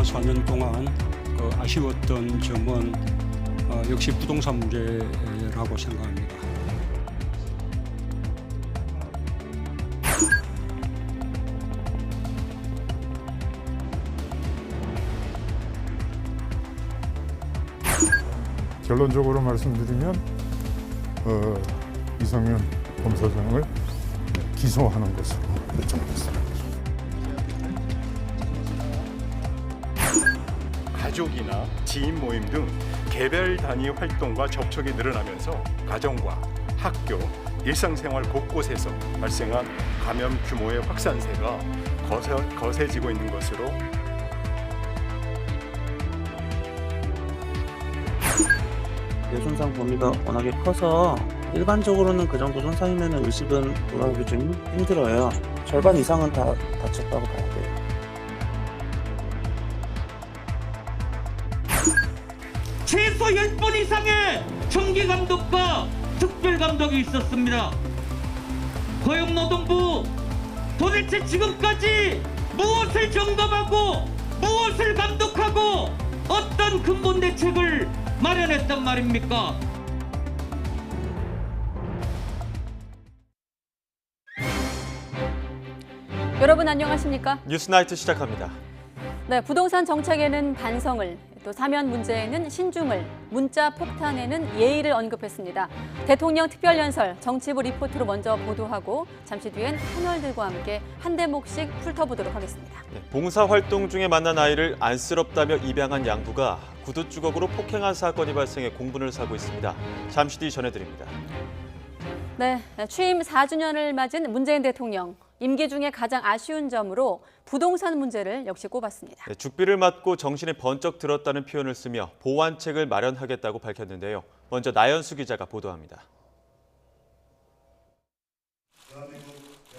4년 동안 아쉬웠던 점은 역시 부동산 문제라고 생각합니다. 결론적으로 말씀드리면 이상현 검사장을 기소하는 것으로 결정했습니다. 가족이나 지인 모임 등 개별 단위 활동과 접촉이 늘어나면서 가정과 학교, 일상생활 곳곳에서 발생한 감염 규모의 확산세가 거세지고 있는 것으로 뇌 손상 범위가 워낙에 커서 일반적으로는 그 정도 손상이면 의식은 돌아오기 좀 힘들어요. 절반 이상은 다 다쳤다고 봐야 돼요. 최소 10번 이상의 정기감독과 특별감독이 있었습니다. 고용노동부 도대체 지금까지 무엇을 점검하고 무엇을 감독하고 어떤 근본 대책을 마련했단 말입니까? 여러분 안녕하십니까? 뉴스나이트 시작합니다. 네, 부동산 정책에는 반성을, 또 사면 문제에는 신중을, 문자 폭탄에는 예의를 언급했습니다. 대통령 특별연설 정치부 리포트로 먼저 보도하고 잠시 뒤엔 패널들과 함께 한 대목씩 훑어보도록 하겠습니다. 네, 봉사활동 중에 만난 아이를 안쓰럽다며 입양한 양부가 구두 주걱으로 폭행한 사건이 발생해 공분을 사고 있습니다. 잠시 뒤 전해드립니다. 네, 취임 4주년을 맞은 문재인 대통령. 임기 중에 가장 아쉬운 점으로 부동산 문제를 역시 꼽았습니다. 네, 죽비를 맞고 정신이 번쩍 들었다는 표현을 쓰며 보완책을 마련하겠다고 밝혔는데요. 먼저 나연수 기자가 보도합니다.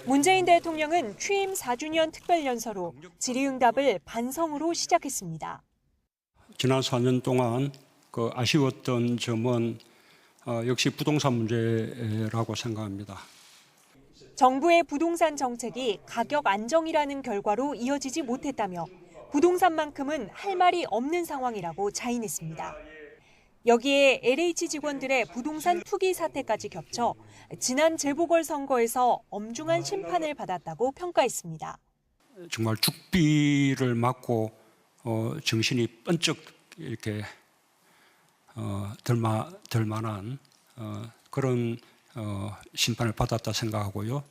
문재인 대통령은 취임 4주년 특별연설로 질의응답을 반성으로 시작했습니다. 지난 4년 동안 아쉬웠던 점은 역시 부동산 문제라고 생각합니다. 정부의 부동산 정책이 가격 안정이라는 결과로 이어지지 못했다며 부동산만큼은 할 말이 없는 상황이라고 자인했습니다. 여기에 LH 직원들의 부동산 투기 사태까지 겹쳐 지난 재보궐선거에서 엄중한 심판을 받았다고 평가했습니다. 정말 죽비를 맞고 정신이 번쩍 이렇게 들 만한 그런 심판을 받았다 생각하고요.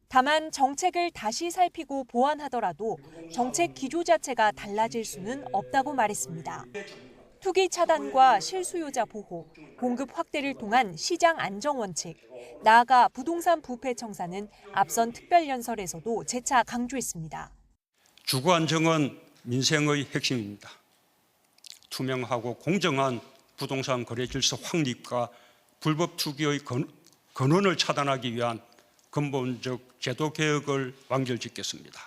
다만 정책을 다시 살피고 보완하더라도 정책 기조 자체가 달라질 수는 없다고 말했습니다. 투기 차단과 실수요자 보호, 공급 확대를 통한 시장 안정 원칙, 나아가 부동산 부패 청산은 앞선 특별연설에서도 재차 강조했습니다. 주거 안정은 민생의 핵심입니다. 투명하고 공정한 부동산 거래 질서 확립과 불법 투기의 근원을 차단하기 위한 근본적 제도 개혁을 완결짓겠습니다.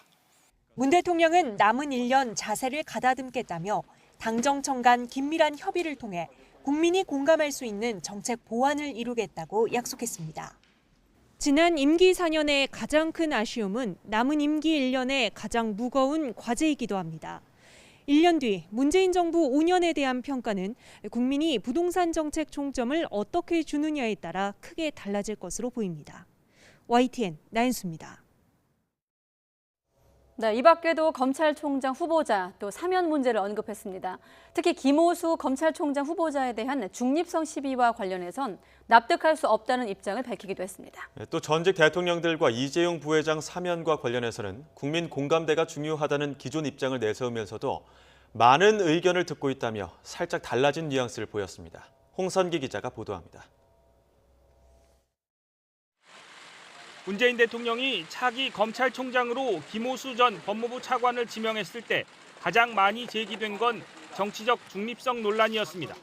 문 대통령은 남은 1년 자세를 가다듬겠다며 당정청 간 긴밀한 협의를 통해 국민이 공감할 수 있는 정책 보완을 이루겠다고 약속했습니다. 지난 임기 4년의 가장 큰 아쉬움은 남은 임기 1년의 가장 무거운 과제이기도 합니다. 1년 뒤 문재인 정부 5년에 대한 평가는 국민이 부동산 정책 총점을 어떻게 주느냐에 따라 크게 달라질 것으로 보입니다. YTN 나연수입니다. 네, 이 밖에도 검찰총장 후보자 또 사면 문제를 언급했습니다. 특히 김오수 검찰총장 후보자에 대한 중립성 시비와 관련해선 납득할 수 없다는 입장을 밝히기도 했습니다. 네, 또 전직 대통령들과 이재용 부회장 사면과 관련해서는 국민 공감대가 중요하다는 기존 입장을 내세우면서도 많은 의견을 듣고 있다며 살짝 달라진 뉘앙스를 보였습니다. 홍선기 기자가 보도합니다. 문재인 대통령이 차기 검찰총장으로 김오수 전 법무부 차관을 지명했을 때 가장 많이 제기된 건 정치적 중립성 논란이었습니다.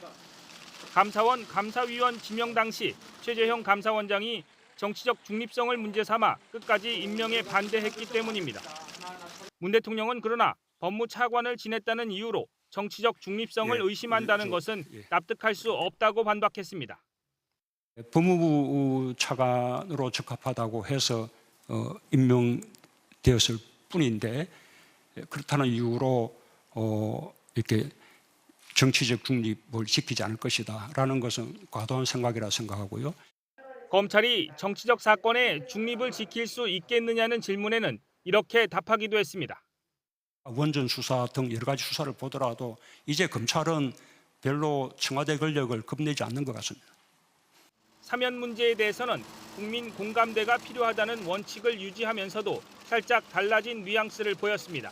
감사원 감사위원 지명 당시 최재형 감사원장이 정치적 중립성을 문제 삼아 끝까지 임명에 반대했기 때문입니다. 문 대통령은 그러나 법무차관을 지냈다는 이유로 정치적 중립성을 의심한다는 것은 납득할 수 없다고 반박했습니다. 법무부 차관으로 적합하다고 해서 임명되었을 뿐인데 그렇다는 이유로 이렇게 정치적 중립을 지키지 않을 것이다라는 것은 과도한 생각이라 생각하고요. 검찰이 정치적 사건의 중립을 지킬 수 있겠느냐는 질문에는 이렇게 답하기도 했습니다. 원전 수사 등 여러 가지 수사를 보더라도 이제 검찰은 별로 청와대 권력을 겁내지 않는 것 같습니다. 사면 문제에 대해서는 국민 공감대가 필요하다는 원칙을 유지하면서도 살짝 달라진 뉘앙스를 보였습니다.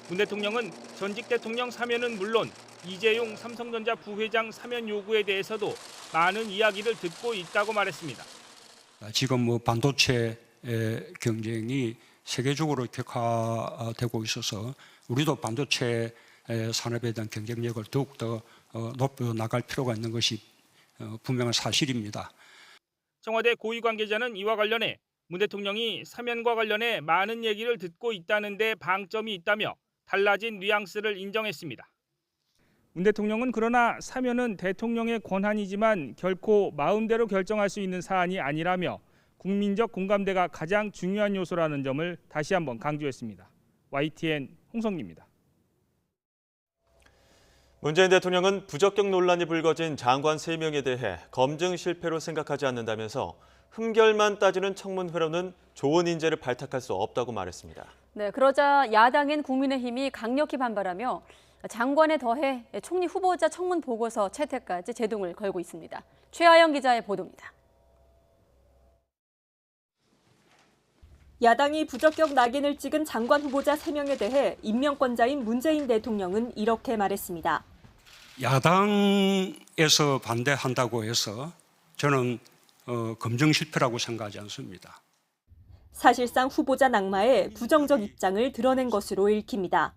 문 대통령은 전직 대통령 사면은 물론 이재용 삼성전자 부회장 사면 요구에 대해서도 많은 이야기를 듣고 있다고 말했습니다. 지금 반도체 경쟁이 세계적으로 격화되고 있어서 우리도 반도체 산업에 대한 경쟁력을 더욱더 높여 나갈 필요가 있는 것이 분명한 사실입니다. 청와대 고위 관계자는 이와 관련해 문 대통령이 사면과 관련해 많은 얘기를 듣고 있다는 데 방점이 있다며 달라진 뉘앙스를 인정했습니다. 문 대통령은 그러나 사면은 대통령의 권한이지만 결코 마음대로 결정할 수 있는 사안이 아니라며 국민적 공감대가 가장 중요한 요소라는 점을 다시 한번 강조했습니다. YTN 홍성기입니다. 문재인 대통령은 부적격 논란이 불거진 장관 3명에 대해 검증 실패로 생각하지 않는다면서 흠결만 따지는 청문회로는 좋은 인재를 발탁할 수 없다고 말했습니다. 네, 그러자 야당인 국민의힘이 강력히 반발하며 장관에 더해 총리 후보자 청문 보고서 채택까지 제동을 걸고 있습니다. 최하영 기자의 보도입니다. 야당이 부적격 낙인을 찍은 장관 후보자 3명에 대해 임명권자인 문재인 대통령은 이렇게 말했습니다. 야당에서 반대한다고 해서 저는 검증 실패라고 생각하지 않습니다. 사실상 후보자 낙마에 부정적 입장을 드러낸 것으로 읽힙니다.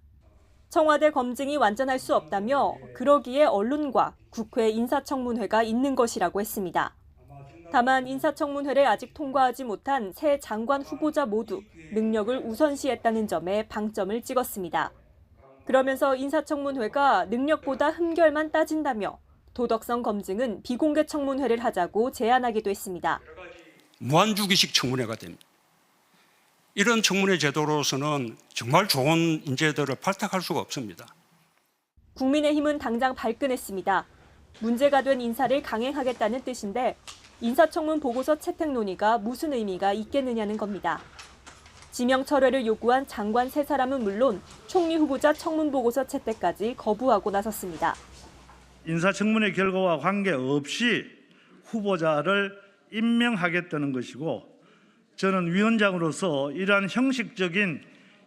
청와대 검증이 완전할 수 없다며 그러기에 언론과 국회 인사청문회가 있는 것이라고 했습니다. 다만 인사청문회를 아직 통과하지 못한 새 장관 후보자 모두 능력을 우선시했다는 점에 방점을 찍었습니다. 그러면서 인사청문회가 능력보다 흠결만 따진다며 도덕성 검증은 비공개 청문회를 하자고 제안하기도 했습니다. 무한주기식 청문회가 됩니다. 이런 청문회 제도로서는 정말 좋은 인재들을 발탁할 수가 없습니다. 국민의힘은 당장 발끈했습니다. 문제가 된 인사를 강행하겠다는 뜻인데 인사청문 보고서 채택 논의가 무슨 의미가 있겠느냐는 겁니다. 지명 철회를 요구한 장관 3사람은 물론 총리 후보자 청문 보고서 채택까지 거부하고 나섰습니다. 인사청문회 결과와 관계없이 후보자를 임명하겠다는 것이고 저는 위원장으로서 이러한 형식적인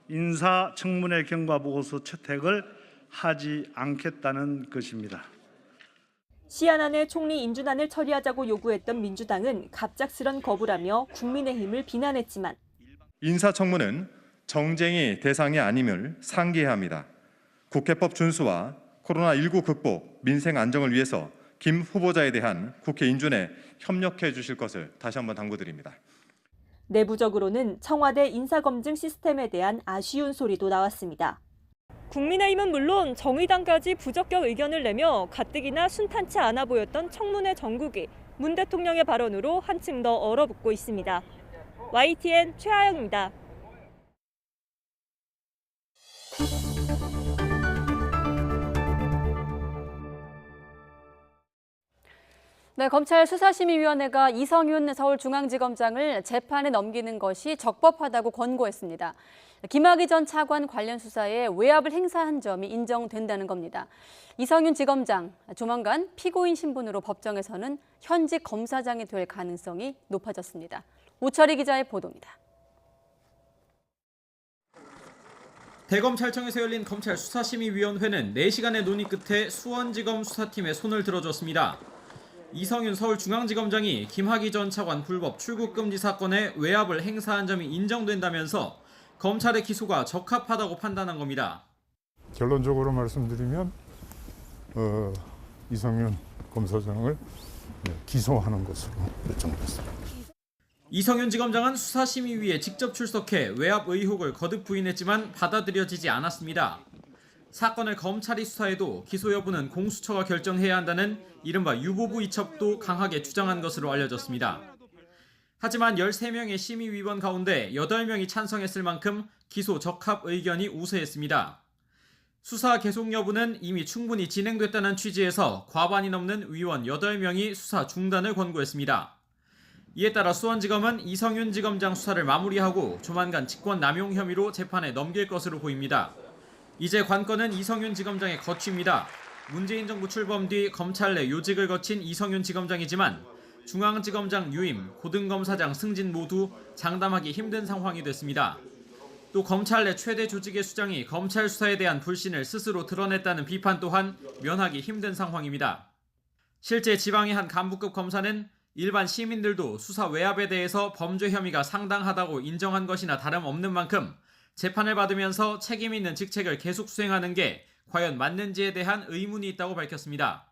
인사청문회 경과 보고서 채택을 하지 않겠다는 것입니다. 시한안에 총리 인준안을 처리하자고 요구했던 민주당은 갑작스런 거부라며 국민의힘을 비난했지만 인사청문은 정쟁이 대상이 아님을 상기해야 합니다. 국회법 준수와 코로나19 극복, 민생 안정을 위해서 김 후보자에 대한 국회 인준에 협력해 주실 것을 다시 한번 당부드립니다. 내부적으로는 청와대 인사검증 시스템에 대한 아쉬운 소리도 나왔습니다. 국민의힘은 물론 정의당까지 부적격 의견을 내며 가뜩이나 순탄치 않아 보였던 청문회 정국이 문 대통령의 발언으로 한층 더 얼어붙고 있습니다. YTN 최하영입니다. 네, 검찰 수사심의위원회가 이성윤 서울중앙지검장을 재판에 넘기는 것이 적법하다고 권고했습니다. 김학의 전 차관 관련 수사에 외압을 행사한 점이 인정된다는 겁니다. 이성윤 지검장, 조만간 피고인 신분으로 법정에서는 현직 검사장이 될 가능성이 높아졌습니다. 오철희 기자의 보도입니다. 대검찰청에서 열린 검찰 수사심의위원회는 4시간의 논의 끝에 수원지검 수사팀에 손을 들어줬습니다. 이성윤 서울중앙지검장이 김학의 전 차관 불법 출국금지 사건에 외압을 행사한 점이 인정된다면서 검찰의 기소가 적합하다고 판단한 겁니다. 결론적으로 말씀드리면 이성윤 검사장을 기소하는 것으로 결정됐습니다. 이성윤 지검장은 수사심의위에 직접 출석해 외압 의혹을 거듭 부인했지만 받아들여지지 않았습니다. 사건을 검찰이 수사해도 기소 여부는 공수처가 결정해야 한다는 이른바 유보부 이첩도 강하게 주장한 것으로 알려졌습니다. 하지만 13명의 심의위원 가운데 8명이 찬성했을 만큼 기소 적합 의견이 우세했습니다. 수사 계속 여부는 이미 충분히 진행됐다는 취지에서 과반이 넘는 의원 8명이 수사 중단을 권고했습니다. 이에 따라 수원지검은 이성윤 지검장 수사를 마무리하고 조만간 직권남용 혐의로 재판에 넘길 것으로 보입니다. 이제 관건은 이성윤 지검장의 거취입니다. 문재인 정부 출범 뒤 검찰 내 요직을 거친 이성윤 지검장이지만 중앙지검장 유임, 고등검사장 승진 모두 장담하기 힘든 상황이 됐습니다. 또 검찰 내 최대 조직의 수장이 검찰 수사에 대한 불신을 스스로 드러냈다는 비판 또한 면하기 힘든 상황입니다. 실제 지방의 한 간부급 검사는 일반 시민들도 수사 외압에 대해서 범죄 혐의가 상당하다고 인정한 것이나 다름없는 만큼 재판을 받으면서 책임 있는 직책을 계속 수행하는 게 과연 맞는지에 대한 의문이 있다고 밝혔습니다.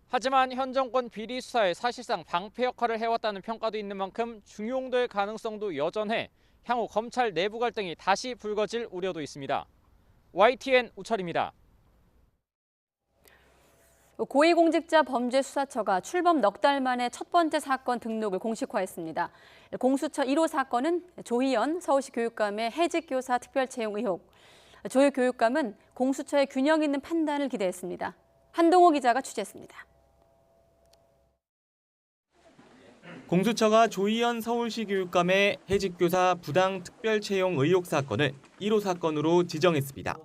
하지만 현 정권 비리 수사에 사실상 방패 역할을 해왔다는 평가도 있는 만큼 중용될 가능성도 여전해 향후 검찰 내부 갈등이 다시 불거질 우려도 있습니다. YTN 우철입니다. 고위공직자범죄수사처가 출범 넉 달 만에 첫 번째 사건 등록을 공식화했습니다. 공수처 1호 사건은 조희연 서울시 교육감의 해직교사 특별채용 의혹. 조 교육감은 공수처의 균형 있는 판단을 기대했습니다. 한동호 기자가 취재했습니다. 공수처가 조희연 서울시 교육감의 해직교사 부당 특별채용 의혹 사건을 1호 사건으로 지정했습니다.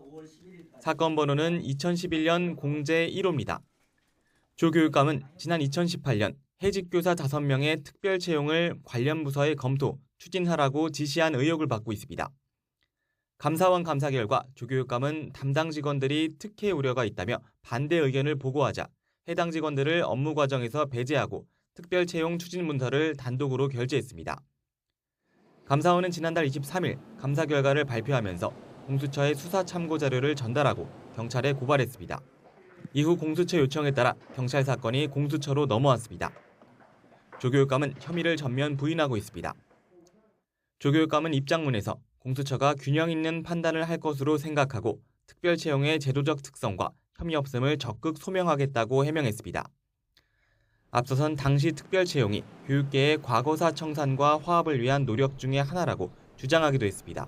사건 번호는 2011년 공제 1호입니다. 조 교육감은 지난 2018년 해직교사 5명의 특별채용을 관련 부서에 검토, 추진하라고 지시한 의혹을 받고 있습니다. 감사원 감사 결과 조 교육감은 담당 직원들이 특혜 우려가 있다며 반대 의견을 보고하자 해당 직원들을 업무 과정에서 배제하고 특별채용 추진 문서를 단독으로 결재했습니다. 감사원은 지난달 23일 감사 결과를 발표하면서 공수처에 수사 참고 자료를 전달하고 경찰에 고발했습니다. 이후 공수처 요청에 따라 경찰 사건이 공수처로 넘어왔습니다. 조 교육감은 혐의를 전면 부인하고 있습니다. 조 교육감은 입장문에서 공수처가 균형 있는 판단을 할 것으로 생각하고 특별채용의 제도적 특성과 혐의 없음을 적극 소명하겠다고 해명했습니다. 앞서선 당시 특별채용이 교육계의 과거사 청산과 화합을 위한 노력 중의 하나라고 주장하기도 했습니다.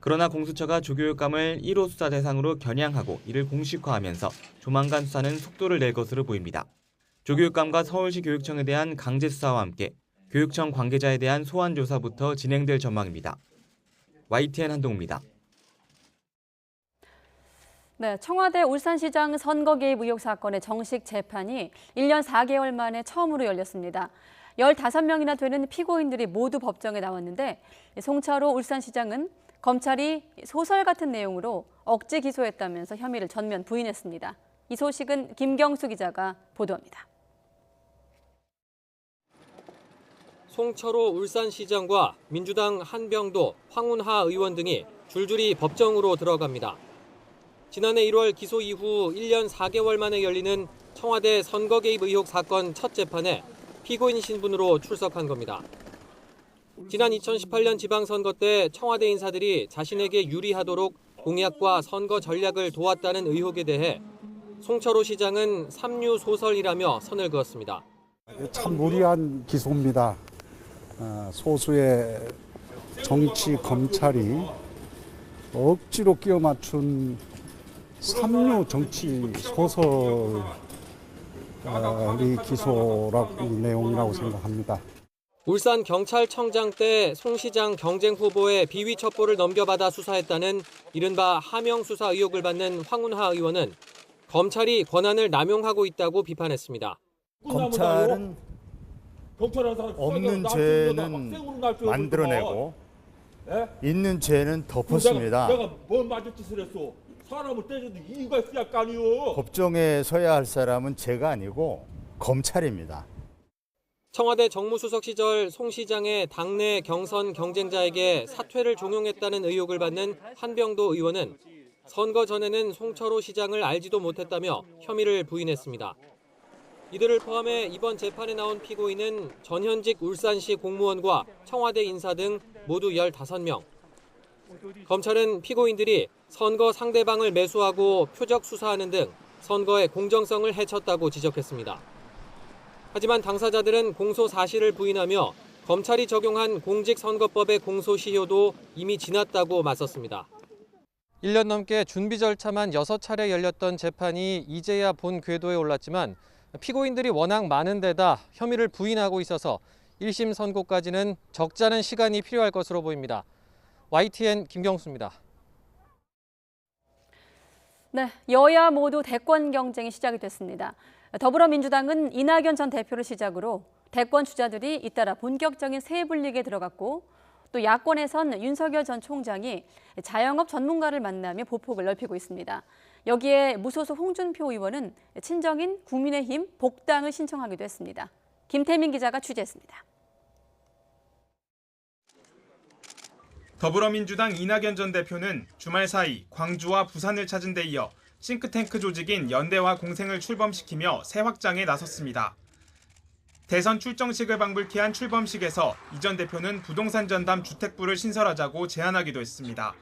그러나 공수처가 조 교육감을 1호 수사 대상으로 겨냥하고 이를 공식화하면서 조만간 수사는 속도를 낼 것으로 보입니다. 조 교육감과 서울시 교육청에 대한 강제 수사와 함께 교육청 관계자에 대한 소환 조사부터 진행될 전망입니다. YTN 한동우입니다. 네, 청와대 울산시장 선거 개입 의혹 사건의 정식 재판이 1년 4개월 만에 처음으로 열렸습니다. 15명이나 되는 피고인들이 모두 법정에 나왔는데 송철호 울산시장은 검찰이 소설 같은 내용으로 억지 기소했다면서 혐의를 전면 부인했습니다. 이 소식은 김경수 기자가 보도합니다. 송철호 울산시장과 민주당 한병도, 황운하 의원 등이 줄줄이 법정으로 들어갑니다. 지난해 1월 기소 이후 1년 4개월 만에 열리는 청와대 선거 개입 의혹 사건 첫 재판에 피고인 신분으로 출석한 겁니다. 지난 2018년 지방선거 때 청와대 인사들이 자신에게 유리하도록 공약과 선거 전략을 도왔다는 의혹에 대해 송철호 시장은 삼류 소설이라며 선을 그었습니다. 참 무리한 기소입니다. 소수의 정치 검찰이 억지로 끼워 맞춘 삼류 정치 소설이 기소라고 내용이라고 생각합니다. 울산 경찰청장 때 송 시장 경쟁 후보의 비위 첩보를 넘겨받아 수사했다는 이른바 하명 수사 의혹을 받는 황운하 의원은 검찰이 권한을 남용하고 있다고 비판했습니다. 검찰은 없는 죄는 만들어내고 있는 죄는 덮었습니다. 내가 뭔 맞을 짓을 했어? 사람을 때려도 이유가 있어야 할 거 아니오. 법정에 서야 할 사람은 제가 아니고 검찰입니다. 청와대 정무수석 시절 송 시장의 당내 경선 경쟁자에게 사퇴를 종용했다는 의혹을 받는 한병도 의원은 선거 전에는 송철호 시장을 알지도 못했다며 혐의를 부인했습니다. 이들을 포함해 이번 재판에 나온 피고인은 전현직 울산시 공무원과 청와대 인사 등 모두 15명. 검찰은 피고인들이 선거 상대방을 매수하고 표적 수사하는 등 선거의 공정성을 해쳤다고 지적했습니다. 하지만 당사자들은 공소 사실을 부인하며 검찰이 적용한 공직선거법의 공소시효도 이미 지났다고 맞섰습니다. 1년 넘게 준비 절차만 6차례 열렸던 재판이 이제야 본 궤도에 올랐지만 피고인들이 워낙 많은 데다 혐의를 부인하고 있어서 1심 선고까지는 적지 않은 시간이 필요할 것으로 보입니다. YTN 김경수입니다. 네, 여야 모두 대권 경쟁이 시작이 됐습니다. 더불어민주당은 이낙연 전 대표를 시작으로 대권 주자들이 잇따라 본격적인 새 분리기에 들어갔고 또 야권에선 윤석열 전 총장이 자영업 전문가를 만나며 보폭을 넓히고 있습니다. 여기에 무소속 홍준표 의원은 친정인 국민의힘 복당을 신청하기도 했습니다. 김태민 기자가 취재했습니다. 더불어민주당 이낙연 전 대표는 주말 사이 광주와 부산을 찾은 데 이어 싱크탱크 조직인 연대와 공생을 출범시키며 새 확장에 나섰습니다. 대선 출정식을 방불케 한 출범식에서 이 전 대표는 부동산 전담 주택부를 신설하자고 제안하기도 했습니다.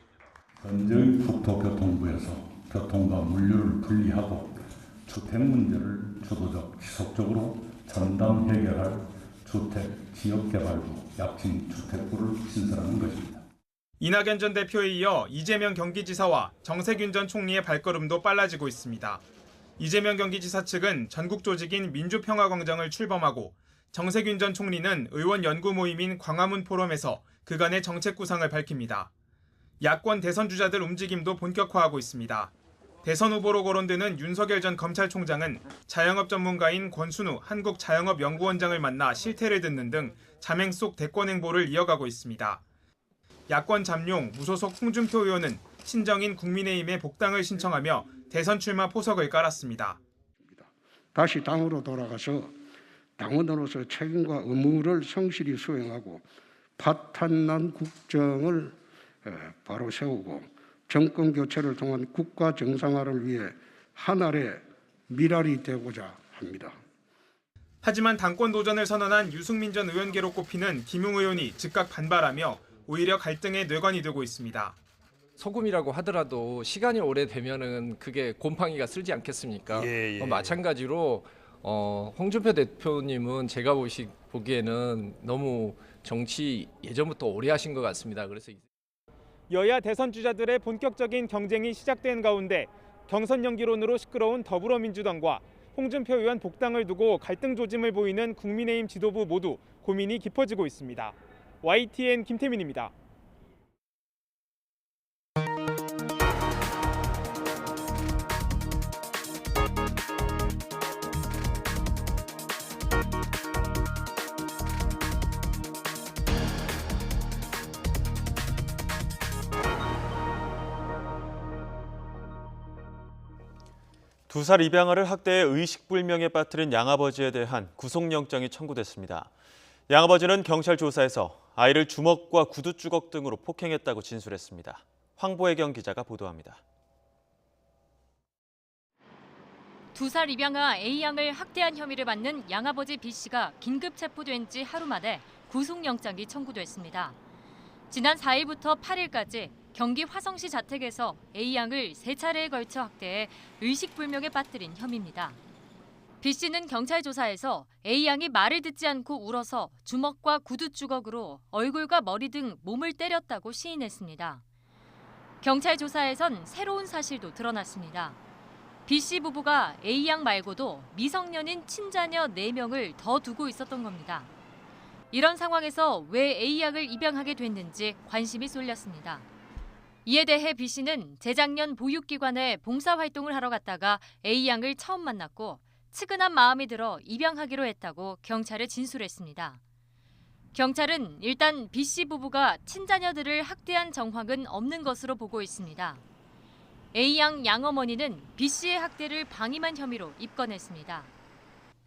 현재의 국토교통부에서 교통과 물류를 분리하고 주택 문제를 주도적 지속적으로 전담 해결할 주택 지역개발부 약칭 주택부를 신설하는 것입니다. 이낙연 전 대표에 이어 이재명 경기지사와 정세균 전 총리의 발걸음도 빨라지고 있습니다. 이재명 경기지사 측은 전국 조직인 민주평화광장을 출범하고 정세균 전 총리는 의원 연구 모임인 광화문 포럼에서 그간의 정책 구상을 밝힙니다. 야권 대선 주자들 움직임도 본격화하고 있습니다. 대선 후보로 거론되는 윤석열 전 검찰총장은 자영업 전문가인 권순우 한국자영업연구원장을 만나 실태를 듣는 등 자맹 속 대권 행보를 이어가고 있습니다. 야권 잠룡 무소속 홍준표 의원은 친정인 국민의힘에 복당을 신청하며 대선 출마 포석을 깔았습니다. 다시 당으로 돌아가서 당원으로서 책임과 의무를 성실히 수행하고 파탄난 국정을 바로 세우고 정권 교체를 통한 국가 정상화를 위해 하나의 미랄이 되고자 합니다. 하지만 당권 도전을 선언한 유승민 전 의원계로 꼽히는 김웅 의원이 즉각 반발하며 오히려 갈등의 뇌관이 되고 있습니다. 소금이라고 하더라도 시간이 오래되면은 그게 곰팡이가 쓸지 않겠습니까? 마찬가지로 홍준표 대표님은 제가 보기에는 너무 정치 예전부터 오래 하신 것 같습니다. 그래서 여야 대선 주자들의 본격적인 경쟁이 시작된 가운데 경선 연기론으로 시끄러운 더불어민주당과 홍준표 의원 복당을 두고 갈등 조짐을 보이는 국민의힘 지도부 모두 고민이 깊어지고 있습니다. YTN 김태민입니다. 두 살 입양아를 학대해 의식불명에 빠뜨린 양아버지에 대한 구속영장이 청구됐습니다. 양아버지는 경찰 조사에서 아이를 주먹과 구두 주걱 등으로 폭행했다고 진술했습니다. 황보혜경 기자가 보도합니다. 2살 입양아 A양을 학대한 혐의를 받는 양아버지 B씨가 긴급 체포된 지 하루 만에 구속영장이 청구됐습니다. 지난 4일부터 8일까지 경기 화성시 자택에서 A양을 3차례에 걸쳐 학대해 의식불명에 빠뜨린 혐의입니다. B씨는 경찰 조사에서 A양이 말을 듣지 않고 울어서 주먹과 구두 주걱으로 얼굴과 머리 등 몸을 때렸다고 시인했습니다. 경찰 조사에선 새로운 사실도 드러났습니다. B씨 부부가 A양 말고도 미성년인 친자녀 4명을 더 두고 있었던 겁니다. 이런 상황에서 왜 A양을 입양하게 됐는지 관심이 쏠렸습니다. 이에 대해 B씨는 재작년 보육기관에 봉사활동을 하러 갔다가 A양을 처음 만났고 측은한 마음이 들어 입양하기로 했다고 경찰에 진술했습니다. 경찰은 일단 B씨 부부가 친자녀들을 학대한 정황은 없는 것으로 보고 있습니다. A양 양어머니는 B씨의 학대를 방임한 혐의로 입건했습니다.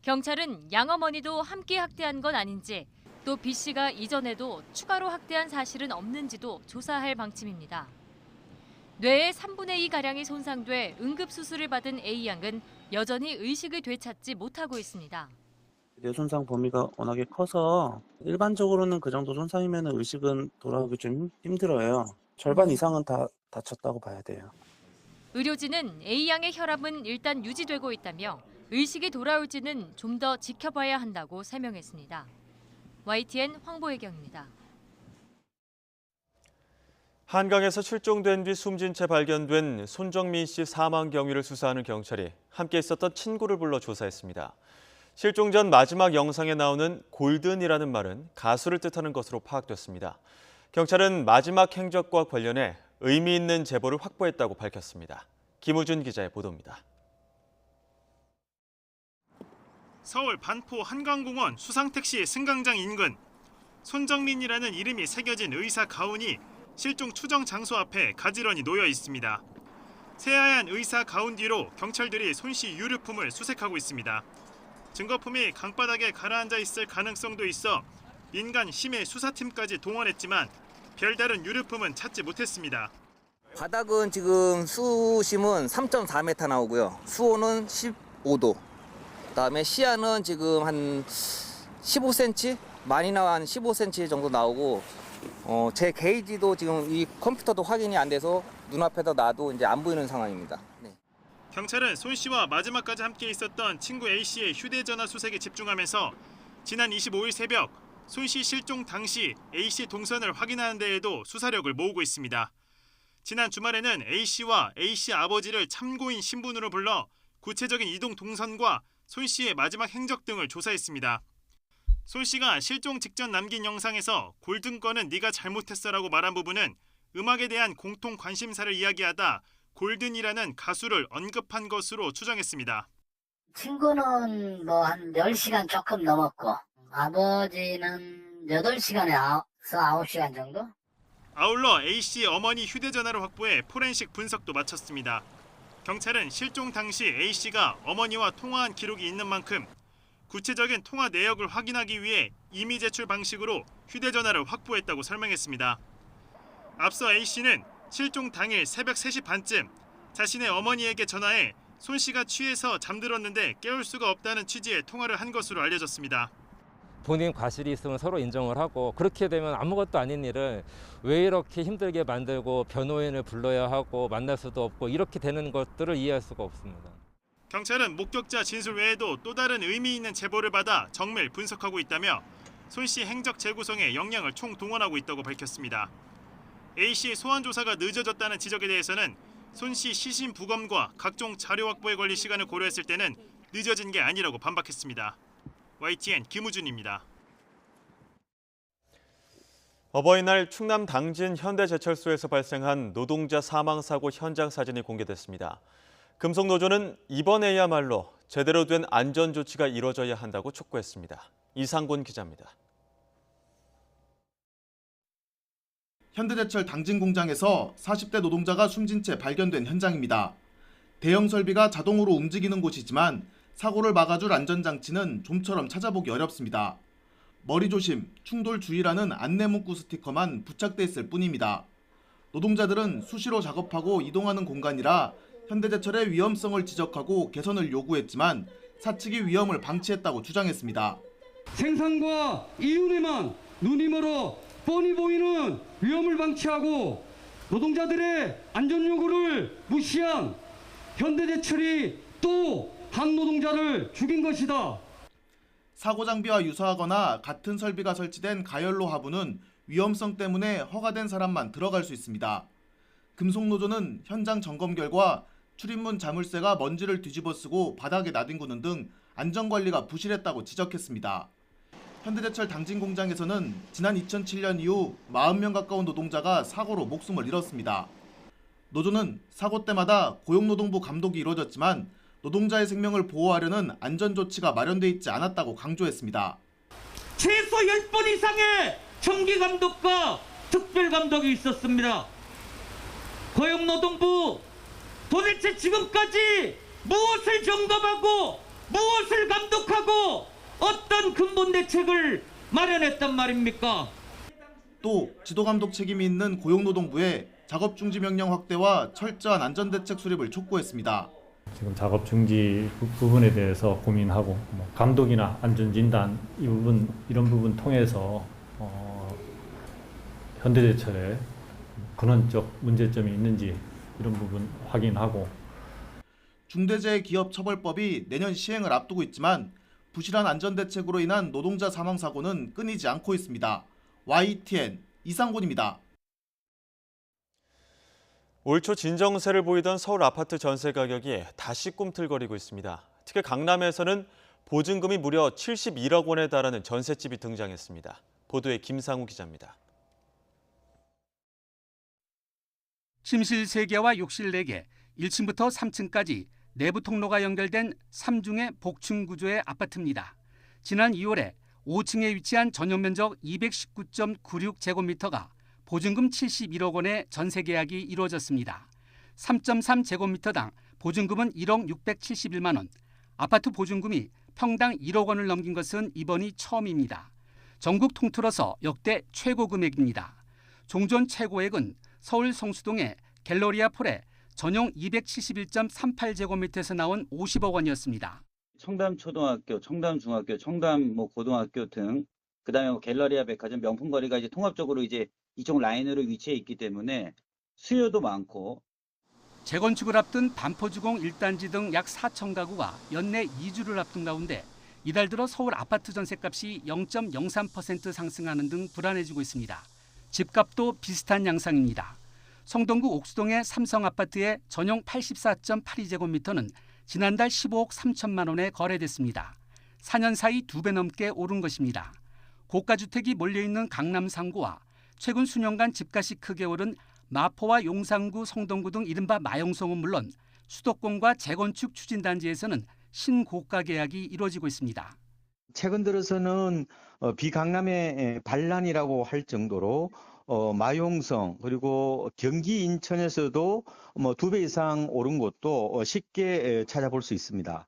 경찰은 양어머니도 함께 학대한 건 아닌지 또 B씨가 이전에도 추가로 학대한 사실은 없는지도 조사할 방침입니다. 뇌의 3분의 2가량이 손상돼 응급수술을 받은 A양은 여전히 의식을 되찾지 못하고 있습니다. 뇌 손상 범위가 워낙에 커서 일반적으로는 그 정도 손상이면 의식은 돌아오기 좀 힘들어요. 절반 이상은 다 다쳤다고 봐야 돼요. 의료진은 A양의 혈압은 일단 유지되고 있다며 의식이 돌아올지는 좀 더 지켜봐야 한다고 설명했습니다. YTN 황보혜경입니다. 한강에서 실종된 뒤 숨진 채 발견된 손정민 씨 사망 경위를 수사하는 경찰이 함께 있었던 친구를 불러 조사했습니다. 실종 전 마지막 영상에 나오는 골든이라는 말은 가수를 뜻하는 것으로 파악됐습니다. 경찰은 마지막 행적과 관련해 의미 있는 제보를 확보했다고 밝혔습니다. 김우준 기자의 보도입니다. 서울 반포 한강공원 수상택시 승강장 인근 손정민이라는 이름이 새겨진 의사 가운이 실종 추정 장소 앞에 가지런히 놓여 있습니다. 새하얀 의사 가운 뒤로 경찰들이 손 씨 유류품을 수색하고 있습니다. 증거품이 강바닥에 가라앉아 있을 가능성도 있어 민간 심해 수사팀까지 동원했지만 별다른 유류품은 찾지 못했습니다. 바닥은 지금 수심은 3.4m 나오고요. 수온은 15도. 그다음에 시야는 지금 한 15cm? 많이 나와 한 15cm 정도 나오고 제 게이지도 지금 이 컴퓨터도 확인이 안 돼서 눈앞에다 놔도 이제 안 보이는 상황입니다. 네. 경찰은 손 씨와 마지막까지 함께 있었던 친구 A 씨의 휴대전화 수색에 집중하면서 지난 25일 새벽 손 씨 실종 당시 A 씨 동선을 확인하는 데에도 수사력을 모으고 있습니다. 지난 주말에는 A 씨와 A 씨 아버지를 참고인 신분으로 불러 구체적인 이동 동선과 손 씨의 마지막 행적 등을 조사했습니다. 손 씨가 실종 직전 남긴 영상에서 골든 거는 네가 잘못했어라고 말한 부분은 음악에 대한 공통 관심사를 이야기하다 골든이라는 가수를 언급한 것으로 추정했습니다. 친구는 뭐 한 10시간 조금 넘었고 아버지는 8시간에서 9시간 정도? 아울러 A씨 어머니 휴대전화를 확보해 포렌식 분석도 마쳤습니다. 경찰은 실종 당시 A씨가 어머니와 통화한 기록이 있는 만큼 구체적인 통화 내역을 확인하기 위해 임의 제출 방식으로 휴대전화를 확보했다고 설명했습니다. 앞서 A씨는 실종 당일 새벽 3시 반쯤 자신의 어머니에게 전화해 손 씨가 취해서 잠들었는데 깨울 수가 없다는 취지의 통화를 한 것으로 알려졌습니다. 본인 과실이 있으면 서로 인정을 하고 그렇게 되면 아무것도 아닌 일을 왜 이렇게 힘들게 만들고 변호인을 불러야 하고 만날 수도 없고 이렇게 되는 것들을 이해할 수가 없습니다. 경찰은 목격자 진술 외에도 또 다른 의미 있는 제보를 받아 정밀 분석하고 있다며 손 씨 행적 재구성에 역량을 총동원하고 있다고 밝혔습니다. A씨의 소환 조사가 늦어졌다는 지적에 대해서는 손 씨 시신 부검과 각종 자료 확보에 걸릴 시간을 고려했을 때는 늦어진 게 아니라고 반박했습니다. YTN 김우준입니다. 어버이날 충남 당진 현대제철소에서 발생한 노동자 사망 사고 현장 사진이 공개됐습니다. 금속노조는 이번에야말로 제대로 된 안전 조치가 이루어져야 한다고 촉구했습니다. 이상곤 기자입니다. 현대제철 당진 공장에서 40대 노동자가 숨진 채 발견된 현장입니다. 대형 설비가 자동으로 움직이는 곳이지만 사고를 막아줄 안전장치는 좀처럼 찾아보기 어렵습니다. 머리 조심, 충돌 주의라는 안내 문구 스티커만 부착돼 있을 뿐입니다. 노동자들은 수시로 작업하고 이동하는 공간이라 현대제철의 위험성을 지적하고 개선을 요구했지만 사측이 위험을 방치했다고 주장했습니다. 생산과 이윤에만 눈이 멀어 뻔히 보이는 위험을 방치하고 노동자들의 안전 요구를 무시한 현대제철이 또 한 노동자를 죽인 것이다. 사고 장비와 유사하거나 같은 설비가 설치된 가열로 하부는 위험성 때문에 허가된 사람만 들어갈 수 있습니다. 금속노조는 현장 점검 결과 출입문 자물쇠가 먼지를 뒤집어 쓰고 바닥에 나뒹구는 등 안전관리가 부실했다고 지적했습니다. 현대제철 당진 공장에서는 지난 2007년 이후 40명 가까운 노동자가 사고로 목숨을 잃었습니다. 노조는 사고 때마다 고용노동부 감독이 이루어졌지만 노동자의 생명을 보호하려는 안전조치가 마련돼 있지 않았다고 강조했습니다. 최소 10번 이상의 정기감독과 특별감독이 있었습니다. 고용노동부 도대체 지금까지 무엇을 점검하고 무엇을 감독하고 어떤 근본 대책을 마련했단 말입니까? 또 지도감독 책임이 있는 고용노동부에 작업 중지 명령 확대와 철저한 안전대책 수립을 촉구했습니다. 지금 작업 중지 부분에 대해서 고민하고 감독이나 안전진단 이런 부분 통해서 현대제철에 근원적 문제점이 있는지 이런 부분 확인하고 중대재해기업처벌법이 내년 시행을 앞두고 있지만 부실한 안전대책으로 인한 노동자 사망 사고는 끊이지 않고 있습니다. YTN 이상곤입니다. 올 초 진정세를 보이던 서울 아파트 전세 가격이 다시 꿈틀거리고 있습니다. 특히 강남에서는 보증금이 무려 71억 원에 달하는 전셋집이 등장했습니다. 보도에 김상우 기자입니다. 침실 3개와 욕실 4개, 1층부터 3층까지 내부 통로가 연결된 3중의 복층 구조의 아파트입니다. 지난 2월에 5층에 위치한 전용 면적 219.96제곱미터가 보증금 71억 원의 전세 계약이 이루어졌습니다. 3.3제곱미터당 보증금은 1억 671만 원, 아파트 보증금이 평당 1억 원을 넘긴 것은 이번이 처음입니다. 전국 통틀어서 역대 최고 금액입니다. 종전 최고액은 서울 성수동의 갤러리아 폴의 전용 271.38제곱미터에서 나온 50억 원이었습니다. 청담 초등학교, 청담 중학교, 청담 고등학교 등 그다음에 갤러리아 백화점, 명품거리가 이제 통합적으로 이제 이쪽 라인으로 위치해 있기 때문에 수요도 많고. 재건축을 앞둔 반포주공 1단지 등 약 4천 가구가 연내 2주를 앞둔 가운데 이달 들어 서울 아파트 전셋값이 0.03% 상승하는 등 불안해지고 있습니다. 집값도 비슷한 양상입니다. 성동구 옥수동의 삼성아파트의 전용 84.82제곱미터는 지난달 15억 3천만 원에 거래됐습니다. 4년 사이 2배 넘게 오른 것입니다. 고가주택이 몰려있는 강남 상구와 최근 수년간 집값이 크게 오른 마포와 용산구, 성동구 등 이른바 마용성은 물론 수도권과 재건축 추진단지에서는 신고가 계약이 이루어지고 있습니다. 최근 들어서는 비강남의 반란이라고 할 정도로 마용성 그리고 경기 인천에서도 2배 이상 오른 곳도 쉽게 찾아볼 수 있습니다.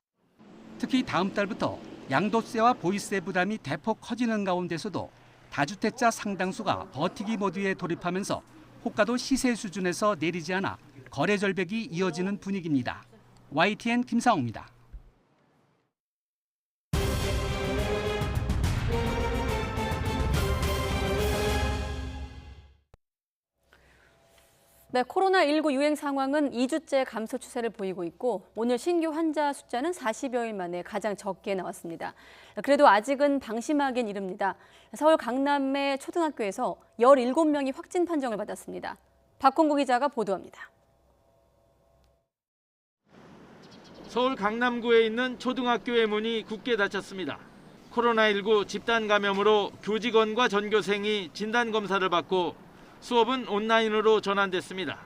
특히 다음 달부터 양도세와 보유세 부담이 대폭 커지는 가운데서도 다주택자 상당수가 버티기 모드에 돌입하면서 호가도 시세 수준에서 내리지 않아 거래 절벽이 이어지는 분위기입니다. YTN 김상우입니다. 네, 코로나19 유행 상황은 2주째 감소 추세를 보이고 있고 오늘 신규 환자 숫자는 40여일 만에 가장 적게 나왔습니다. 그래도 아직은 방심하긴 이릅니다. 서울 강남의 초등학교에서 17명이 확진 판정을 받았습니다. 박홍구 기자가 보도합니다. 서울 강남구에 있는 초등학교의 문이 굳게 닫혔습니다. 코로나19 집단 감염으로 교직원과 전교생이 진단검사를 받고 수업은 온라인으로 전환됐습니다.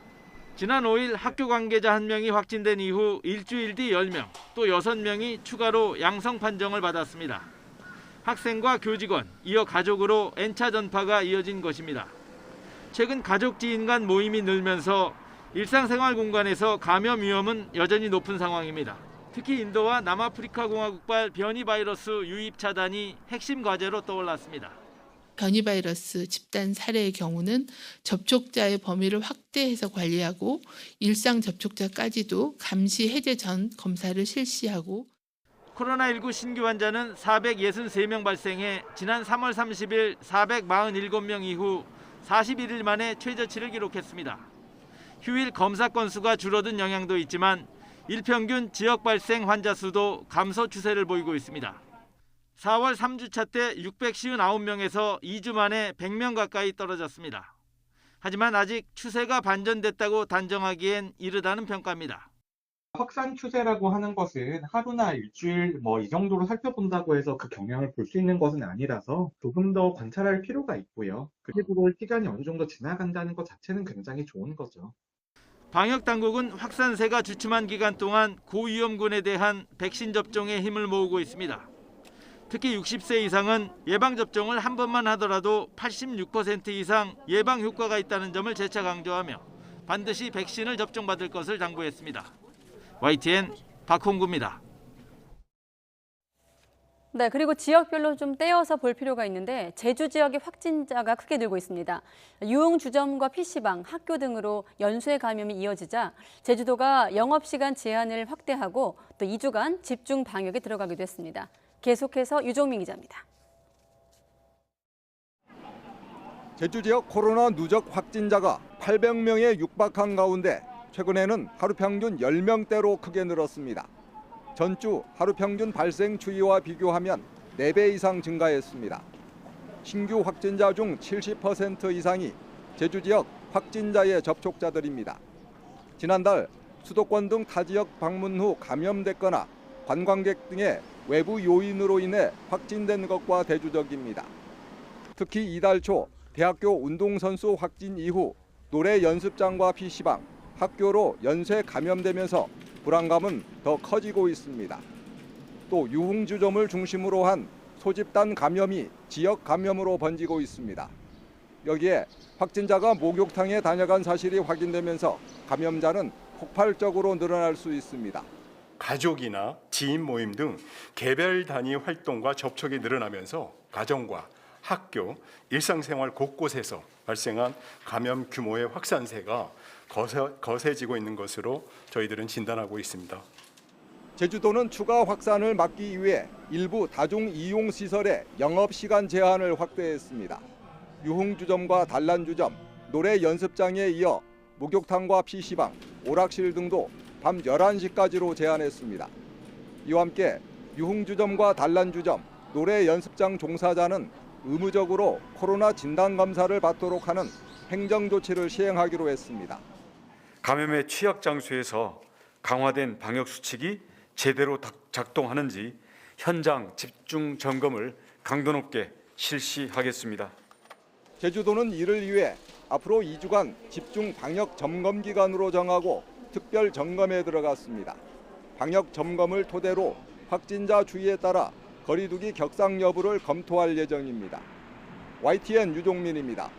지난 5일 학교 관계자 1명이 확진된 이후 일주일 뒤 10명, 또 6명이 추가로 양성 판정을 받았습니다. 학생과 교직원, 이어 가족으로 N차 전파가 이어진 것입니다. 최근 가족 지인 간 모임이 늘면서 일상생활 공간에서 감염 위험은 여전히 높은 상황입니다. 특히 인도와 남아프리카 공화국발 변이 바이러스 유입 차단이 핵심 과제로 떠올랐습니다. 변이 바이러스 집단 사례의 경우는 접촉자의 범위를 확대해서 관리하고 일상 접촉자까지도 감시 해제 전 검사를 실시하고 코로나19 신규 환자는 463명 발생해 지난 3월 30일 447명 이후 41일 만에 최저치를 기록했습니다. 휴일 검사 건수가 줄어든 영향도 있지만 일평균 지역 발생 환자 수도 감소 추세를 보이고 있습니다. 4월 3주차 때 659명에서 2주 만에 100명 가까이 떨어졌습니다. 하지만 아직 추세가 반전됐다고 단정하기엔 이르다는 평가입니다. 확산 추세라고 하는 것은 하루나 일주일 이 정도로 살펴본다고 해서 그 경향을 볼 수 있는 것은 아니라서 조금 더 관찰할 필요가 있고요. 그리고 시간이 어느 정도 지나간다는 것 자체는 굉장히 좋은 거죠. 방역 당국은 확산세가 주춤한 기간 동안 고위험군에 대한 백신 접종에 힘을 모으고 있습니다. 특히 60세 이상은 예방접종을 한 번만 하더라도 86% 이상 예방 효과가 있다는 점을 재차 강조하며 반드시 백신을 접종받을 것을 당부했습니다. YTN 박홍구입니다. 네, 그리고 지역별로 좀 떼어서 볼 필요가 있는데 제주 지역의 확진자가 크게 늘고 있습니다. 유흥주점과 PC방, 학교 등으로 연쇄 감염이 이어지자 제주도가 영업시간 제한을 확대하고 또 2주간 집중 방역에 들어가기도 했습니다. 계속해서 유종민 기자입니다. 제주 지역 코로나 누적 확진자가 800명에 육박한 가운데 최근에는 하루 평균 10명대로 크게 늘었습니다. 전주 하루 평균 발생 추이와 비교하면 4배 이상 증가했습니다. 신규 확진자 중 70% 이상이 제주 지역 확진자의 접촉자들입니다. 지난달 수도권 등 타 지역 방문 후 감염됐거나 관광객 등의 외부 요인으로 인해 확진된 것과 대조적입니다. 특히 이달 초 대학교 운동선수 확진 이후 노래 연습장과 PC방, 학교로 연쇄 감염되면서 불안감은 더 커지고 있습니다. 또 유흥주점을 중심으로 한 소집단 감염이 지역 감염으로 번지고 있습니다. 여기에 확진자가 목욕탕에 다녀간 사실이 확인되면서 감염자는 폭발적으로 늘어날 수 있습니다. 가족이나 지인 모임 등 개별 단위 활동과 접촉이 늘어나면서 가정과 학교, 일상생활 곳곳에서 발생한 감염 규모의 확산세가 거세지고 있는 것으로 저희들은 진단하고 있습니다. 제주도는 추가 확산을 막기 위해 일부 다중 이용 시설의 영업시간 제한을 확대했습니다. 유흥주점과 단란주점, 노래 연습장에 이어 목욕탕과 PC방, 오락실 등도 밤 11시까지로 제한했습니다. 이와 함께 유흥주점과 단란주점, 노래 연습장 종사자는 의무적으로 코로나 진단검사를 받도록 하는 행정조치를 시행하기로 했습니다. 감염의 취약 장소에서 강화된 방역수칙이 제대로 작동하는지 현장 집중 점검을 강도 높게 실시하겠습니다. 제주도는 이를 위해 앞으로 2주간 집중 방역 점검 기간으로 정하고 특별 점검에 들어갔습니다. 방역 점검을 토대로 확진자 추이에 따라 거리두기 격상 여부를 검토할 예정입니다. YTN 유종민입니다.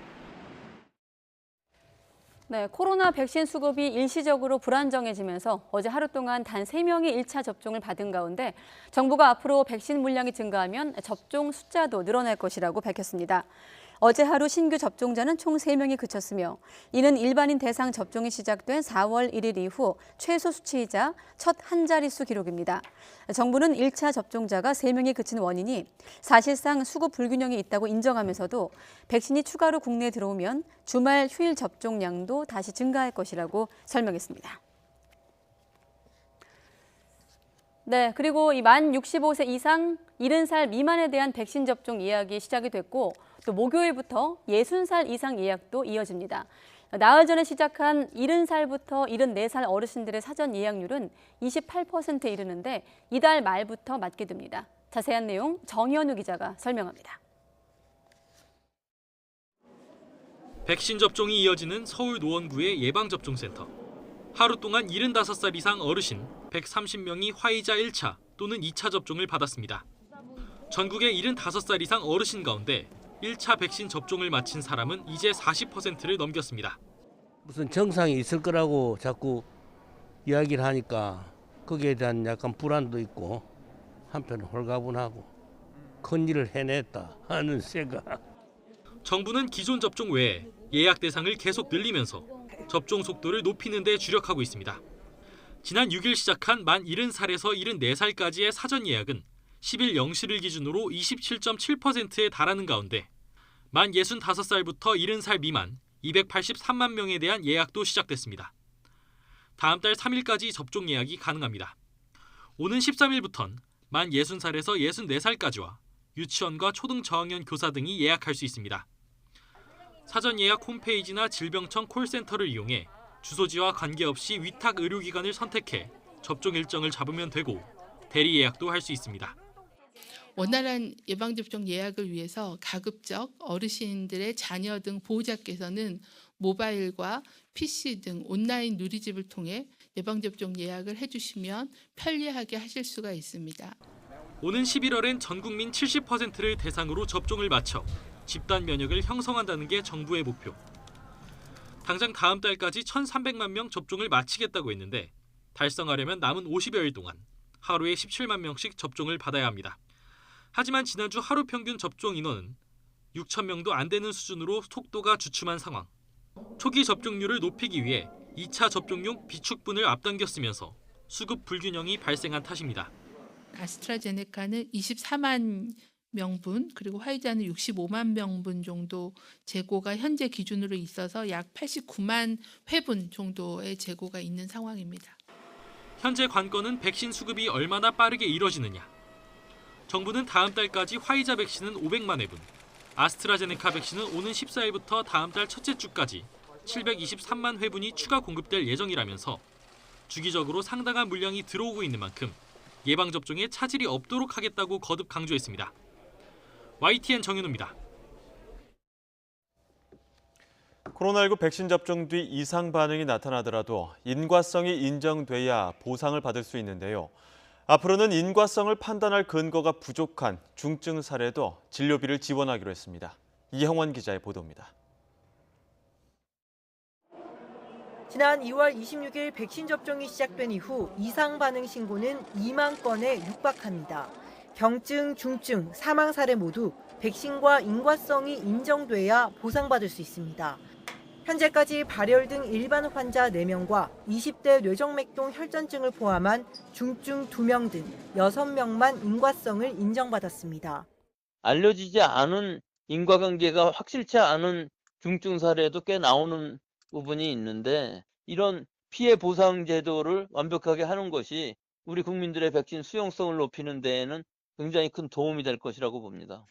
네, 코로나 백신 수급이 일시적으로 불안정해지면서 어제 하루 동안 단 3명이 1차 접종을 받은 가운데 정부가 앞으로 백신 물량이 증가하면 접종 숫자도 늘어날 것이라고 밝혔습니다. 어제 하루 신규 접종자는 총 3명이 그쳤으며 이는 일반인 대상 접종이 시작된 4월 1일 이후 최소 수치이자 첫 한 자릿수 기록입니다. 정부는 1차 접종자가 3명이 그친 원인이 사실상 수급 불균형이 있다고 인정하면서도 백신이 추가로 국내에 들어오면 주말 휴일 접종량도 다시 증가할 것이라고 설명했습니다. 네, 그리고 이 만 65세 이상 70살 미만에 대한 백신 접종 예약이 시작이 됐고 또 목요일부터 60살 이상 예약도 이어집니다. 나흘 전에 시작한 70살부터 74살 어르신들의 사전 예약률은 28%에 이르는데 이달 말부터 맞게 됩니다. 자세한 내용 정현우 기자가 설명합니다. 백신 접종이 이어지는 서울 노원구의 예방접종센터. 하루 동안 75살 이상 어르신 130명이 화이자 1차 또는 2차 접종을 받았습니다. 전국의 75살 이상 어르신 가운데 1차 백신 접종을 마친 사람은 이제 40%를 넘겼습니다. 무슨 정상이 있을 거라고 자꾸 이야기를 하니까 거기에 대한 약간 불안도 있고 한편 홀가분하고 큰일을 해냈다 하는 생각. 정부는 기존 접종 외에 예약 대상을 계속 늘리면서 접종 속도를 높이는 데 주력하고 있습니다. 지난 6일 시작한 만 70살에서 74살까지의 사전 예약은 10일 0시를 기준으로 27.7%에 달하는 가운데 만 65살부터 70살 미만 283만 명에 대한 예약도 시작됐습니다. 다음 달 3일까지 접종 예약이 가능합니다. 오는 13일부터는 만 60살에서 64살까지와 유치원과 초등 저학년 교사 등이 예약할 수 있습니다. 사전 예약 홈페이지나 질병청 콜센터를 이용해 주소지와 관계없이 위탁 의료기관을 선택해 접종 일정을 잡으면 되고 대리 예약도 할 수 있습니다. 원활한 예방접종 예약을 위해서 가급적 어르신들의 자녀 등 보호자께서는 모바일과 PC 등 온라인 누리집을 통해 예방접종 예약을 해주시면 편리하게 하실 수가 있습니다. 오는 11월엔 전 국민 70%를 대상으로 접종을 마쳐 집단 면역을 형성한다는 게 정부의 목표. 당장 다음 달까지 1,300만 명 접종을 마치겠다고 했는데 달성하려면 남은 50여일 동안 하루에 17만 명씩 접종을 받아야 합니다. 하지만 지난주 하루 평균 접종 인원은 6천 명도 안 되는 수준으로 속도가 주춤한 상황. 초기 접종률을 높이기 위해 2차 접종용 비축분을 앞당겼으면서 수급 불균형이 발생한 탓입니다. 아스트라제네카는 24만 명분 그리고 화이자는 65만 명분 정도 재고가 현재 기준으로 있어서 약 89만 회분 정도의 재고가 있는 상황입니다. 현재 관건은 백신 수급이 얼마나 빠르게 이뤄지느냐. 정부는 다음 달까지 화이자 백신은 500만 회분, 아스트라제네카 백신은 오는 14일부터 다음 달 첫째 주까지 723만 회분이 추가 공급될 예정이라면서 주기적으로 상당한 물량이 들어오고 있는 만큼 예방접종에 차질이 없도록 하겠다고 거듭 강조했습니다. YTN 정윤우입니다. 코로나19 백신 접종 뒤 이상 반응이 나타나더라도 인과성이 인정돼야 보상을 받을 수 있는데요. 앞으로는 인과성을 판단할 근거가 부족한 중증 사례도 진료비를 지원하기로 했습니다. 이형원 기자의 보도입니다. 지난 2월 26일 백신 접종이 시작된 이후 이상 반응 신고는 2만 건에 육박합니다. 경증, 중증, 사망 사례 모두 백신과 인과성이 인정돼야 보상받을 수 있습니다. 현재까지 발열 등 일반 환자 4명과 20대 뇌정맥동 혈전증을 포함한 중증 2명 등 6명만 인과성을 인정받았습니다. 알려지지 않은 인과관계가 확실치 않은 중증 사례도 꽤 나오는 부분이 있는데 이런 피해 보상 제도를 완벽하게 하는 것이 우리 국민들의 백신 수용성을 높이는 데에는 굉장히 큰 도움이 될 것이라고 봅니다.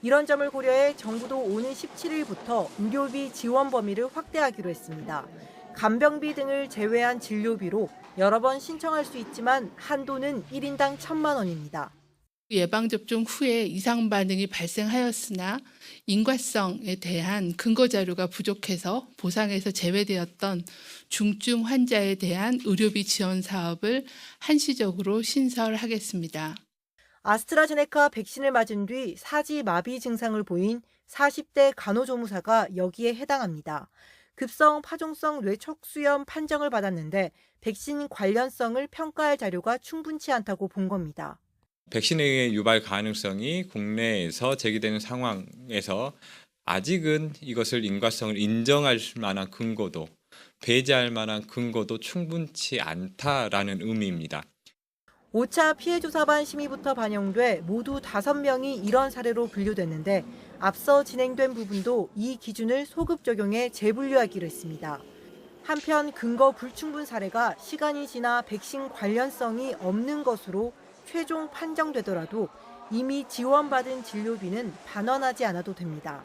이런 점을 고려해 정부도 오는 17일부터 의료비 지원 범위를 확대하기로 했습니다. 간병비 등을 제외한 진료비로 여러 번 신청할 수 있지만 한도는 1인당 1,000만 원입니다. 예방접종 후에 이상 반응이 발생하였으나 인과성에 대한 근거 자료가 부족해서 보상에서 제외되었던 중증 환자에 대한 의료비 지원 사업을 한시적으로 신설하겠습니다. 아스트라제네카 백신을 맞은 뒤 사지 마비 증상을 보인 40대 간호조무사가 여기에 해당합니다. 급성 파종성 뇌척수염 판정을 받았는데 백신 관련성을 평가할 자료가 충분치 않다고 본 겁니다. 백신의 유발 가능성이 국내에서 제기되는 상황에서 아직은 이것을 인과성을 인정할 만한 근거도 배제할 만한 근거도 충분치 않다라는 의미입니다. 5차 피해조사반 심의부터 반영돼 모두 5명이 이런 사례로 분류됐는데 앞서 진행된 부분도 이 기준을 소급 적용해 재분류하기로 했습니다. 한편 근거 불충분 사례가 시간이 지나 백신 관련성이 없는 것으로 최종 판정되더라도 이미 지원받은 진료비는 반환하지 않아도 됩니다.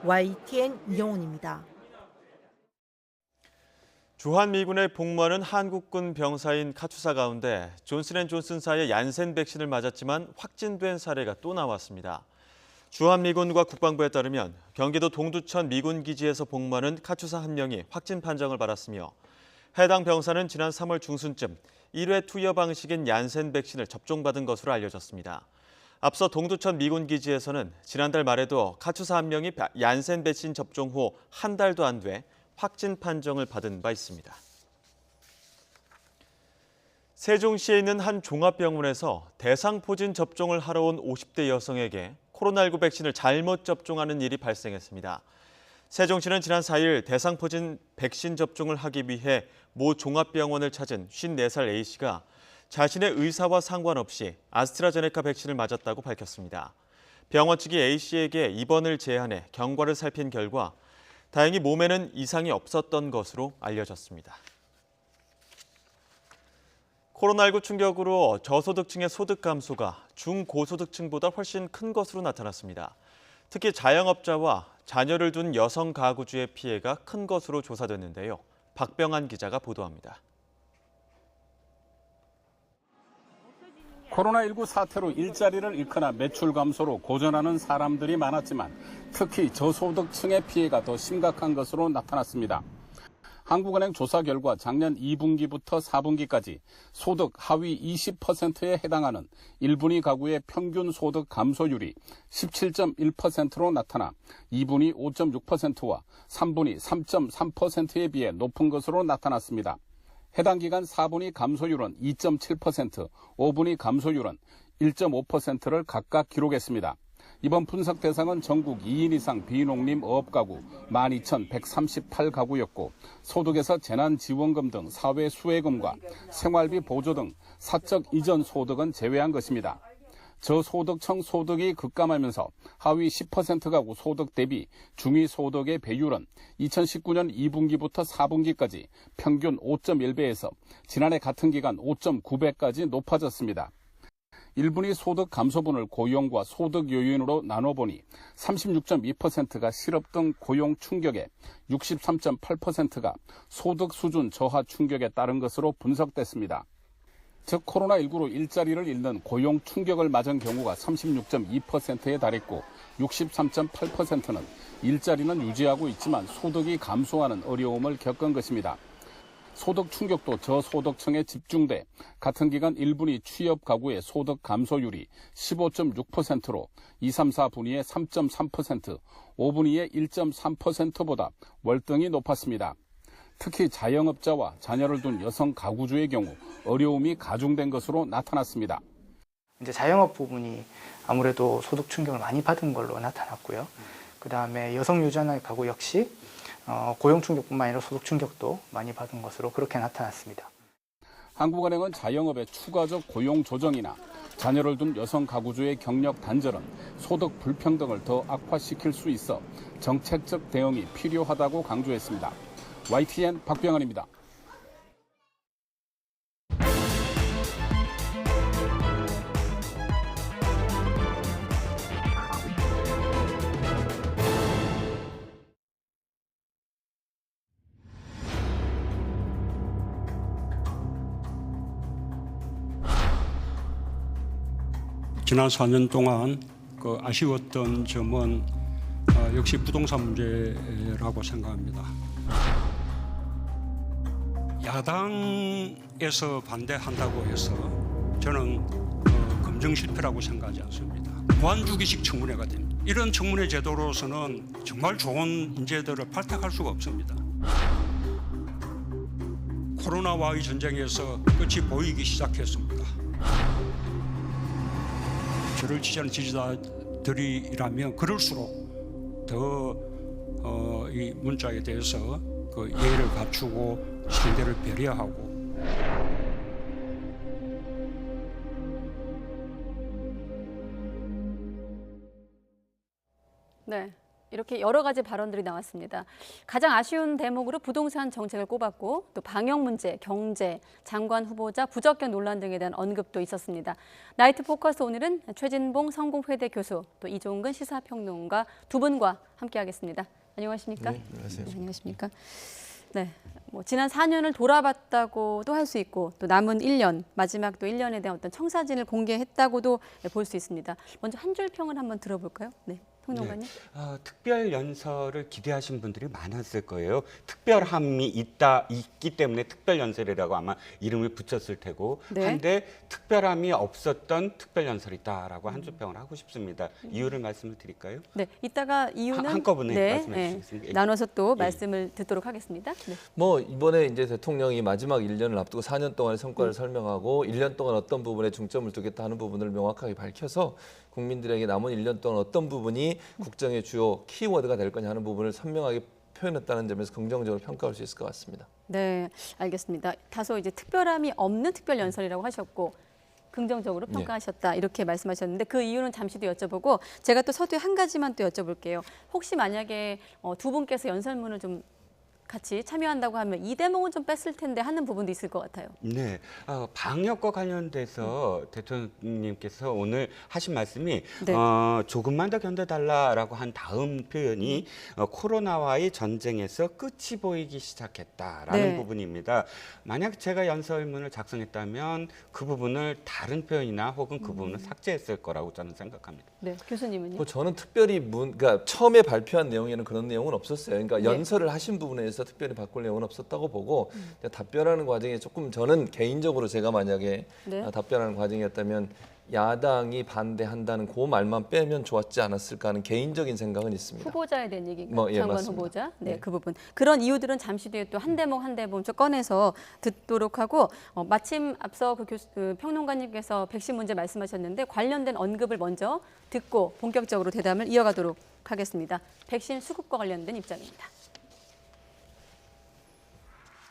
YTN 이영훈입니다. 주한미군에 복무하는 한국군 병사인 카투사 가운데 존슨앤존슨사의 얀센 백신을 맞았지만 확진된 사례가 또 나왔습니다. 주한미군과 국방부에 따르면 경기도 동두천 미군기지에서 복무하는 카투사 한 명이 확진 판정을 받았으며 해당 병사는 지난 3월 중순쯤 1회 투여 방식인 얀센 백신을 접종받은 것으로 알려졌습니다. 앞서 동두천 미군기지에서는 지난달 말에도 카투사 한 명이 얀센 백신 접종 후 한 달도 안 돼 확진 판정을 받은 바 있습니다. 세종시에 있는 한 종합병원에서 대상포진 접종을 하러 온 50대 여성에게 코로나19 백신을 잘못 접종하는 일이 발생했습니다. 세종시는 지난 4일 대상포진 백신 접종을 하기 위해 모 종합병원을 찾은 54살 A씨가 자신의 의사와 상관없이 아스트라제네카 백신을 맞았다고 밝혔습니다. 병원 측이 A씨에게 입원을 제한해 경과를 살핀 결과 다행히 몸에는 이상이 없었던 것으로 알려졌습니다. 코로나19 충격으로 저소득층의 소득 감소가 중고소득층보다 훨씬 큰 것으로 나타났습니다. 특히 자영업자와 자녀를 둔 여성 가구주의 피해가 큰 것으로 조사됐는데요. 박병한 기자가 보도합니다. 코로나19 사태로 일자리를 잃거나 매출 감소로 고전하는 사람들이 많았지만 특히 저소득층의 피해가 더 심각한 것으로 나타났습니다. 한국은행 조사 결과 작년 2분기부터 4분기까지 소득 하위 20%에 해당하는 1분위 가구의 평균 소득 감소율이 17.1%로 나타나 2분위 5.6%와 3분위 3.3%에 비해 높은 것으로 나타났습니다. 해당 기간 4분위 감소율은 2.7%, 5분위 감소율은 1.5%를 각각 기록했습니다. 이번 분석 대상은 전국 2인 이상 비농림 어업가구 12,138가구였고 소득에서 재난지원금 등 사회 수혜금과 생활비 보조 등 사적 이전 소득은 제외한 것입니다. 저소득층 소득이 급감하면서 하위 10% 가구 소득 대비 중위소득의 배율은 2019년 2분기부터 4분기까지 평균 5.1배에서 지난해 같은 기간 5.9배까지 높아졌습니다. 1분위 소득 감소분을 고용과 소득 요인으로 나눠보니 36.2%가 실업 등 고용 충격에 63.8%가 소득 수준 저하 충격에 따른 것으로 분석됐습니다. 즉 코로나19로 일자리를 잃는 고용 충격을 맞은 경우가 36.2%에 달했고 63.8%는 일자리는 유지하고 있지만 소득이 감소하는 어려움을 겪은 것입니다. 소득 충격도 저소득층에 집중돼 같은 기간 1분위 취업 가구의 소득 감소율이 15.6%로 2, 3, 4분위의 3.3%, 5분위의 1.3%보다 월등히 높았습니다. 특히 자영업자와 자녀를 둔 여성 가구주의 경우 어려움이 가중된 것으로 나타났습니다. 이제 자영업 부분이 아무래도 소득 충격을 많이 받은 걸로 나타났고요. 그다음에 여성 유전의 가구 역시 고용 충격뿐만 아니라 소득 충격도 많이 받은 것으로 그렇게 나타났습니다. 한국은행은 자영업의 추가적 고용 조정이나 자녀를 둔 여성 가구주의 경력 단절은 소득 불평등을 더 악화시킬 수 있어 정책적 대응이 필요하다고 강조했습니다. YTN 박병헌입니다. 지난 4년 동안 아쉬웠던 점은 역시 부동산 문제라고 생각합니다. 야당에서 반대한다고 해서 저는 검증 실패라고 생각하지 않습니다. 무한주기식 청문회가 됩니다. 이런 청문회 제도로서는 정말 좋은 인재들을 발탁할 수가 없습니다. 코로나와의 전쟁에서 끝이 보이기 시작했습니다. 저를 지지하는 지지자들이라면 그럴수록 더 이 문자에 대해서 예의를 갖추고 상대를 배려하고 네. 이렇게 여러 가지 발언들이 나왔습니다. 가장 아쉬운 대목으로 부동산 정책을 꼽았고 또 방역 문제, 경제, 장관 후보자 부적격 논란 등에 대한 언급도 있었습니다. 나이트 포커스 오늘은 최진봉 성공회대 교수 또 이종근 시사평론가 두 분과 함께하겠습니다. 안녕하십니까? 네, 안녕하세요. 네, 안녕하십니까? 네, 지난 4년을 돌아봤다고도 할 수 있고 또 남은 1년, 마지막 또 1년에 대한 어떤 청사진을 공개했다고도 볼 수 있습니다. 먼저 한 줄 평을 한번 들어볼까요? 네. 평론가님? 네. 특별 연설을 기대하신 분들이 많았을 거예요. 특별함이 있기 때문에 특별 연설이라고 아마 이름을 붙였을 테고 네. 한데 특별함이 없었던 특별 연설이다라고 한 줄평을 하고 싶습니다. 이유를 말씀을 드릴까요? 네, 이따가 이유는 한꺼번에 말씀해 주시겠습니까? 나눠서 또 말씀을 듣도록 하겠습니다. 네. 이번에 이제 대통령이 마지막 1년을 앞두고 4년 동안의 성과를 설명하고 1년 동안 어떤 부분에 중점을 두겠다 하는 부분을 명확하게 밝혀서 국민들에게 남은 1년 동안 어떤 부분이 국정의 주요 키워드가 될 거냐 하는 부분을 선명하게 표현했다는 점에서 긍정적으로 평가할 수 있을 것 같습니다. 네, 알겠습니다. 다소 이제 특별함이 없는 특별 연설이라고 하셨고 긍정적으로 평가하셨다 이렇게 말씀하셨는데 그 이유는 잠시 뒤 여쭤보고 제가 또 서두에 한 가지만 또 여쭤볼게요. 혹시 만약에 두 분께서 연설문을 좀 같이 참여한다고 하면 이 대목은 좀 뺐을 텐데 하는 부분도 있을 것 같아요. 네, 방역과 관련돼서 대통령님께서 오늘 하신 말씀이 네. 조금만 더 견뎌달라라고 한 다음 표현이 코로나와의 전쟁에서 끝이 보이기 시작했다라는 네. 부분입니다. 만약 제가 연설문을 작성했다면 그 부분을 다른 표현이나 혹은 그 부분을 삭제했을 거라고 저는 생각합니다. 네, 교수님은요? 저는 특별히 그러니까 처음에 발표한 내용에는 그런 내용은 없었어요. 그러니까 네. 연설을 하신 부분에서 특별히 바꿀 내용은 없었다고 보고 답변하는 과정에 조금 저는 개인적으로 제가 만약에 네. 답변하는 과정이었다면 야당이 반대한다는 그 말만 빼면 좋았지 않았을까 하는 개인적인 생각은 있습니다. 후보자에 대한 얘기인가요? 예, 장관 맞습니다. 후보자? 네, 그 부분. 그런 이유들은 잠시 뒤에 또 한 대목 한 대목 좀 꺼내서 듣도록 하고 마침 앞서 그 평론가님께서 백신 문제 말씀하셨는데 관련된 언급을 먼저 듣고 본격적으로 대담을 이어가도록 하겠습니다. 백신 수급과 관련된 입장입니다.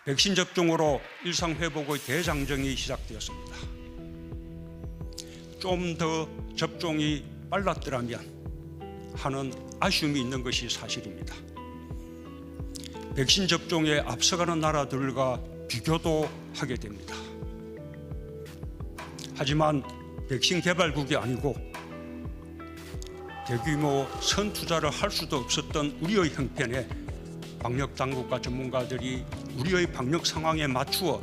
백신 접종으로 일상 회복의 대장정이 시작되었습니다. 좀 더 접종이 빨랐더라면 하는 아쉬움이 있는 것이 사실입니다. 백신 접종에 앞서가는 나라들과 비교도 하게 됩니다. 하지만 백신 개발국이 아니고 대규모 선투자를 할 수도 없었던 우리의 형편에 방역 당국과 전문가들이 우리의 방역 상황에 맞추어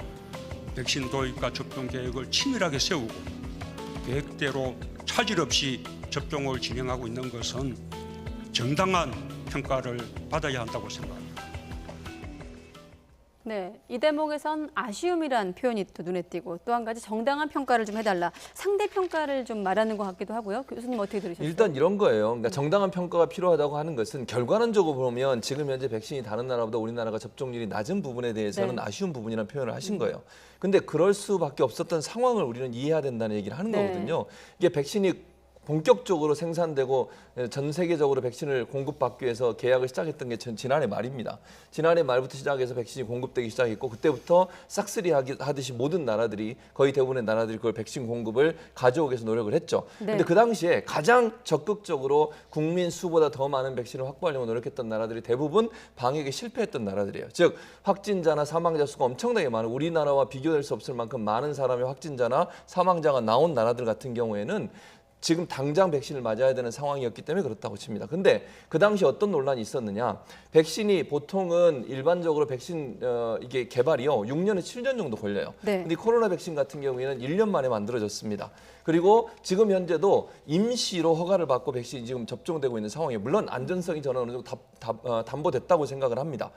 백신 도입과 접종 계획을 치밀하게 세우고 계획대로 차질 없이 접종을 진행하고 있는 것은 정당한 평가를 받아야 한다고 생각합니다. 네, 이 대목에선 아쉬움이란 표현이 또 눈에 띄고 또 한 가지 정당한 평가를 좀 해달라. 상대 평가를 좀 말하는 것 같기도 하고요. 교수님 어떻게 들으셨어요? 일단 이런 거예요. 그러니까 정당한 평가가 필요하다고 하는 것은 결과론적으로 보면 지금 현재 백신이 다른 나라보다 우리나라가 접종률이 낮은 부분에 대해서는 네. 아쉬운 부분이라는 표현을 하신 거예요. 근데 그럴 수밖에 없었던 상황을 우리는 이해해야 된다는 얘기를 하는 네. 거거든요. 이게 백신이 본격적으로 생산되고 전 세계적으로 백신을 공급받기 위해서 계약을 시작했던 게 지난해 말입니다. 지난해 말부터 시작해서 백신이 공급되기 시작했고 그때부터 싹쓸이 하듯이 모든 나라들이 거의 대부분의 나라들이 그걸 백신 공급을 가져오기 위해서 노력을 했죠. 그런데 네. 그 당시에 가장 적극적으로 국민 수보다 더 많은 백신을 확보하려고 노력했던 나라들이 대부분 방역에 실패했던 나라들이에요. 즉 확진자나 사망자 수가 엄청나게 많은 우리나라와 비교될 수 없을 만큼 많은 사람의 확진자나 사망자가 나온 나라들 같은 경우에는 지금 당장 백신을 맞아야 되는 상황이었기 때문에 그렇다고 칩니다. 근데 그 당시 어떤 논란이 있었느냐? 백신이 보통은 일반적으로 백신 이게 개발이요 6년에서 7년 정도 걸려요. 네. 근데 코로나 백신 같은 경우에는 1년 만에 만들어졌습니다. 그리고 지금 현재도 임시로 허가를 받고 백신이 지금 접종되고 있는 상황이에요. 물론 안전성이 저는 어느 정도 담보됐다고 생각을 합니다.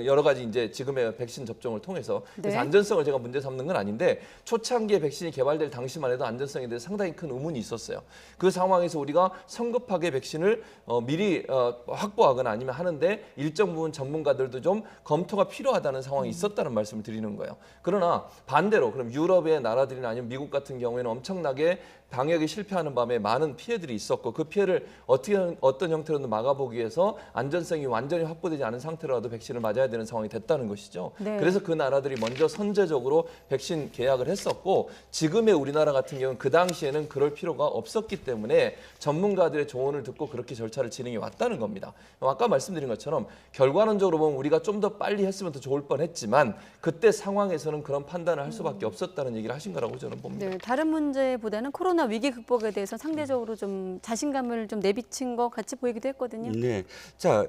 여러 가지 이제 지금의 백신 접종을 통해서 그래서 네. 안전성을 제가 문제 삼는 건 아닌데 초창기에 백신이 개발될 당시만 해도 안전성에 대해서 상당히 큰 의문이 있었어요. 그 상황에서 우리가 성급하게 백신을 미리 확보하거나 아니면 하는데 일정 부분 전문가들도 좀 검토가 필요하다는 상황이 있었다는 말씀을 드리는 거예요. 그러나 반대로 그럼 유럽의 나라들이나 아니면 미국 같은 경우에는 엄청나게 방역에 실패하는 바람에 많은 피해들이 있었고 그 피해를 어떤 형태로든 막아보기 위해서 안전성이 완전히 확보되지 않은 상태로라도 백신을 맞아야 되는 상황이 됐다는 것이죠. 네. 그래서 그 나라들이 먼저 선제적으로 백신 계약을 했었고 지금의 우리나라 같은 경우는 그 당시에는 그럴 필요가 없었기 때문에 전문가들의 조언을 듣고 그렇게 절차를 진행해 왔다는 겁니다. 아까 말씀드린 것처럼 결과론적으로 보면 우리가 좀 더 빨리 했으면 더 좋을 뻔했지만 그때 상황에서는 그런 판단을 할 수밖에 없었다는 얘기를 하신 거라고 저는 봅니다. 네, 다른 문제보다는 코로나 위기 극복에 대해서 상대적으로 좀 자신감을 좀 내비친 것 같이 보이기도 했거든요. 네. 자,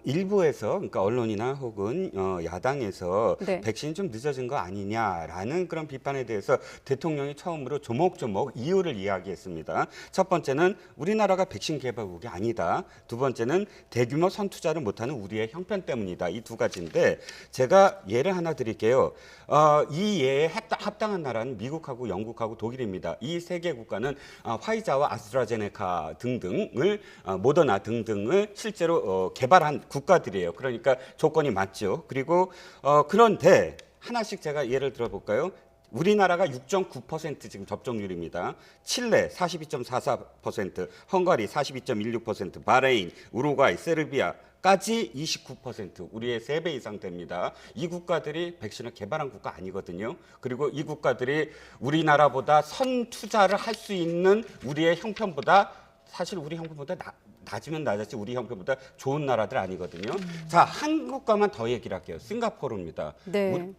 일부에서 그러니까 언론이나 혹은 야당에서 네. 백신이 좀 늦어진 거 아니냐라는 그런 비판에 대해서 대통령이 처음으로 조목조목 이유를 이야기했습니다. 첫 번째는 우리나라가 백신 개발국이 아니다. 두 번째는 대규모 선투자를 못하는 우리의 형편 때문이다. 이 두 가지인데 제가 예를 하나 드릴게요. 이 예에 합당한 나라는 미국하고 영국하고 독일입니다. 이 세 개 국가는 화이자와 아스트라제네카 등등을 모더나 등등을 실제로 개발한 국가들이에요. 그러니까 조건이 맞죠. 그리고 그런데 하나씩 제가 예를 들어볼까요? 우리나라가 6.9% 지금 접종률입니다. 칠레 42.44%, 헝가리 42.16%, 바레인, 우루과이, 세르비아까지 29%, 우리의 3배 이상 됩니다. 이 국가들이 백신을 개발한 국가 아니거든요. 그리고 이 국가들이 우리나라보다 선투자를 할 수 있는 우리의 형편보다 사실 우리 형편보다 낮으면 낮았지 우리 형편보다 좋은 나라들 아니거든요. 자, 한 국가만 더 얘기를 할게요. 싱가포르입니다. 네.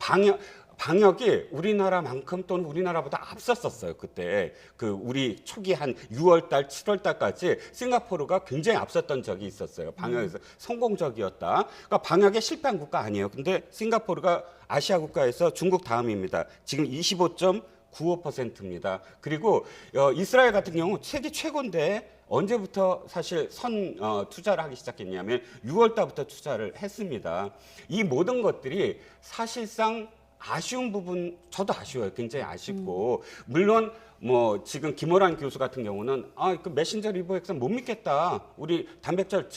방역이 우리나라만큼 또는 우리나라보다 앞섰었어요. 그때 우리 초기 한 6월 달, 7월 달까지 싱가포르가 굉장히 앞섰던 적이 있었어요. 방역에서 성공적이었다. 그러니까 방역에 실패한 국가 아니에요. 근데 싱가포르가 아시아 국가에서 중국 다음입니다. 지금 25.95%입니다. 그리고 이스라엘 같은 경우 세계 최고인데 언제부터 사실 투자를 하기 시작했냐면 6월 달부터 투자를 했습니다. 이 모든 것들이 사실상 아쉬운 부분, 저도 아쉬워요. 굉장히 아쉽고 물론 뭐 지금 김호란 교수 같은 경우는 그 메신저 리버 백신 못 믿겠다. 우리 단백질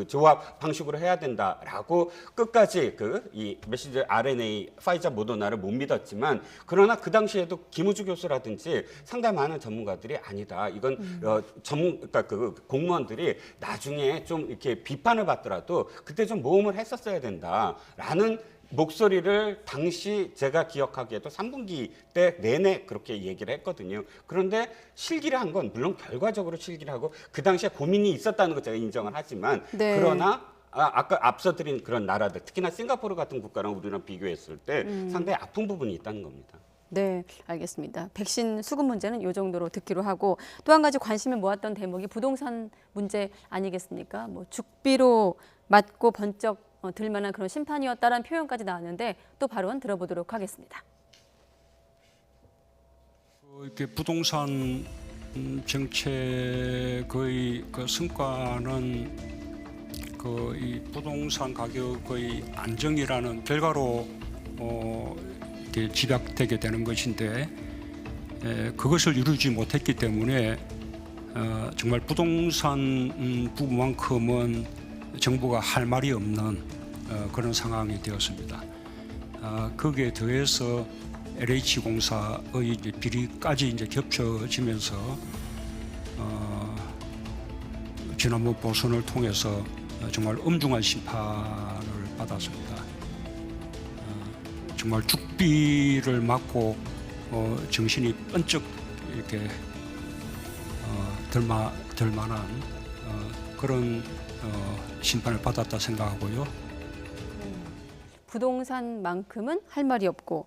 조합 방식으로 해야 된다라고 끝까지 이 메신저 RNA 파이자 모더나를 못 믿었지만 그러나 그 당시에도 김우주 교수라든지 상당히 많은 전문가들이 아니다. 이건 그러니까 공무원들이 나중에 좀 이렇게 비판을 받더라도 그때 좀 모험을 했었어야 된다라는 목소리를 당시 제가 기억하기에도 3분기 때 내내 그렇게 얘기를 했거든요. 그런데 실기를 한 건 물론 결과적으로 실기를 하고 그 당시에 고민이 있었다는 거 제가 인정을 하지만 네. 그러나 아까 앞서 드린 그런 나라들 특히나 싱가포르 같은 국가랑 우리랑 비교했을 때 상당히 아픈 부분이 있다는 겁니다. 네, 알겠습니다. 백신 수급 문제는 이 정도로 듣기로 하고 또 한 가지 관심을 모았던 대목이 부동산 문제 아니겠습니까? 뭐 죽비로 맞고 번쩍 들만한 그런 심판이었다라는 표현까지 나왔는데 또 발언 들어보도록 하겠습니다. 이렇게 부동산 정책의 그 성과는 이 부동산 가격의 안정이라는 결과로 이렇게 집약되게 되는 것인데 그것을 이루지 못했기 때문에 정말 부동산 부분만큼은 정부가 할 말이 없는 그런 상황이 되었습니다. 거기에 더해서 LH공사의 이제 비리까지 이제 겹쳐지면서 지난번 보선을 통해서 정말 엄중한 심판을 받았습니다. 정말 죽비를 맞고 정신이 번쩍 이렇게 들 만한 그런 심판을 받았다 생각하고요. 부동산만큼은 할 말이 없고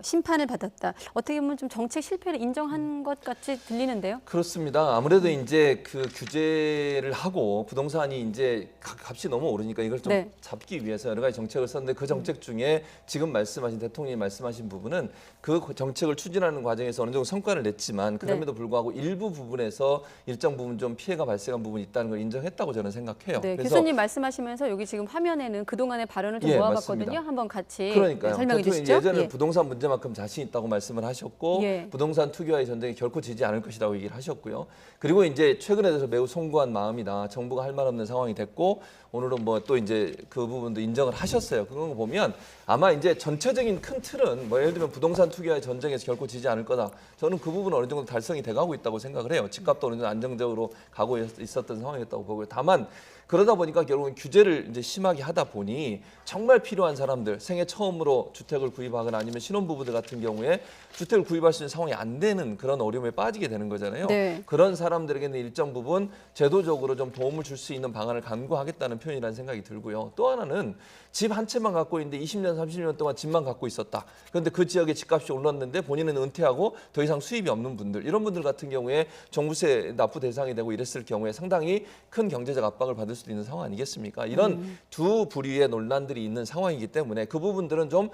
심판을 받았다. 어떻게 보면 좀 정책 실패를 인정한 것 같이 들리는데요. 그렇습니다. 아무래도 이제 그 규제를 하고 부동산이 이제 값이 너무 오르니까 이걸 좀 잡기 위해서 여러 가지 정책을 썼는데 그 정책 중에 지금 말씀하신 대통령이 말씀하신 부분은 그 정책을 추진하는 과정에서 어느 정도 성과를 냈지만 그럼에도 불구하고 일부 부분에서 일정 부분 좀 피해가 발생한 부분이 있다는 걸 인정했다고 저는 생각해요. 네, 그래서 교수님 말씀하시면서 여기 지금 화면에는 그동안의 발언을 좀 모아봤거든요. 맞습니다. 한번 같이 그러니까요. 설명해 주시죠. 예전에 부동산 문제만큼 자신 있다고 말씀을 하셨고 부동산 투기와의 전쟁이 결코 지지 않을 것이라고 얘기를 하셨고요. 그리고 이제 최근에 들어서 매우 송구한 마음이다. 정부가 할 말 없는 상황이 됐고 오늘은 뭐 또 이제 그 부분도 인정을 하셨어요. 그런 거 보면 아마 이제 전체적인 큰 틀은 뭐 예를 들면 부동산 투기와의 전쟁에서 결코 지지 않을 거다. 저는 그 부분은 어느 정도 달성이 돼가고 있다고 생각을 해요. 집값도 어느 정도 안정적으로 가고 있었던 상황이었다고 보고요. 다만 그러다 보니까 결국은 규제를 이제 심하게 하다 보니 정말 필요한 사람들, 생애 처음으로 주택을 구입하거나 아니면 신혼부부들 같은 경우에 주택을 구입할 수 있는 상황이 안 되는 그런 어려움에 빠지게 되는 거잖아요. 네. 그런 사람들에게는 일정 부분 제도적으로 좀 도움을 줄 수 있는 방안을 강구하겠다는 표현이라는 생각이 들고요. 또 하나는 집 한 채만 갖고 있는데 20년, 30년 동안 집만 갖고 있었다. 그런데 그 지역의 집값이 올랐는데 본인은 은퇴하고 더 이상 수입이 없는 분들, 이런 분들 같은 경우에 종부세 납부 대상이 되고 이랬을 경우에 상당히 큰 경제적 압박을 받을 수도 있는 상황 아니겠습니까? 이런 두 부류의 논란들이 있는 상황이기 때문에 그 부분들은 좀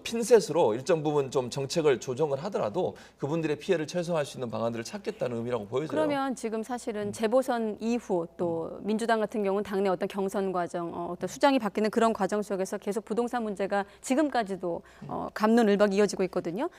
핀셋으로 일정 부분 좀 정책을 조정을 하더라도 그분들의 피해를 최소화할 수 있는 방안들을 찾겠다는 의미라고 보여져요. 그러면 지금 사실은 재보선 이후 또 민주당 같은 경우는 당내 어떤 경선 과정, 어떤 수장이 바뀌는 그런 과정 속에서 계속 부동산 문제가 지금까지도 갑론을박이 이어지고 있거든요.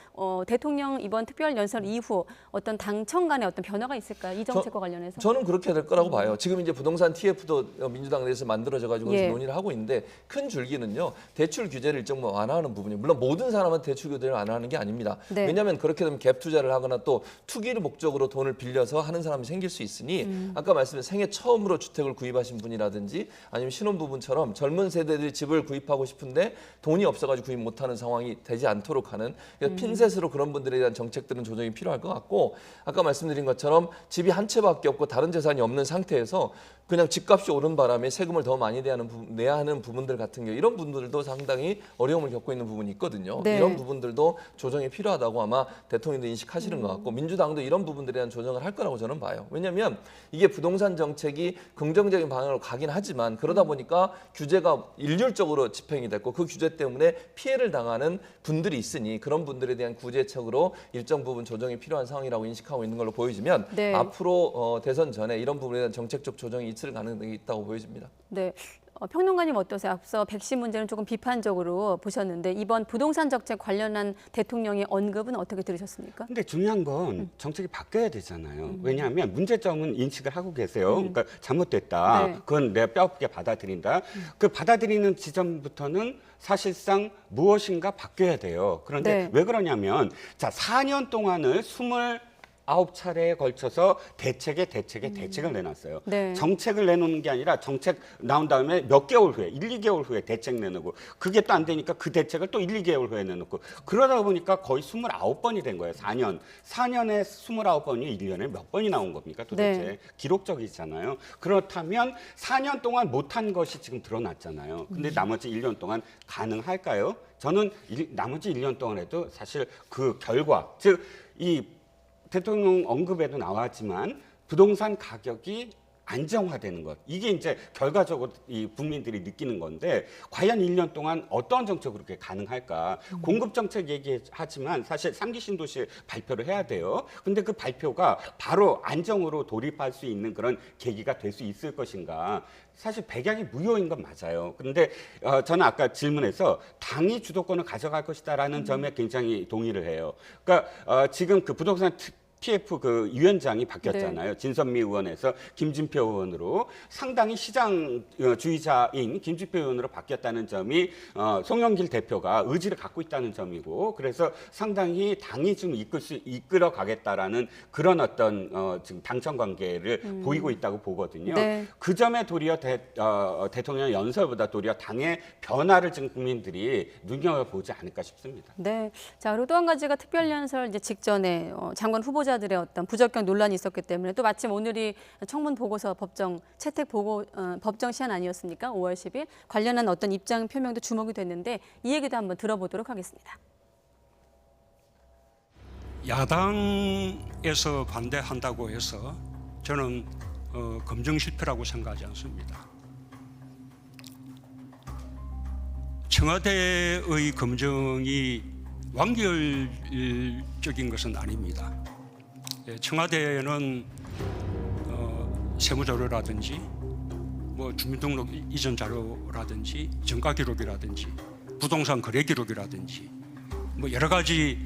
대통령 이번 특별 연설 이후 어떤 당청 간의 어떤 변화가 있을까요? 이 정책과 관련해서? 저는 그렇게 될 거라고 봐요. 지금 이제 부동산 TF도 민주당 내에서 만들어져 가지고 논의를 하고 있는데 큰 줄기는요. 대출 규제를 일정 부분 완화하는 부분이에요. 물론 모든 사람한테 대출 규제를 완화하는 게 아닙니다. 네. 왜냐하면 그렇게 되면 갭 투자를 하거나 또 투기를 목적으로 돈을 빌려서 하는 사람이 생길 수 있으니 아까 말씀드린 생애 처음으로 주택을 구입하신 분이라든지 아니면 신혼부부처럼 젊은 세대들이 집을 구입하고 싶은데 돈이 없어가지고 구입 못하는 상황이 되지 않도록 하는 핀셋으로 그런 분들에 대한 정책들은 조정이 필요할 것 같고 아까 말씀드린 것처럼 집이 한 채밖에 없고 다른 재산이 없는 상태에서 그냥 집값이 오른 바람에 세금을 더 많이 내야 하는 부분들 같은 경우 이런 분들도 상당히 어려움을 겪고 있는 부분이 있거든요. 네. 이런 부분들도 조정이 필요하다고 아마 대통령도 인식하시는 것 같고 민주당도 이런 부분들에 대한 조정을 할 거라고 저는 봐요. 왜냐하면 이게 부동산 정책이 긍정적인 방향으로 가긴 하지만 그러다 보니까 규제가 일률적으로 집행이 됐고 그 규제 때문에 피해를 당하는 분들이 있으니 그런 분들에 대한 구제책으로 일정 부분 조정이 필요한 상황이라고 인식하고 있는 걸로 보여지면 앞으로 대선 전에 이런 부분에 대한 정책적 조정이 있을 가능성이 있다고 보여집니다. 네. 평론가님 어떠세요? 앞서 백신 문제는 조금 비판적으로 보셨는데 이번 부동산 정책 관련한 대통령의 언급은 어떻게 들으셨습니까? 근데 중요한 건 정책이 바뀌어야 되잖아요. 왜냐하면 문제점은 인식을 하고 계세요. 그러니까 잘못됐다. 그건 내가 뼈아프게 받아들인다. 그 받아들이는 지점부터는 사실상 무엇인가 바뀌어야 돼요. 그런데 왜 그러냐면 자 4년 동안을 9차례에 걸쳐서 대책을 내놨어요. 네. 정책을 내놓는 게 아니라 정책 나온 다음에 몇 개월 후에 1, 2개월 후에 대책 내놓고 그게 또 안 되니까 그 대책을 또 1, 2개월 후에 내놓고 그러다 보니까 거의 29번이 된 거예요. 4년. 4년에 29번이 1년에 몇 번이 나온 겁니까 도대체. 네. 기록적이잖아요. 그렇다면 4년 동안 못한 것이 지금 드러났잖아요. 근데 나머지 1년 동안 가능할까요? 저는 나머지 1년 동안 해도 사실 그 결과, 즉 이 대통령 언급에도 나왔지만 부동산 가격이 안정화되는 것. 이게 이제 결과적으로 이 국민들이 느끼는 건데 과연 1년 동안 어떤 정책으로 그렇게 가능할까? 공급 정책 얘기하지만 사실 3기 신도시 발표를 해야 돼요. 근데 그 발표가 바로 안정으로 돌입할 수 있는 그런 계기가 될 수 있을 것인가? 사실 백약이 무효인 건 맞아요. 그런데 저는 아까 질문에서 당이 주도권을 가져갈 것이다라는 점에 굉장히 동의를 해요. 그러니까 지금 그 부동산 PF 그 위원장이 바뀌었잖아요. 네. 진선미 의원에서 김진표 의원으로 상당히 시장주의자인 김진표 의원으로 바뀌었다는 점이 송영길 대표가 의지를 갖고 있다는 점이고 그래서 상당히 당이 좀 이끌어 가겠다라는 그런 어떤 지금 당청 관계를 보이고 있다고 보거든요. 네. 그 점에 도리어 대통령 연설보다 도리어 당의 변화를 지금 국민들이 눈여겨보지 않을까 싶습니다. 네. 자, 그리고 또 한 가지가 특별연설 이제 직전에 장관 후보자들의 어떤 부적격 논란이 있었기 때문에 또 마침 오늘이 청문 보고서 법정 채택 보고 법정 시한 아니었습니까? 5월 10일 관련한 어떤 입장 표명도 주목이 됐는데 이 얘기도 한번 들어보도록 하겠습니다. 야당에서 반대한다고 해서 저는 검증 실패라고 생각하지 않습니다. 청와대의 검증이 완결적인 것은 아닙니다. 청와대는 세무자료라든지 뭐 주민등록 이전 자료라든지 정가 기록이라든지 부동산 거래 기록이라든지 뭐 여러 가지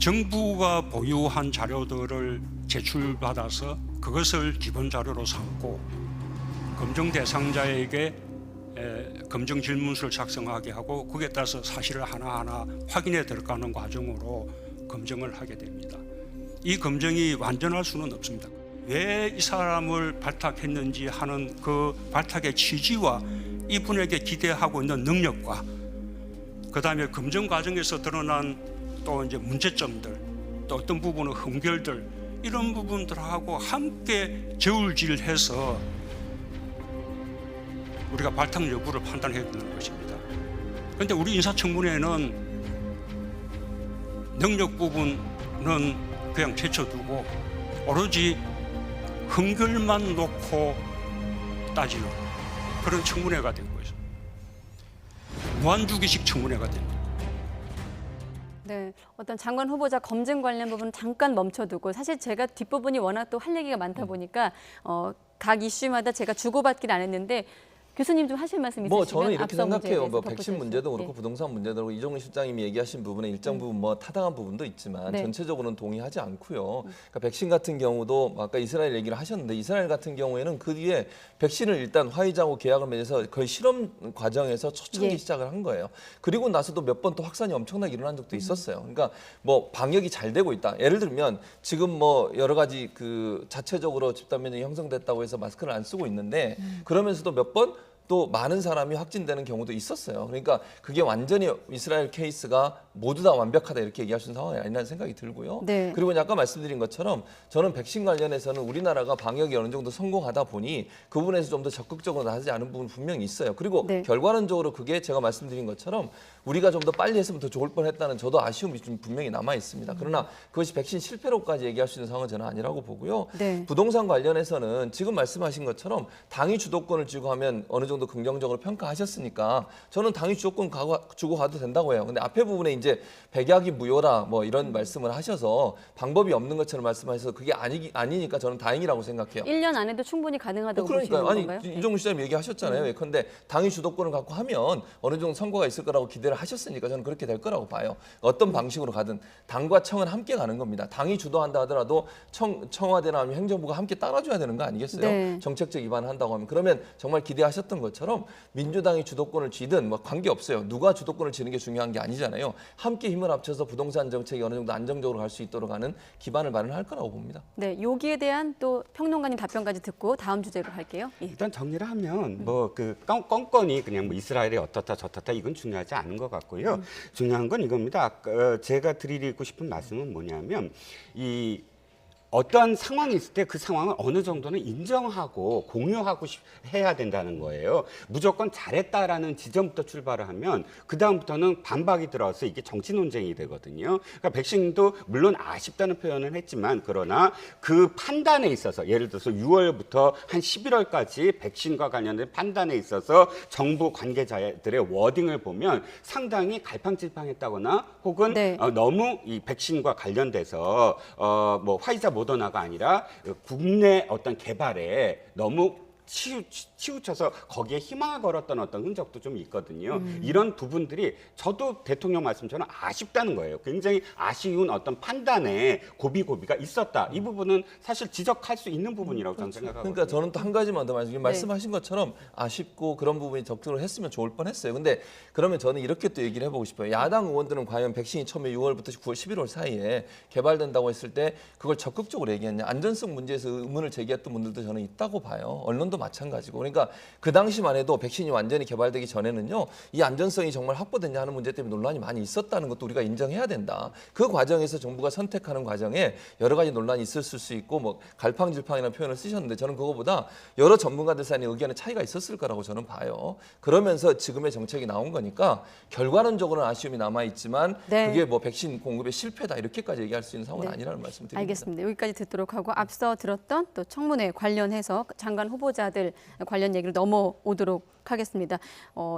정부가 보유한 자료들을 제출받아서 그것을 기본 자료로 삼고 검증 대상자에게 검증 질문서를 작성하게 하고 거기에 따라서 사실을 하나하나 확인해 들어가는 과정으로 검증을 하게 됩니다. 이 검증이 완전할 수는 없습니다. 왜 이 사람을 발탁했는지 하는 그 발탁의 취지와 이분에게 기대하고 있는 능력과 그다음에 검증 과정에서 드러난 또 이제 문제점들 또 어떤 부분은 흠결들 이런 부분들하고 함께 저울질해서 우리가 발탁 여부를 판단해야 되는 것입니다. 그런데 우리 인사청문회는 능력 부분은 그냥 제쳐두고 오로지 흠결만 놓고 따지는 그런 청문회가 되고 있습니다. 무한주기식 청문회가 됩니다. 네, 어떤 장관 후보자 검증 관련 부분 잠깐 멈춰두고 사실 제가 뒷부분이 워낙 또 할 얘기가 많다 보니까 각 이슈마다 제가 주고받기는 안 했는데 교수님 좀 하실 말씀 있으시면 뭐 저는 이렇게 생각해요. 뭐 덧붙여 백신 문제도 그렇고 부동산 문제도 그렇고 이종훈 실장님이 얘기하신 부분에 일정 부분 뭐 타당한 부분도 있지만 전체적으로는 동의하지 않고요. 그러니까 백신 같은 경우도 아까 이스라엘 얘기를 하셨는데 이스라엘 같은 경우에는 그 뒤에 백신을 일단 화이자하고 계약을 맺어서 거의 실험 과정에서 초창기 시작을 한 거예요. 그리고 나서도 몇 번 또 확산이 엄청나게 일어난 적도 있었어요. 그러니까 뭐 방역이 잘 되고 있다. 예를 들면 지금 뭐 여러 가지 그 자체적으로 집단 면역이 형성됐다고 해서 마스크를 안 쓰고 있는데 그러면서도 몇 번 또 많은 사람이 확진되는 경우도 있었어요. 그러니까 그게 완전히 이스라엘 케이스가 모두 다 완벽하다 이렇게 얘기할 수 있는 상황이 아니라는 생각이 들고요. 네. 그리고 아까 말씀드린 것처럼 저는 백신 관련해서는 우리나라가 방역이 어느 정도 성공하다 보니 그 부분에서 좀 더 적극적으로 나서지 않은 부분 분명히 있어요. 그리고 결과론적으로 그게 제가 말씀드린 것처럼 우리가 좀 더 빨리 했으면 더 좋을 뻔했다는 저도 아쉬움이 좀 분명히 남아 있습니다. 그러나 그것이 백신 실패로까지 얘기할 수 있는 상황은 저는 아니라고 보고요. 부동산 관련해서는 지금 말씀하신 것처럼 당이 주도권을 쥐고 하면 어느 정도 긍정적으로 평가하셨으니까 저는 당이 주도권 주고 가도 된다고 해요. 근데 앞에 부분에 이제 백약이 무효라 뭐 이런 말씀을 하셔서 방법이 없는 것처럼 말씀하셔서 그게 아니니까 저는 다행이라고 생각해요. 1년 안에도 충분히 가능하다고 그러니까요. 보시는 건가요? 아니 이종훈 시장님 얘기하셨잖아요. 예컨대 당이 주도권을 갖고 하면 어느 정도 성과가 있을 거라고 기대를 하셨으니까 저는 그렇게 될 거라고 봐요. 어떤 방식으로 가든 당과 청은 함께 가는 겁니다. 당이 주도한다 하더라도 청와대나 아니면 행정부가 함께 따라줘야 되는 거 아니겠어요? 정책적 입안을 한다고 하면 그러면 정말 기대하셨던 것처럼 민주당이 주도권을 쥐든 뭐 관계없어요. 누가 주도권을 쥐는 게 중요한 게 아니잖아요. 함께 힘을 합쳐서 부동산 정책이 어느 정도 안정적으로 갈 수 있도록 하는 기반을 마련할 거라고 봅니다. 네, 여기에 대한 또 평론가님 답변까지 듣고 다음 주제로 갈게요. 예. 일단 정리를 하면 뭐 그 껌껌이 그냥 뭐 이스라엘이 어떻다 저떻다 이건 중요하지 않은 것 같고요. 중요한 건 이겁니다. 아까 제가 드리고 싶은 말씀은 뭐냐면 이 어떤 상황이 있을 때 그 상황을 어느 정도는 인정하고 공유하고 해야 된다는 거예요. 무조건 잘했다라는 지점부터 출발을 하면 그 다음부터는 반박이 들어서 이게 정치 논쟁이 되거든요. 그러니까 백신도 물론 아쉽다는 표현을 했지만 그러나 그 판단에 있어서 예를 들어서 6월부터 한 11월까지 백신과 관련된 판단에 있어서 정부 관계자들의 워딩을 보면 상당히 갈팡질팡했다거나 혹은 너무 이 백신과 관련돼서 뭐 화이자 모더나가 아니라 국내 어떤 개발에 너무 치우쳐서 거기에 희망을 걸었던 어떤 흔적도 좀 있거든요. 이런 부분들이 저도 대통령 말씀처럼 아쉽다는 거예요. 굉장히 아쉬운 어떤 판단에 고비고비가 있었다. 이 부분은 사실 지적할 수 있는 부분이라고 저는 생각하거든요. 그러니까 저는 또 한 가지만 더 말씀하신 것처럼 아쉽고 그런 부분이 적극적으로 했으면 좋을 뻔했어요. 근데 그러면 저는 이렇게 또 얘기를 해보고 싶어요. 야당 의원들은 과연 백신이 처음에 6월부터 9월, 11월 사이에 개발된다고 했을 때 그걸 적극적으로 얘기했냐. 안전성 문제에서 의문을 제기했던 분들도 저는 있다고 봐요. 언론도 마찬가지고. 그러니까 그 당시만 해도 백신이 완전히 개발되기 전에는요. 이 안전성이 정말 확보됐냐 하는 문제 때문에 논란이 많이 있었다는 것도 우리가 인정해야 된다. 그 과정에서 정부가 선택하는 과정에 여러 가지 논란이 있었을 수 있고 뭐 갈팡질팡이라는 표현을 쓰셨는데 저는 그거보다 여러 전문가들 사이의 의견의 차이가 있었을 거라고 저는 봐요. 그러면서 지금의 정책이 나온 거니까 결과론적으로는 아쉬움이 남아있지만 그게 뭐 백신 공급의 실패다 이렇게까지 얘기할 수 있는 상황은 아니라는 말씀을 드립니다. 알겠습니다. 여기까지 듣도록 하고 앞서 들었던 또 청문회 관련해서 장관 후보자들 관련 얘기를 넘어오도록 하겠습니다.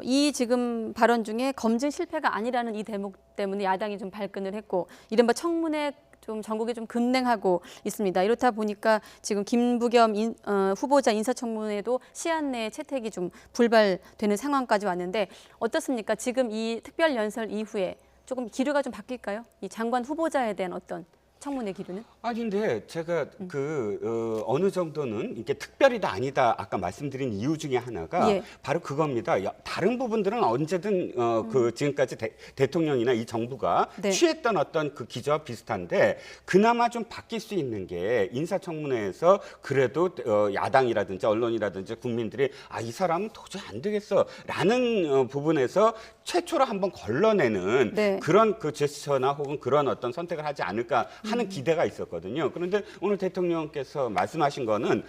이 지금 발언 중에 검증 실패가 아니라는 이 대목 때문에 야당이 좀 발끈을 했고 이른바 청문회 좀 전국에 좀 급냉하고 있습니다. 이렇다 보니까 지금 김부겸 후보자 인사청문회도 시한 내에 채택이 좀 불발되는 상황까지 왔는데 어떻습니까? 지금 이 특별연설 이후에 조금 기류가 좀 바뀔까요? 이 장관 후보자에 대한 어떤 청문회 기류는? 아니 근데 제가 어느 정도는 이게 특별히다 아니다 아까 말씀드린 이유 중에 하나가 바로 그겁니다. 다른 부분들은 언제든 그 지금까지 대통령이나 이 정부가 취했던 어떤 그 기조와 비슷한데 그나마 좀 바뀔 수 있는 게 인사청문회에서 그래도 야당이라든지 언론이라든지 국민들이 이 사람은 도저히 안 되겠어라는 부분에서 최초로 한번 걸러내는 그런 그 제스처나 혹은 그런 어떤 선택을 하지 않을까 하는 기대가 있었거든요. 그런데 오늘 대통령께서 말씀하신 거는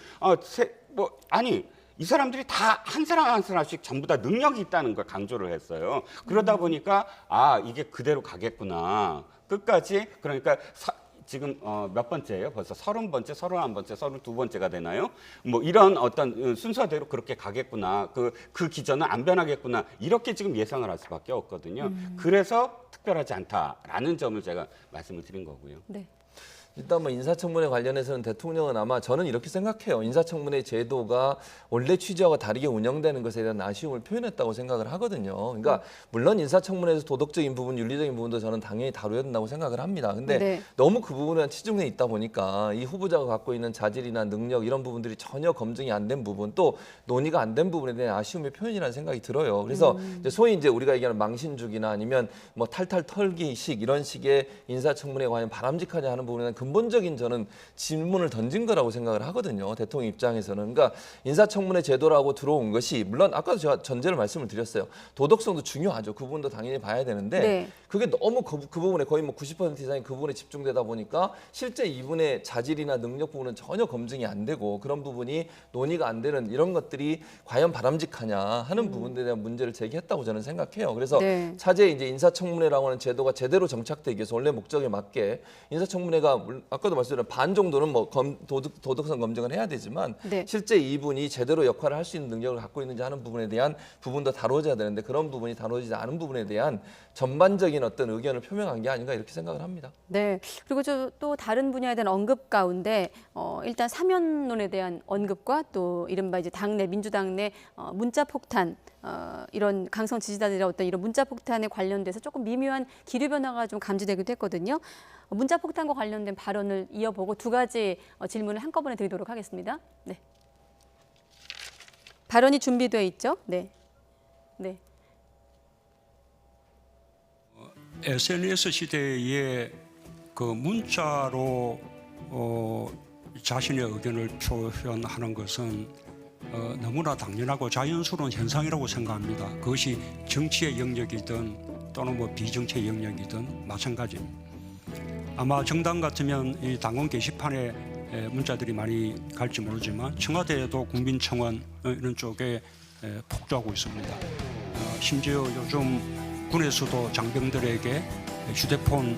이 사람들이 다 한 사람 한 사람씩 전부 다 능력이 있다는 걸 강조를 했어요. 그러다 보니까 이게 그대로 가겠구나. 끝까지 그러니까 지금 몇 번째예요? 벌써 30번째, 31번째, 32번째가 되나요? 뭐 이런 어떤 순서대로 그렇게 가겠구나. 그 기전은 안 변하겠구나. 이렇게 지금 예상을 할 수밖에 없거든요. 그래서 특별하지 않다라는 점을 제가 말씀을 드린 거고요. 네. 일단 뭐 인사청문회 관련해서는 대통령은 아마 저는 이렇게 생각해요. 인사청문회 제도가 원래 취지와 다르게 운영되는 것에 대한 아쉬움을 표현했다고 생각을 하거든요. 그러니까 물론 인사청문회에서 도덕적인 부분, 윤리적인 부분도 저는 당연히 다뤄야 된다고 생각을 합니다. 근데 너무 그 부분에 치중해 있다 보니까 이 후보자가 갖고 있는 자질이나 능력 이런 부분들이 전혀 검증이 안 된 부분 또 논의가 안 된 부분에 대한 아쉬움의 표현이라는 생각이 들어요. 그래서 소위 이제 우리가 얘기하는 망신주기나 아니면 뭐 탈탈 털기식 이런 식의 인사청문회가 과연 바람직하냐 하는 부분에는 근본적인 저는 질문을 던진 거라고 생각을 하거든요. 대통령 입장에서는. 그러니까 인사청문회 제도라고 들어온 것이 물론 아까도 제가 전제를 말씀을 드렸어요. 도덕성도 중요하죠. 그 부분도 당연히 봐야 되는데 그게 너무 그 부분에 거의 뭐 90% 이상이 그 부분에 집중되다 보니까 실제 이분의 자질이나 능력 부분은 전혀 검증이 안 되고 그런 부분이 논의가 안 되는 이런 것들이 과연 바람직하냐 하는 부분에 대한 문제를 제기했다고 저는 생각해요. 그래서 차제에 이제 인사청문회라고 하는 제도가 제대로 정착되기 위해서 원래 목적에 맞게 인사청문회가 아까도 말씀드린 반 정도는 뭐 도덕성 검증을 해야 되지만 실제 이분이 제대로 역할을 할 수 있는 능력을 갖고 있는지 하는 부분에 대한 부분도 다뤄져야 되는데 그런 부분이 다뤄지지 않은 부분에 대한 전반적인 어떤 의견을 표명한 게 아닌가 이렇게 생각을 합니다. 네. 그리고 또 다른 분야에 대한 언급 가운데 일단 사면론에 대한 언급과 또 이른바 이제 당내 민주당 내 문자 폭탄 이런 강성 지지자들의 어떤 이런 문자 폭탄에 관련돼서 조금 미묘한 기류 변화가 좀 감지되기도 했거든요. 문자 폭탄과 관련된 발언을 이어보고 두 가지 질문을 한꺼번에 드리도록 하겠습니다. 네. 발언이 준비되어 있죠? 네. SNS 시대에 그 문자로 자신의 의견을 표현하는 것은 너무나 당연하고 자연스러운 현상이라고 생각합니다. 그것이 정치의 영역이든 또는 뭐 비정치의 영역이든 마찬가지입니다. 아마 정당 같으면 이 당원 게시판에 문자들이 많이 갈지 모르지만 청와대에도 국민청원 이런 쪽에 폭주하고 있습니다. 심지어 요즘 군에서도 장병들에게 휴대폰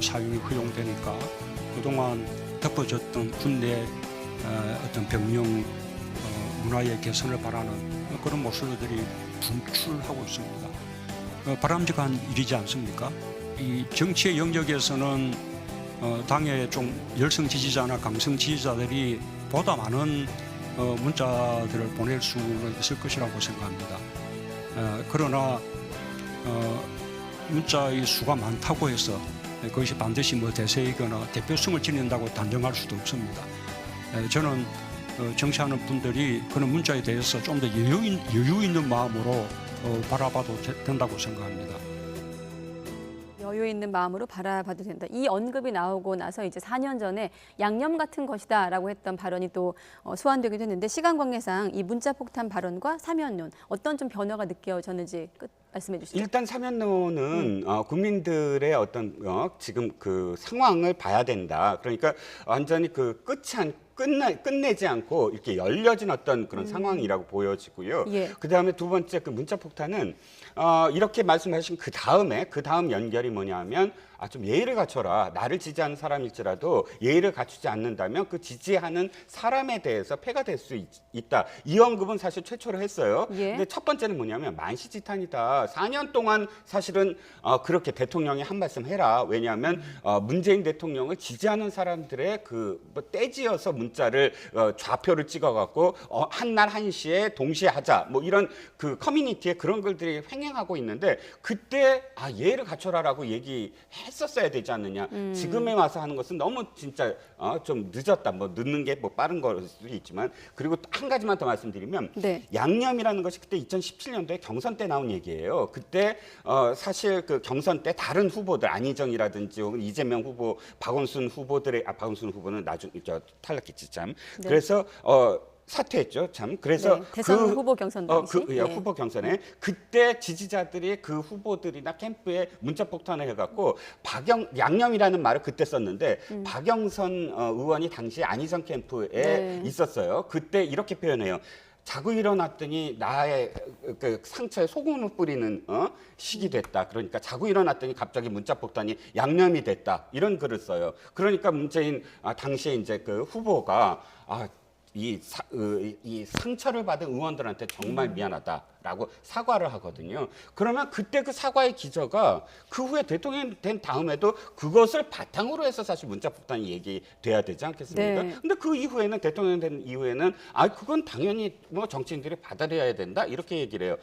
사용이 허용되니까 그동안 덮어졌던 군내 어떤 병영 문화의 개선을 바라는 그런 모습들이 분출하고 있습니다. 바람직한 일이지 않습니까? 이 정치의 영역에서는 당의 좀 열성 지지자나 강성 지지자들이 보다 많은 문자들을 보낼 수는 있을 것이라고 생각합니다. 그러나 문자의 수가 많다고 해서 그것이 반드시 뭐 대세이거나 대표성을 지닌다고 단정할 수도 없습니다. 저는 정치하는 분들이 그런 문자에 대해서 좀 더 여유 있는 마음으로 바라봐도 된다고 생각합니다. 여유 있는 마음으로 바라봐도 된다. 이 언급이 나오고 나서 이제 4년 전에 양념 같은 것이다라고 했던 발언이 또 소환되기도 했는데 시간 관계상 이 문자 폭탄 발언과 사면론 어떤 좀 변화가 느껴졌는지 말씀해 주시죠. 일단 사면론은 국민들의 어떤 지금 그 상황을 봐야 된다. 그러니까 완전히 그 끝내지 않고 이렇게 열려진 어떤 그런 상황이라고 보여지고요. 예. 그다음에 두 번째 그 문자 폭탄은 이렇게 말씀하신 그 다음 연결이 뭐냐면 좀 예의를 갖춰라. 나를 지지하는 사람일지라도 예의를 갖추지 않는다면 그 지지하는 사람에 대해서 폐가 될 수 있다. 이 언급은 사실 최초로 했어요. 예. 근데 첫 번째는 뭐냐면 만시지탄이다. 4년 동안 사실은 그렇게 대통령이 한 말씀 해라. 왜냐하면 문재인 대통령을 지지하는 사람들의 뭐 떼지어서 문자를 좌표를 찍어갖고 한날 한시에 동시에 하자. 뭐 이런 그 커뮤니티에 그런 글들이 횡행하고 있는데 그때 예의를 갖춰라라고 했었어야 되지 않느냐. 지금에 와서 하는 것은 너무 진짜 좀 늦었다. 뭐 늦는 게 뭐 빠른 걸 수도 있지만 그리고 한 가지만 더 말씀드리면 네. 양념이라는 것이 그때 2017년도에 경선 때 나온 얘기예요. 그때 사실 그 경선 때 다른 후보들 안희정이라든지 혹은 이재명 후보, 박원순 후보는 나중에 탈락했지 참. 네. 그래서 사퇴했죠, 참. 그래서 네, 대선 후보 경선 당시. 후보 경선에 그때 지지자들이 그 후보들이나 캠프에 문자 폭탄을 해갖고 양념이라는 말을 그때 썼는데 박영선 의원이 당시 안희정 캠프에 있었어요. 그때 이렇게 표현해요. 자고 일어났더니 나의 그 상처에 소금을 뿌리는 시기 됐다. 그러니까 자고 일어났더니 갑자기 문자 폭탄이 양념이 됐다. 이런 글을 써요. 그러니까 문재인 당시에 이제 그 후보가 이 상처를 받은 의원들한테 정말 미안하다라고 사과를 하거든요. 그러면 그때 그 사과의 기저가 그 후에 대통령이 된 다음에도 그것을 바탕으로 해서 사실 문자폭탄이 얘기돼야 되지 않겠습니까? 네. 근데 그 이후에는 대통령 된 이후에는 그건 당연히 뭐 정치인들이 받아들여야 된다 이렇게 얘기를 해요.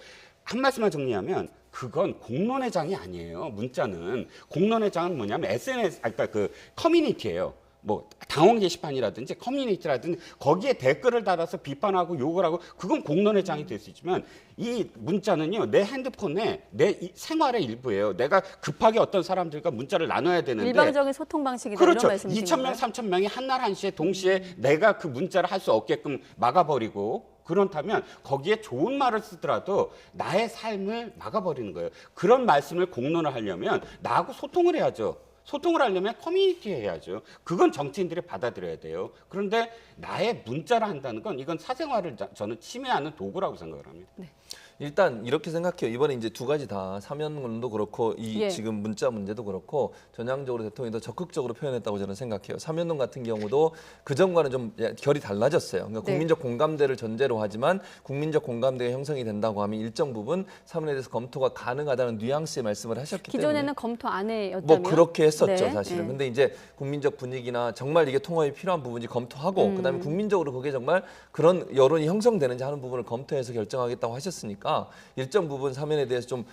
한 말씀만 정리하면 그건 공론의 장이 아니에요. 문자는 공론의 장은 뭐냐면 SNS 그러니까 그 커뮤니티예요. 뭐 당원 게시판이라든지 커뮤니티라든지 거기에 댓글을 달아서 비판하고 욕을 하고 그건 공론의 장이 될 수 있지만 이 문자는요 내 핸드폰에 내 생활의 일부예요. 내가 급하게 어떤 사람들과 문자를 나눠야 되는데 일방적인 소통 방식이다 그렇죠. 이런 말씀이신 2,000명, 3,000명이 한날 한시에 동시에 내가 그 문자를 할 수 없게끔 막아버리고 그렇다면 거기에 좋은 말을 쓰더라도 나의 삶을 막아버리는 거예요. 그런 말씀을 공론을 하려면 나하고 소통을 해야죠. 소통을 하려면 커뮤니티에 해야죠. 그건 정치인들이 받아들여야 돼요. 그런데 나의 문자를 한다는 건 이건 사생활을 저는 침해하는 도구라고 생각을 합니다. 네. 일단 이렇게 생각해요. 이번에 이제 두 가지 다 사면론도 그렇고 지금 문자 문제도 그렇고 전향적으로 대통령이 더 적극적으로 표현했다고 저는 생각해요. 사면론 같은 경우도 그 전과는 좀 결이 달라졌어요. 그러니까 국민적 공감대를 전제로 하지만 국민적 공감대가 형성이 된다고 하면 일정 부분 사면에 대해서 검토가 가능하다는 뉘앙스의 말씀을 하셨기 때문에 기존에는 검토 안 해였다면 뭐 그렇게 했었죠, 네. 사실은. 근데 이제 국민적 분위기나 정말 이게 통합이 필요한 부분이 검토하고 그다음에 국민적으로 그게 정말 그런 여론이 형성되는지 하는 부분을 검토해서 결정하겠다고 하셨으니까 일정 부분 사면에 대해서 좀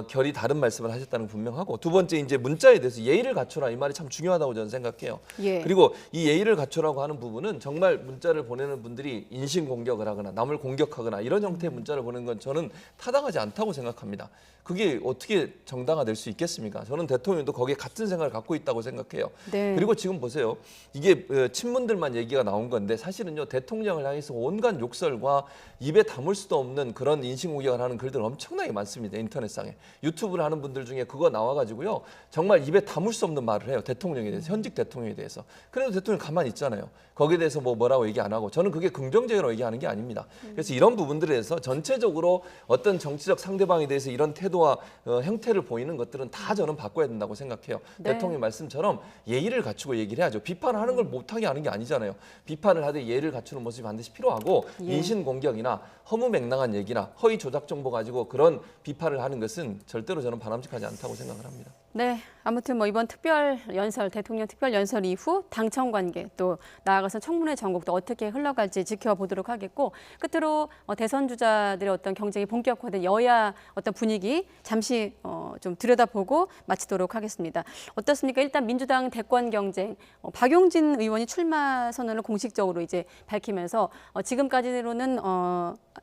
결이 다른 말씀을 하셨다는 건 분명하고 두 번째 이제 문자에 대해서 예의를 갖춰라 이 말이 참 중요하다고 저는 생각해요. 예. 그리고 이 예의를 갖춰라고 하는 부분은 정말 문자를 보내는 분들이 인신 공격을 하거나 남을 공격하거나 이런 형태의 문자를 보내는 건 저는 타당하지 않다고 생각합니다. 그게 어떻게 정당화될 수 있겠습니까? 저는 대통령도 거기에 같은 생각을 갖고 있다고 생각해요. 네. 그리고 지금 보세요. 이게 친문들만 얘기가 나온 건데 사실은요. 대통령을 향해서 온갖 욕설과 입에 담을 수도 없는 그런 인신공격을 하는 글들 엄청나게 많습니다. 인터넷상에. 유튜브를 하는 분들 중에 그거 나와가지고요. 정말 입에 담을 수 없는 말을 해요. 대통령에 대해서. 현직 대통령에 대해서. 그래도 대통령 가만히 있잖아요. 거기에 대해서 뭐라고 얘기 안 하고 저는 그게 긍정적으로 얘기하는 게 아닙니다. 그래서 이런 부분들에 대해서 전체적으로 어떤 정치적 상대방에 대해서 이런 태도와 형태를 보이는 것들은 다 저는 바꿔야 된다고 생각해요. 네. 대통령 말씀처럼 예의를 갖추고 얘기를 해야죠. 비판하는 걸 못하게 하는 게 아니잖아요. 비판을 하되 예의를 갖추는 모습이 반드시 필요하고 예. 인신공격이나 허무맹랑한 얘기나 허위 조작 정보 가지고 그런 비판을 하는 것은 절대로 저는 바람직하지 않다고 생각을 합니다. 네, 아무튼 뭐 이번 특별 연설, 대통령 특별 연설 이후 당청 관계 또 나아가서 청문회 전국도 어떻게 흘러갈지 지켜보도록 하겠고 끝으로 대선 주자들의 어떤 경쟁이 본격화된 여야 어떤 분위기 잠시 좀 들여다보고 마치도록 하겠습니다. 어떻습니까? 일단 민주당 대권 경쟁 박용진 의원이 출마 선언을 공식적으로 이제 밝히면서 지금까지로는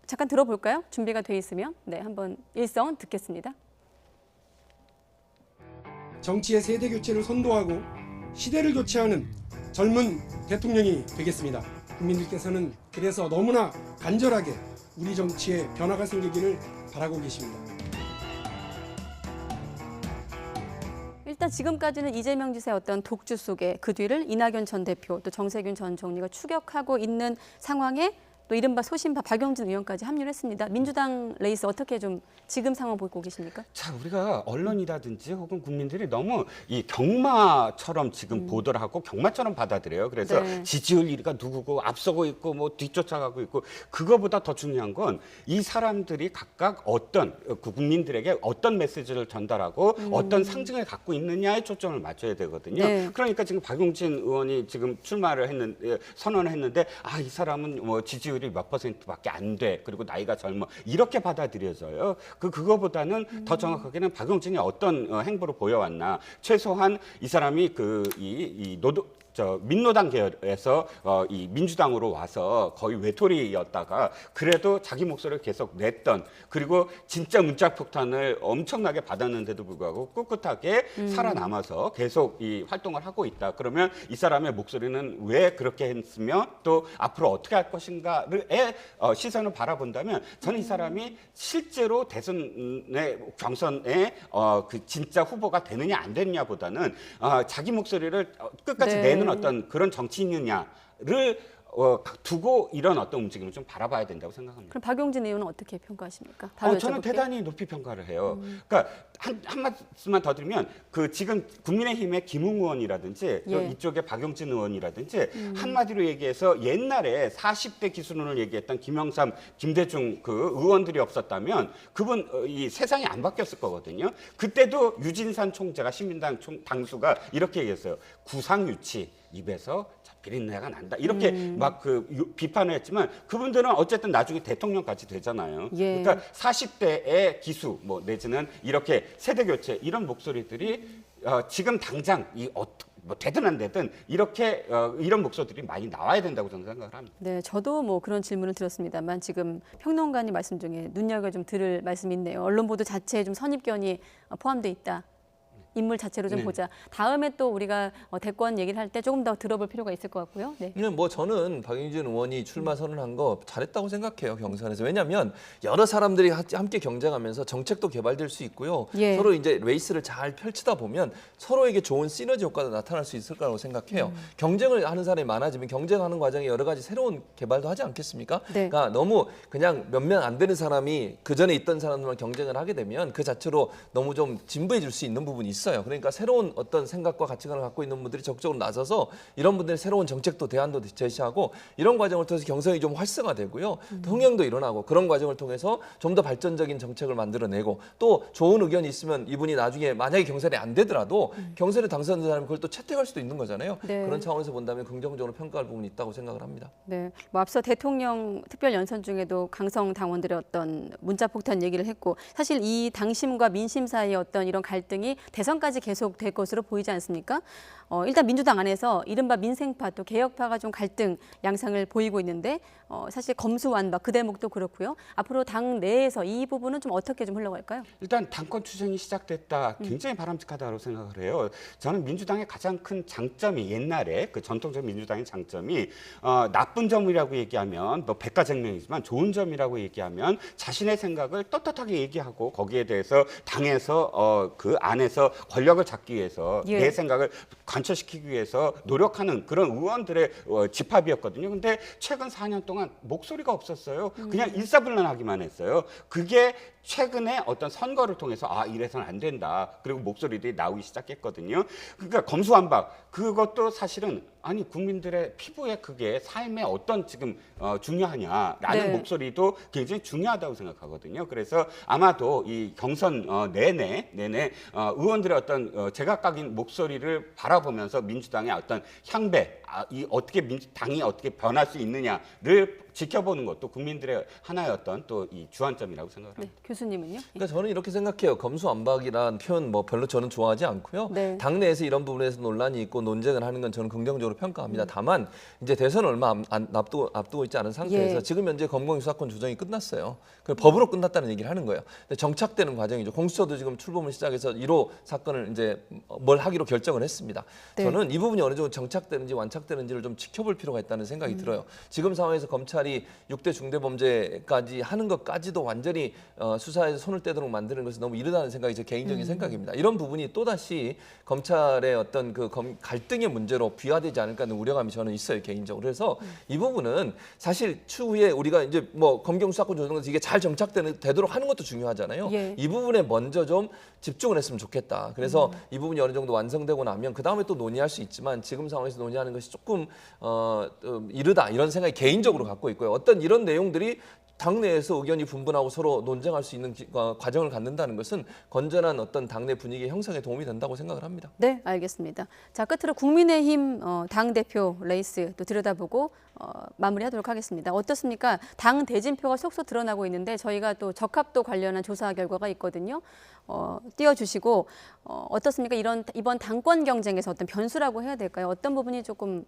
잠깐 들어볼까요? 준비가 돼 있으면 네, 한번 일성 듣겠습니다. 정치의 세대 교체를 선도하고 시대를 교체하는 젊은 대통령이 되겠습니다. 국민들께서는 그래서 너무나 간절하게 우리 정치에 변화가 생기기를 바라고 계십니다. 일단 지금까지는 이재명 지사의 어떤 독주 속에 그 뒤를 이낙연 전 대표 또 정세균 전 총리가 추격하고 있는 상황에 또 이른바 소신파 박용진 의원까지 합류를 했습니다. 민주당 레이스 어떻게 좀 지금 상황 보고 계십니까? 자, 우리가 언론이라든지 혹은 국민들이 너무 이 경마처럼 지금 보도를 하고 경마처럼 받아들여요. 그래서 네. 지지율 1위가 누구고 앞서고 있고 뭐 뒤쫓아가고 있고 그거보다 더 중요한 건 이 사람들이 각각 어떤 국민들에게 어떤 메시지를 전달하고 어떤 상징을 갖고 있느냐에 초점을 맞춰야 되거든요. 네. 그러니까 지금 박용진 의원이 지금 출마를 했는데 선언을 했는데 아, 이 사람은 뭐 지지율 몇 %밖에 안 돼. 그리고 나이가 젊어. 이렇게 받아들여져요. 그거보다는 더 정확하게는 박용진이 어떤 행보를 보여왔나. 최소한 이 사람이 민노당 계열에서 이 민주당으로 와서 거의 외톨이였다가 그래도 자기 목소리를 계속 냈던 그리고 진짜 문자 폭탄을 엄청나게 받았는데도 불구하고 꿋꿋하게 살아남아서 계속 이 활동을 하고 있다. 그러면 이 사람의 목소리는 왜 그렇게 했으며 또 앞으로 어떻게 할 것인가를 시선을 바라본다면 저는 이 사람이 실제로 대선의 경선에 그 진짜 후보가 되느냐 안 되느냐보다는 자기 목소리를 끝까지 네. 내는 어떤 그런 정치인이냐를 두고 이런 어떤 움직임을 좀 바라봐야 된다고 생각합니다. 그럼 박용진 의원은 어떻게 평가하십니까? 바로 저는 여쭤볼게요. 대단히 높이 평가를 해요. 그러니까 한 말씀만 더 드리면 그 지금 국민의힘의 김웅 의원이라든지 또 예. 이쪽에 박용진 의원이라든지 한마디로 얘기해서 옛날에 40대 기순론을 얘기했던 김영삼, 김대중 그 의원들이 없었다면 그분 이 세상이 안 바뀌었을 거거든요. 그때도 유진산 총재가 신민당 당수가 이렇게 얘기했어요. 구상유치 입에서 비린내가 난다. 이렇게 막 비판을 했지만 그분들은 어쨌든 나중에 대통령까지 되잖아요. 예. 그러니까 40대의 기수 뭐 내지는 이렇게 세대 교체 이런 목소리들이 지금 당장 뭐 되든 안 되든 이렇게 이런 목소리들이 많이 나와야 된다고 저는 생각을 합니다. 네, 저도 뭐 그런 질문을 드렸습니다만 지금 평론가님 말씀 중에 눈여겨 좀 들을 말씀이 있네요. 언론 보도 자체에 좀 선입견이 포함돼 있다. 인물 자체로 좀 네. 보자. 다음에 또 우리가 대권 얘기를 할 때 조금 더 들어볼 필요가 있을 것 같고요. 네. 뭐 저는 박용진 의원이 출마 선언한 거 잘했다고 생각해요. 경선에서. 왜냐하면 여러 사람들이 함께 경쟁하면서 정책도 개발될 수 있고요. 예. 서로 이제 레이스를 잘 펼치다 보면 서로에게 좋은 시너지 효과도 나타날 수 있을 거라고 생각해요. 경쟁을 하는 사람이 많아지면 경쟁하는 과정에 여러 가지 새로운 개발도 하지 않겠습니까? 네. 그러니까 너무 그냥 몇 명 안 되는 사람이 그 전에 있던 사람들만 경쟁을 하게 되면 그 자체로 너무 좀 진부해질 수 있는 부분이 있어요. 그러니까 새로운 어떤 생각과 가치관을 갖고 있는 분들이 적극적으로 나서서 이런 분들의 새로운 정책도 대안도 제시하고 이런 과정을 통해서 경선이 좀 활성화되고요. 흥행도 일어나고 그런 과정을 통해서 좀 더 발전적인 정책을 만들어내고 또 좋은 의견이 있으면 이분이 나중에 만약에 경선이 안 되더라도 경선에 당선된 사람이 그걸 또 채택할 수도 있는 거잖아요. 네. 그런 차원에서 본다면 긍정적으로 평가할 부분이 있다고 생각을 합니다. 네, 뭐 앞서 대통령 특별 연설 중에도 강성 당원들의 어떤 문자 폭탄 얘기를 했고 사실 이 당심과 민심 사이의 어떤 이런 갈등이 대선 내년까지 계속 될 것으로 보이지 않습니까? 일단 민주당 안에서 이른바 민생파 또 개혁파가 좀 갈등 양상을 보이고 있는데 사실 검수완박 그 대목도 그렇고요. 앞으로 당 내에서 이 부분은 좀 어떻게 좀 흘러갈까요? 일단 당권 투쟁이 시작됐다. 굉장히 바람직하다고 생각을 해요. 저는 민주당의 가장 큰 장점이 옛날에 그 전통적 민주당의 장점이 나쁜 점이라고 얘기하면 뭐 백가쟁명이지만 좋은 점이라고 얘기하면 자신의 생각을 떳떳하게 얘기하고 거기에 대해서 당에서 그 안에서 권력을 잡기 위해서 내 생각을 관철시키기 위해서 노력하는 그런 의원들의 집합이었거든요. 근데 최근 4년 동안 목소리가 없었어요. 그냥 일사불란하기만 했어요. 그게 최근에 어떤 선거를 통해서 이래서는 안 된다. 그리고 목소리들이 나오기 시작했거든요. 그러니까 검수완박 그것도 사실은 국민들의 피부에 그게 삶에 어떤 지금 중요하냐라는 목소리도 굉장히 중요하다고 생각하거든요. 그래서 아마도 이 경선 내내 의원들의 어떤 제각각인 목소리를 바라보면서 민주당의 어떤 향배, 어떻게 당이 어떻게 변할 수 있느냐를 지켜보는 것도 국민들의 하나의 어떤 또 이 주안점이라고 생각합니다. 네, 교수님은요? 그러니까 저는 이렇게 생각해요. 검수완박이란 표현 뭐 별로 저는 좋아하지 않고요. 당내에서 이런 부분에서 논란이 있고 논쟁을 하는 건 저는 긍정적으로 평가합니다. 다만 이제 대선을 얼마 앞두고 있지 않은 상태에서 지금 현재 검경수사권 조정이 끝났어요. 법으로 끝났다는 얘기를 하는 거예요. 근데 정착되는 과정이죠. 공수처도 지금 출범을 시작해서 1호 사건을 이제 뭘 하기로 결정을 했습니다. 저는 이 부분이 어느 정도 정착되는지 완착되는지를 좀 지켜볼 필요가 있다는 생각이 들어요. 지금 상황에서 검찰이 6대 중대범죄까지 하는 것까지도 완전히 수사에서 손을 떼도록 만드는 것이 너무 이르다는 생각이 제 개인적인 생각입니다. 이런 부분이 또다시 검찰의 어떤 그 갈등의 문제로 비화되지 않을까 하는 우려감이 저는 있어요, 개인적으로. 그래서 이 부분은 사실 추후에 우리가 이제 뭐 검경수사권 조정에서 이게 잘 정착되도록 하는 것도 중요하잖아요. 이 부분에 먼저 좀 집중을 했으면 좋겠다. 그래서 이 부분이 어느 정도 완성되고 나면 그 다음에 또 논의할 수 있지만 지금 상황에서 논의하는 것이 조금 이르다 이런 생각이 개인적으로 갖고 있고요. 어떤 이런 내용들이 당내에서 의견이 분분하고 서로 논쟁할 수 있는 과정을 갖는다는 것은 건전한 어떤 당내 분위기 형성에 도움이 된다고 생각을 합니다. 네, 알겠습니다. 자, 끝으로 국민의힘 당대표 레이스 또 들여다보고 마무리하도록 하겠습니다. 어떻습니까? 당 대진표가 속속 드러나고 있는데 저희가 또 적합도 관련한 조사 결과가 있거든요. 띄워주시고 어떻습니까? 이번 당권 경쟁에서 어떤 변수라고 해야 될까요? 어떤 부분이 조금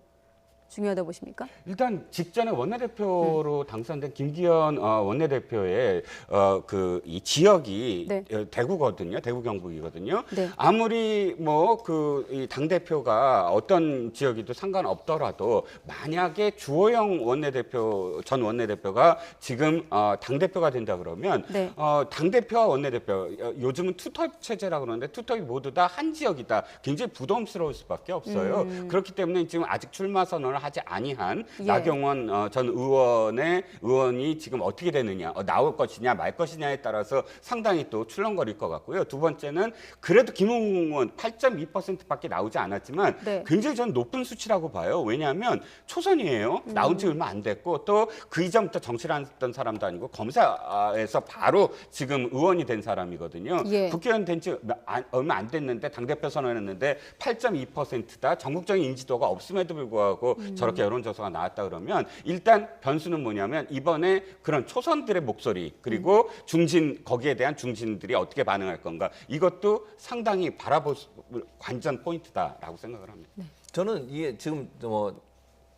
중요하다고 보십니까? 일단 직전에 원내대표로 당선된 김기현 원내대표의 이 지역이 대구거든요. 대구 경북이거든요. 아무리 뭐 이 당대표가 어떤 지역이도 상관없더라도 만약에 주호영 전 원내대표가 지금 당대표가 된다 그러면 당대표와 원내대표 요즘은 투톱 체제라고 그러는데 투톱이 모두 다 한 지역이다. 굉장히 부담스러울 수밖에 없어요. 그렇기 때문에 지금 아직 출마 선언을 하지 아니한 나경원 전 의원이 지금 어떻게 되느냐, 나올 것이냐 말 것이냐에 따라서 상당히 또 출렁거릴 것 같고요. 두 번째는 그래도 김웅 의원 8.2%밖에 나오지 않았지만 굉장히 저는 높은 수치라고 봐요. 왜냐하면 초선이에요. 나온 지 얼마 안 됐고 또 그 이전부터 정치를 했던 사람도 아니고 검사에서 바로 지금 의원이 된 사람이거든요. 국회의원 된 지 얼마 안 됐는데 당대표 선언했는데 8.2%다. 전국적인 인지도가 없음에도 불구하고 저렇게 여론조사가 나왔다 그러면 일단 변수는 뭐냐면 이번에 그런 초선들의 목소리 그리고 거기에 대한 중진들이 어떻게 반응할 건가 이것도 상당히 바라볼 관전 포인트다라고 생각을 합니다. 저는 이게 지금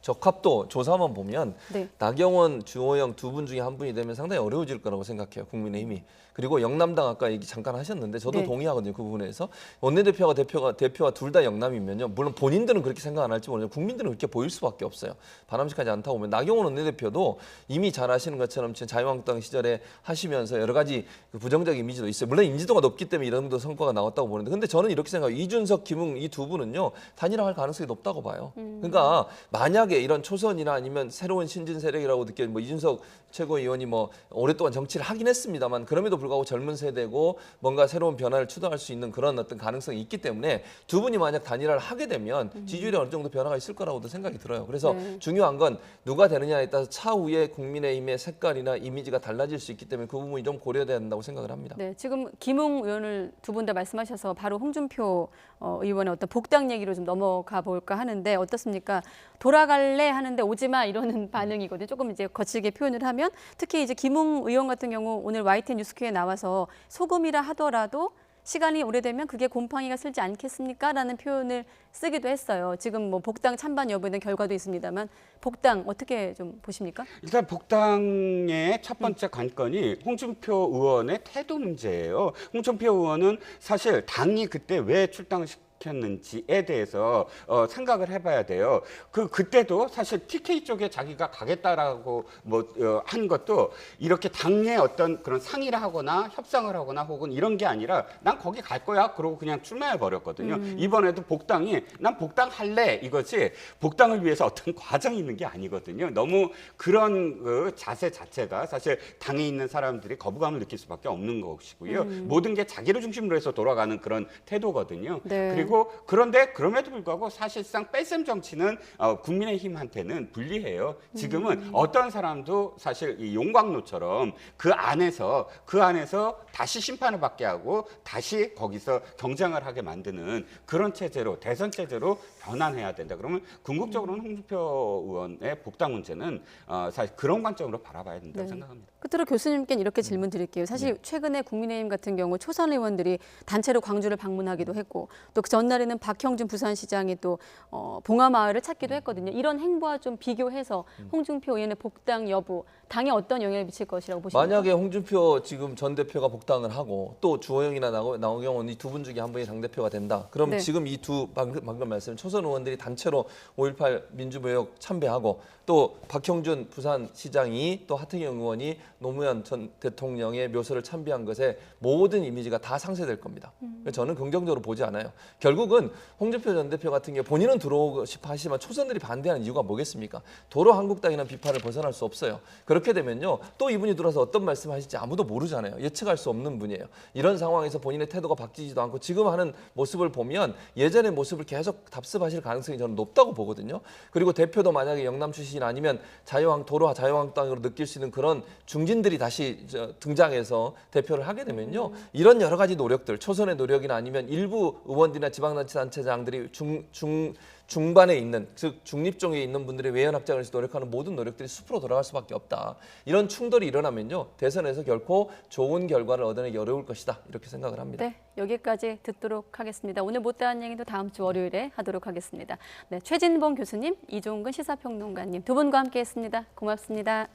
적합도 조사만 보면 나경원, 주호영 두 분 중에 한 분이 되면 상당히 어려워질 거라고 생각해요. 국민의힘이. 그리고 영남당 아까 얘기 잠깐 하셨는데 저도 동의하거든요. 그 부분에서. 원내대표와 대표가 둘 다 영남이면요. 물론 본인들은 그렇게 생각 안 할지 모르지만 국민들은 그렇게 보일 수밖에 없어요. 바람직하지 않다고 보면 나경원 원내대표도 이미 잘 아시는 것처럼 자유한국당 시절에 하시면서 여러 가지 부정적 이미지도 있어요. 물론 인지도가 높기 때문에 이런 정도 성과가 나왔다고 보는데 근데 저는 이렇게 생각해요. 이준석, 김웅 이 두 분은요. 단일화할 가능성이 높다고 봐요. 그러니까 만약에 이런 초선이나 아니면 새로운 신진 세력이라고 느껴지는 이준석 최고위원이 오랫동안 정치를 하긴 했습니다만 그럼에도 불구하고 젊은 세대고 뭔가 새로운 변화를 추도할 수 있는 그런 어떤 가능성이 있기 때문에 두 분이 만약 단일화를 하게 되면 지지율에 어느 정도 변화가 있을 거라고도 생각이 들어요. 그래서 중요한 건 누가 되느냐에 따라서 차후에 국민의힘의 색깔이나 이미지가 달라질 수 있기 때문에 그 부분이 좀 고려돼야 된다고 생각을 합니다. 네, 지금 김웅 의원을 두 분 다 말씀하셔서 바로 홍준표 의원의 어떤 복당 얘기로 좀 넘어가 볼까 하는데 어떻습니까? 돌아갈래 하는데 오지마 이러는 반응이거든요. 조금 이제 거칠게 표현을 하면 특히 이제 김웅 의원 같은 경우 오늘 YTN 뉴스큐에 나와서 소금이라 하더라도 시간이 오래되면 그게 곰팡이가 슬지 않겠습니까? 라는 표현을 쓰기도 했어요. 지금 뭐 복당 찬반 여부에 대한 결과도 있습니다만 복당 어떻게 좀 보십니까? 일단 복당의 첫 번째 관건이 홍준표 의원의 태도 문제예요. 홍준표 의원은 사실 당이 그때 왜 출당을 시켰는지에 대해서 생각을 해봐야 돼요. 그때도 사실 TK 쪽에 자기가 가겠다라고 한 것도 이렇게 당의 어떤 그런 상의를 하거나 협상을 하거나 혹은 이런 게 아니라 난 거기 갈 거야 그러고 그냥 출마해 버렸거든요. 이번에도 복당이 난 복당할래 이거지 복당을 위해서 어떤 과정이 있는 게 아니거든요. 너무 그런 그 자세 자체가 사실 당에 있는 사람들이 거부감을 느낄 수밖에 없는 것이고요. 모든 게 자기를 중심으로 해서 돌아가는 그런 태도거든요. 네. 그리고 그런데 그럼에도 불구하고 사실상 뺄셈 정치는 국민의힘한테는 불리해요. 지금은 어떤 사람도 사실 이 용광로처럼 그 안에서 다시 심판을 받게 하고 다시 거기서 경쟁을 하게 만드는 그런 체제로 대선 체제로 변환해야 된다. 그러면 궁극적으로는 홍준표 의원의 복당 문제는 사실 그런 관점으로 바라봐야 된다고 생각합니다. 끝으로 교수님께는 이렇게 질문 드릴게요. 사실 최근에 국민의힘 같은 경우 초선 의원들이 단체로 광주를 방문하기도 했고 또 그 전날에는 박형준 부산시장이 또 봉하마을을 찾기도 했거든요. 이런 행보와 좀 비교해서 홍준표 의원의 복당 여부 당에 어떤 영향을 미칠 것이라고 보십니까? 만약에 홍준표 지금 전 대표가 복당을 하고 또 주호영이나 나경원 이 두 분 중에 한 분이 당대표가 된다. 그럼 지금 이 두 방금 말씀 초선 의원들이 단체로 5.18 민주무역 참배하고 또 박형준 부산시장이 또 하태경 의원이 노무현 전 대통령의 묘소를 참배한 것에 모든 이미지가 다 상쇄될 겁니다. 저는 긍정적으로 보지 않아요. 결국은 홍준표 전 대표 같은 경우 본인은 들어오고 싶어 하시지만 초선들이 반대하는 이유가 뭐겠습니까? 도로 한국당이라는 비판을 벗어날 수 없어요. 그렇게 되면요. 또 이분이 들어와서 어떤 말씀을 하실지 아무도 모르잖아요. 예측할 수 없는 분이에요. 이런 상황에서 본인의 태도가 바뀌지도 않고 지금 하는 모습을 보면 예전의 모습을 계속 답습하실 가능성이 저는 높다고 보거든요. 그리고 대표도 만약에 영남 출신 아니면 도로 자유한국당으로 느낄 수 있는 그런 중진들이 다시 등장해서 대표를 하게 되면요. 이런 여러 가지 노력들, 초선의 노력이나 아니면 일부 의원들이나 지방자치단체장들이 중반에 있는, 즉 중립종에 있는 분들의 외연 확장을 위해서 노력하는 모든 노력들이 숲으로 돌아갈 수밖에 없다. 이런 충돌이 일어나면요. 대선에서 결코 좋은 결과를 얻어내기 어려울 것이다. 이렇게 생각을 합니다. 네, 여기까지 듣도록 하겠습니다. 오늘 못다한 얘기도 다음 주 월요일에 하도록 하겠습니다. 네, 최진봉 교수님, 이종근 시사평론가님 두 분과 함께했습니다. 고맙습니다.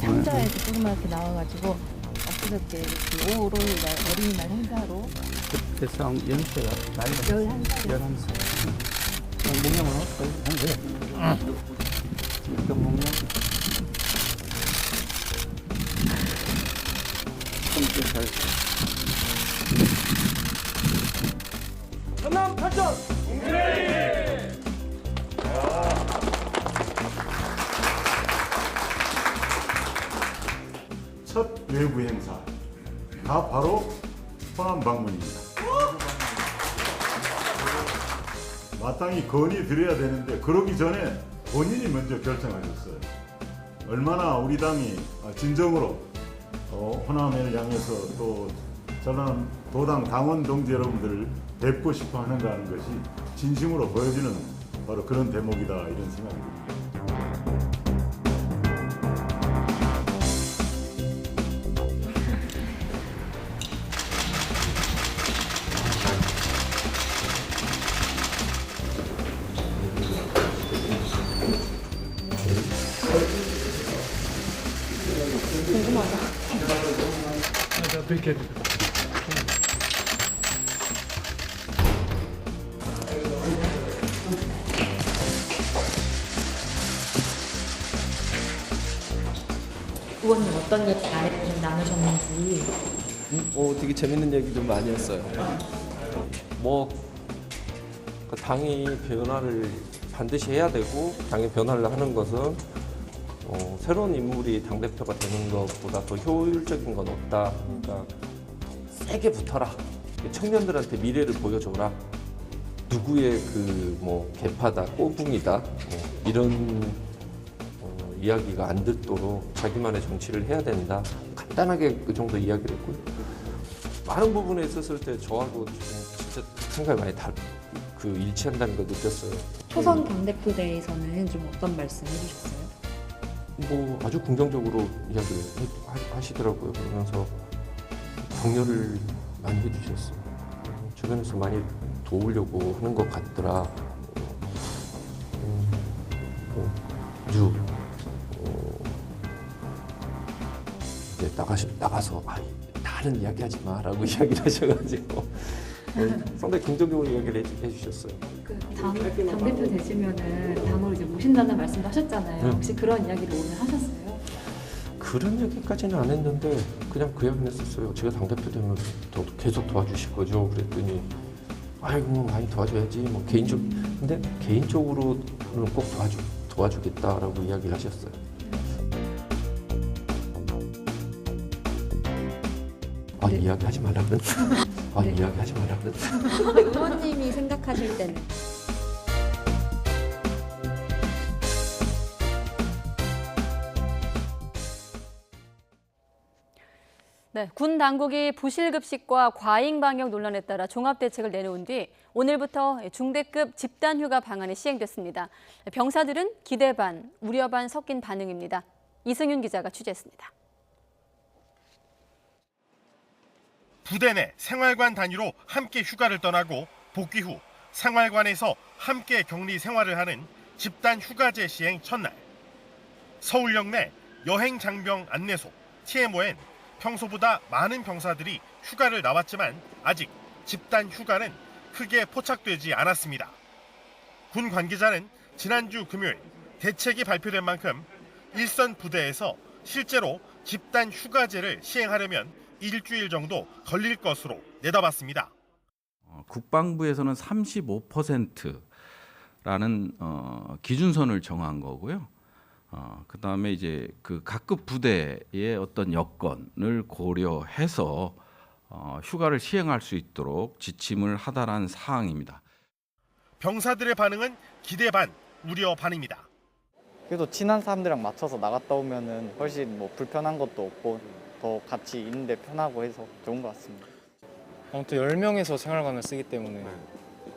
상자에서 조그맣게 나와가지고 엊그저께 오로이날 어린이날 행사로 대상 연세가 나이가 11살. 목령은 어떨까요? 어떤 목령? 전남 8점! 첫 외부 행사 다 바로 호남 방문입니다. 마땅히 건의드려야 되는데 그러기 전에 본인이 먼저 결정하셨어요. 얼마나 우리 당이 진정으로 호남을 향해서 또 전남 도당 당원 동지 여러분들을 뵙고 싶어 하는가 하는 것이 진심으로 보여주는 바로 그런 대목이다 이런 생각이 듭니다. 의원님 어떤 얘기 아래로 좀 나누셨는지. 되게 재밌는 얘기도 많이 했어요. 당이 변화를 반드시 해야 되고 당이 변화를 하는 것은 새로운 인물이 당대표가 되는 것보다 더 효율적인 건 없다. 그러니까 세게 붙어라. 청년들한테 미래를 보여줘라. 누구의 개파다, 꼬붕이다 이런 이야기가 안 듣도록 자기만의 정치를 해야 된다. 간단하게 그 정도 이야기를 했고요. 많은 부분에 있었을 때 저하고 진짜 생각이 많이 일치한다는 걸 느꼈어요. 초선 당대표 대회에서는 좀 어떤 말씀 해주셨어요? 아주 긍정적으로 이야기를 하시더라고요. 그러면서 격려를 많이 해주셨어요. 주변에서 많이 도우려고 하는 것 같더라. 아주 이제 나가서 다른 이야기하지 마라고 이야기를 하셔가지고 상당히 긍정적으로 이야기를 해주셨어요. 당대표 되시면은 당으로 이제 모신다는 말씀도 하셨잖아요. 혹시 그런 이야기를 오늘 하셨어요? 그런 얘기까지는 안 했는데 그냥 그 얘기는 했었어요. 제가 당대표 되면 저도 계속 도와주실 거죠. 그랬더니 아이고 많이 도와줘야지. 근데 개인적으로는 꼭 도와주겠다라고 이야기를 하셨어요. 이야기하지 말라 그랬나? 이야기하지 말라 그랬나? 의원님이 생각하실 때는? 네, 군 당국이 부실급식과 과잉 방역 논란에 따라 종합대책을 내놓은 뒤 오늘부터 중대급 집단휴가 방안이 시행됐습니다. 병사들은 기대 반, 우려 반 섞인 반응입니다. 이승윤 기자가 취재했습니다. 부대 내 생활관 단위로 함께 휴가를 떠나고 복귀 후 생활관에서 함께 격리 생활을 하는 집단 휴가제 시행 첫날. 서울역 내 여행 장병 안내소 TMO엔 평소보다 많은 병사들이 휴가를 나왔지만 아직 집단 휴가는 크게 포착되지 않았습니다. 군 관계자는 지난주 금요일 대책이 발표된 만큼 일선 부대에서 실제로 집단 휴가제를 시행하려면 일주일 정도 걸릴 것으로 내다봤습니다. 국방부에서는 35%라는 기준선을 정한 거고요. 그다음에 이제 그 각급 부대의 어떤 여건을 고려해서 휴가를 시행할 수 있도록 지침을 하달한 사항입니다. 병사들의 반응은 기대 반, 우려 반입니다. 그래도 친한 사람들이랑 맞춰서 나갔다 오면은 훨씬 불편한 것도 없고 더 같이 있는데 편하고 해서 좋은 것 같습니다. 아무튼 10명에서 생활관을 쓰기 때문에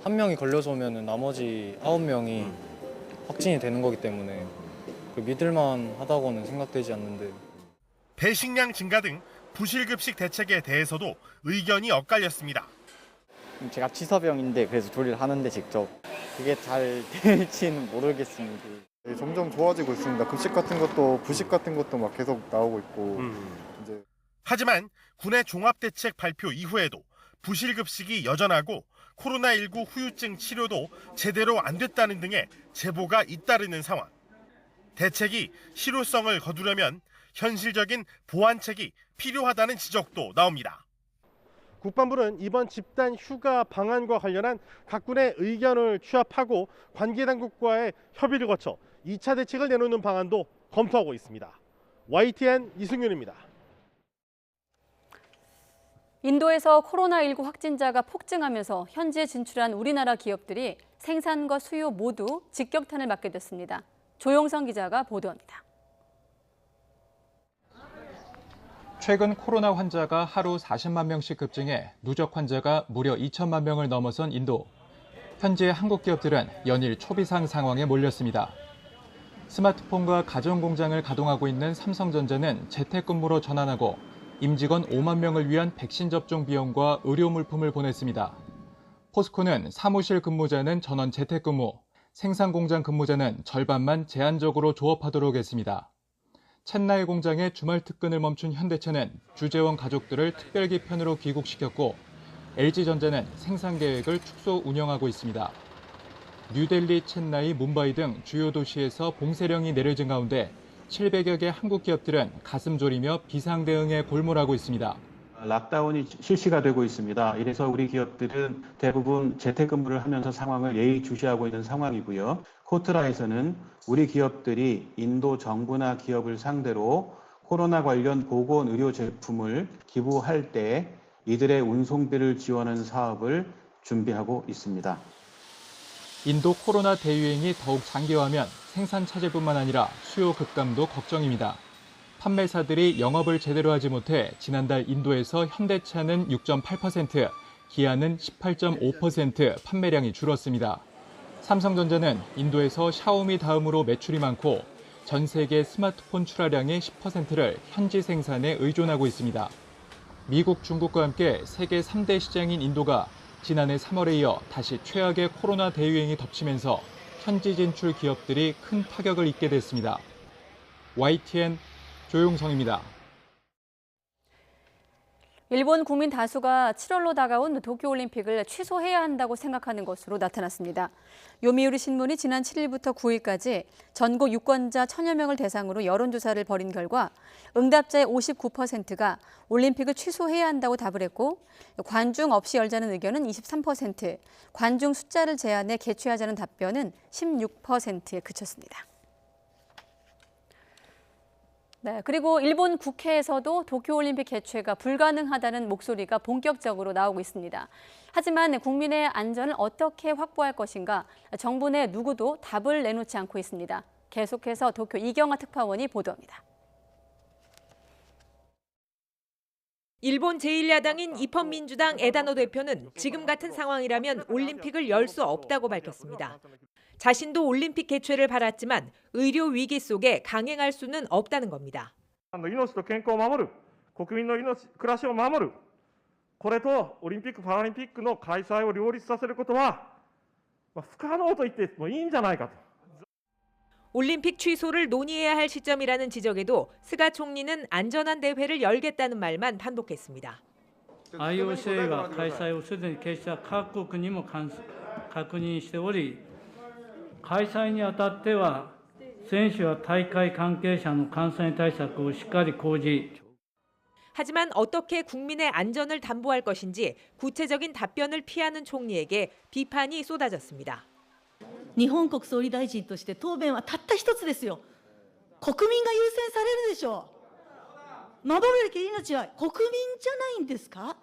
한 명이 걸려서 오면은 나머지 9명이 확진이 되는 거기 때문에 믿을만 하다고는 생각되지 않는데. 배식량 증가 등 부실급식 대책에 대해서도 의견이 엇갈렸습니다. 제가 취사병인데 그래서 조리를 하는데 직접 그게 잘 될지는 모르겠습니다. 점점 좋아지고 있습니다. 급식 같은 것도 부식 같은 것도 막 계속 나오고 있고. 하지만 군의 종합대책 발표 이후에도 부실급식이 여전하고 코로나19 후유증 치료도 제대로 안 됐다는 등의 제보가 잇따르는 상황. 대책이 실효성을 거두려면 현실적인 보완책이 필요하다는 지적도 나옵니다. 국방부는 이번 집단 휴가 방안과 관련한 각 군의 의견을 취합하고 관계 당국과의 협의를 거쳐 2차 대책을 내놓는 방안도 검토하고 있습니다. YTN 이승윤입니다. 인도에서 코로나19 확진자가 폭증하면서 현지에 진출한 우리나라 기업들이 생산과 수요 모두 직격탄을 맞게 됐습니다. 조용성 기자가 보도합니다. 최근 코로나 환자가 하루 40만 명씩 급증해 누적 환자가 무려 2천만 명을 넘어선 인도. 현재 한국 기업들은 연일 초비상 상황에 몰렸습니다. 스마트폰과 가전공장을 가동하고 있는 삼성전자는 재택근무로 전환하고 임직원 5만 명을 위한 백신 접종 비용과 의료 물품을 보냈습니다. 포스코는 사무실 근무자는 전원 재택근무, 생산공장 근무자는 절반만 제한적으로 조업하도록 했습니다. 첸나이 공장의 주말 특근을 멈춘 현대차는 주재원 가족들을 특별기편으로 귀국시켰고 LG전자는 생산 계획을 축소 운영하고 있습니다. 뉴델리, 첸나이, 뭄바이 등 주요 도시에서 봉쇄령이 내려진 가운데 700여 개 한국 기업들은 가슴 졸이며 비상 대응에 골몰하고 있습니다. 락다운이 실시가 되고 있습니다. 이래서 우리 기업들은 대부분 재택근무를 하면서 상황을 예의주시하고 있는 상황이고요. 코트라에서는 우리 기업들이 인도 정부나 기업을 상대로 코로나 관련 보건 의료 제품을 기부할 때 이들의 운송비를 지원하는 사업을 준비하고 있습니다. 인도 코로나 대유행이 더욱 장기화하면 생산 차질뿐만 아니라 수요 급감도 걱정입니다. 판매사들이 영업을 제대로 하지 못해 지난달 인도에서 현대차는 6.8%, 기아는 18.5% 판매량이 줄었습니다. 삼성전자는 인도에서 샤오미 다음으로 매출이 많고 전 세계 스마트폰 출하량의 10%를 현지 생산에 의존하고 있습니다. 미국, 중국과 함께 세계 3대 시장인 인도가 지난해 3월에 이어 다시 최악의 코로나 대유행이 덮치면서 현지 진출 기업들이 큰 타격을 입게 됐습니다. YTN 조용성입니다. 일본 국민 다수가 7월로 다가온 도쿄올림픽을 취소해야 한다고 생각하는 것으로 나타났습니다. 요미우리 신문이 지난 7일부터 9일까지 전국 유권자 1000여 명을 대상으로 여론조사를 벌인 결과 응답자의 59%가 올림픽을 취소해야 한다고 답을 했고 관중 없이 열자는 의견은 23%, 관중 숫자를 제한해 개최하자는 답변은 16%에 그쳤습니다. 네, 그리고 일본 국회에서도 도쿄올림픽 개최가 불가능하다는 목소리가 본격적으로 나오고 있습니다. 하지만 국민의 안전을 어떻게 확보할 것인가 정부 내 누구도 답을 내놓지 않고 있습니다. 계속해서 도쿄 이경화 특파원이 보도합니다. 일본 제1야당인 입헌민주당 에다노 대표는 지금 같은 상황이라면 올림픽을 열 수 없다고 밝혔습니다. 자신도 올림픽 개최를 바랐지만 의료 위기 속에 강행할 수는 없다는 겁니다. 命と健康を守る、国民の命、暮らしを守る、これとオリンピック・パラリンピックの開催を両立させることは不可能と言ってもいいんじゃないかと。 올림픽 취소를 논의해야 할 시점이라는 지적에도 스가 총리는 안전한 대회를 열겠다는 말만 반복했습니다. IOCが開催をすでに決した各国にも確認しており、開催にあたっては選手や大会関係者の感染対策をしっかり講じ 하지만 어떻게 국민의 안전을 담보할 것인지 구체적인 답변을 피하는 총리에게 비판이 쏟아졌습니다. 日本国総理大臣として答弁はたった一つですよ。国民が優先されるでしょう。守るべき命は国民じゃないんですか?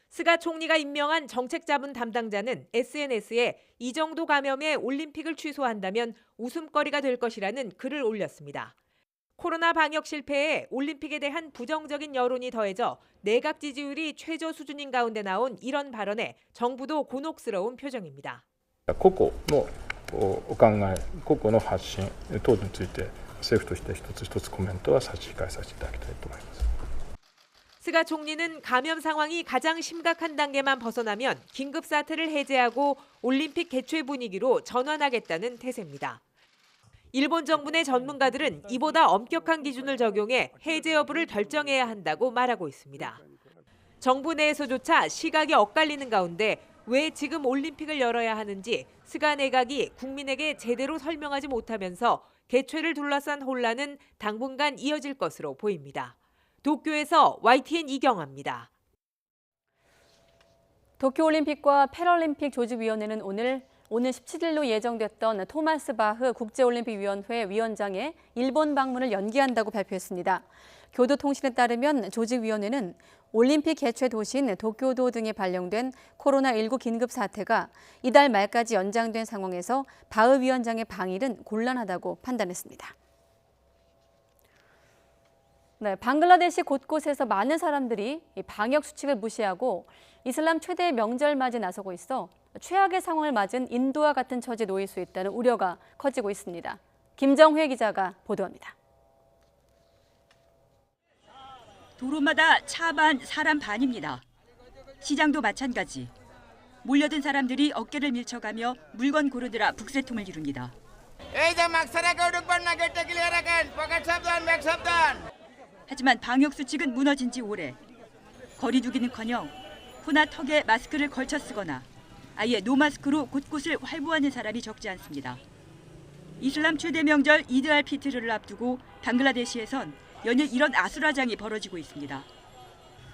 스가 총리가 임명한 정책자문 담당자는 SNS에 이 정도 감염에 올림픽을 취소한다면 웃음거리가 될 것이라는 글을 올렸습니다. 코로나 방역 실패에 올림픽에 대한 부정적인 여론이 더해져 내각 지지율이 최저 수준인 가운데 나온 이런 발언에 정부도 곤혹스러운 표정입니다. 個々のお考え、個々の発信等について政府として一つ一つコメントは差し控えさせていただきたいと思います。 스가 총리는 감염 상황이 가장 심각한 단계만 벗어나면 긴급 사태를 해제하고 올림픽 개최 분위기로 전환하겠다는 태세입니다. 일본 정부 내 전문가들은 이보다 엄격한 기준을 적용해 해제 여부를 결정해야 한다고 말하고 있습니다. 정부 내에서조차 시각이 엇갈리는 가운데 왜 지금 올림픽을 열어야 하는지 스가 내각이 국민에게 제대로 설명하지 못하면서 개최를 둘러싼 혼란은 당분간 이어질 것으로 보입니다. 도쿄에서 YTN 이경화입니다. 도쿄올림픽과 패럴림픽 조직위원회는 오늘 17일로 예정됐던 토마스 바흐 국제올림픽위원회 위원장의 일본 방문을 연기한다고 발표했습니다. 교도통신에 따르면 조직위원회는 올림픽 개최 도시인 도쿄도 등에 발령된 코로나19 긴급 사태가 이달 말까지 연장된 상황에서 바흐 위원장의 방일은 곤란하다고 판단했습니다. 네, 방글라데시 곳곳에서 많은 사람들이 방역 수칙을 무시하고 이슬람 최대 명절 맞이에 나서고 있어 최악의 상황을 맞은 인도와 같은 처지에 놓일 수 있다는 우려가 커지고 있습니다. 김정회 기자가 보도합니다. 도로마다 차 반, 사람 반입니다. 시장도 마찬가지. 몰려든 사람들이 어깨를 밀쳐가며 물건 고르느라 북새통을 이룹니다. 하지만 방역 수칙은 무너진 지 오래. 거리 두기는커녕 코나 턱에 마스크를 걸쳐 쓰거나 아예 노마스크로 곳곳을 활보하는 사람이 적지 않습니다. 이슬람 최대 명절 이드 알 피트르를 앞두고 방글라데시에선 연일 이런 아수라장이 벌어지고 있습니다.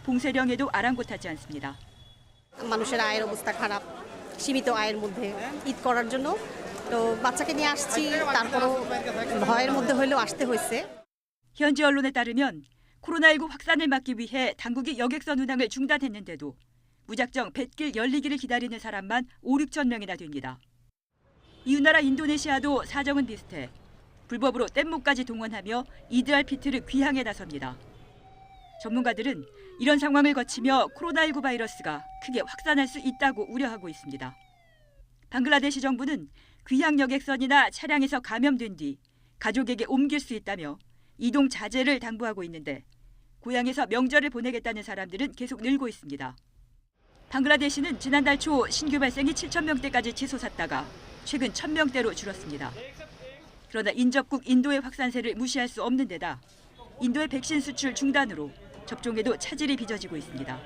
봉쇄령에도 아랑곳하지 않습니다. মানুষের আয়ের অবস্থা খারাপ সীমিত আয়ের মধ্যে ঈদ করার জন্য তো বাচ্চাকে নিয়ে আসছি তারপরও ভয়ের মধ্যে হইলেও আসতে হয়েছে. 현지 언론에 따르면 코로나19 확산을 막기 위해 당국이 여객선 운항을 중단했는데도 무작정 뱃길 열리기를 기다리는 사람만 5, 6천 명이나 됩니다. 이웃나라 인도네시아도 사정은 비슷해 불법으로 뗏목까지 동원하며 이드알 피트르 귀향에 나섭니다. 전문가들은 이런 상황을 거치며 코로나19 바이러스가 크게 확산할 수 있다고 우려하고 있습니다. 방글라데시 정부는 귀향 여객선이나 차량에서 감염된 뒤 가족에게 옮길 수 있다며 이동 자제를 당부하고 있는데 고향에서 명절을 보내겠다는 사람들은 계속 늘고 있습니다. 방글라데시는 지난달 초 신규 발생이 7천 명대까지 치솟았다가 최근 1,000명대로 줄었습니다. 그러나 인접국 인도의 확산세를 무시할 수 없는 데다 인도의 백신 수출 중단으로 접종에도 차질이 빚어지고 있습니다.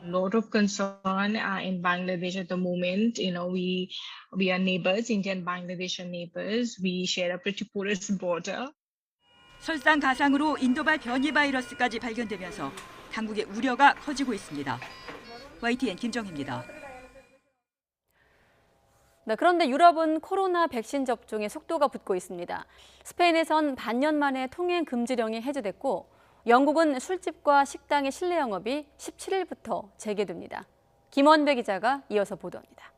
A lot of concern in Bangladesh at the moment. We are neighbors, India and Bangladesh are neighbors. We share a pretty porous border. 설상가상으로 인도발 변이 바이러스까지 발견되면서 당국의 우려가 커지고 있습니다. YTN 김정희입니다. 네, 그런데 유럽은 코로나 백신 접종에 속도가 붙고 있습니다. 스페인에선 반년 만에 통행 금지령이 해제됐고 영국은 술집과 식당의 실내 영업이 17일부터 재개됩니다. 김원배 기자가 이어서 보도합니다.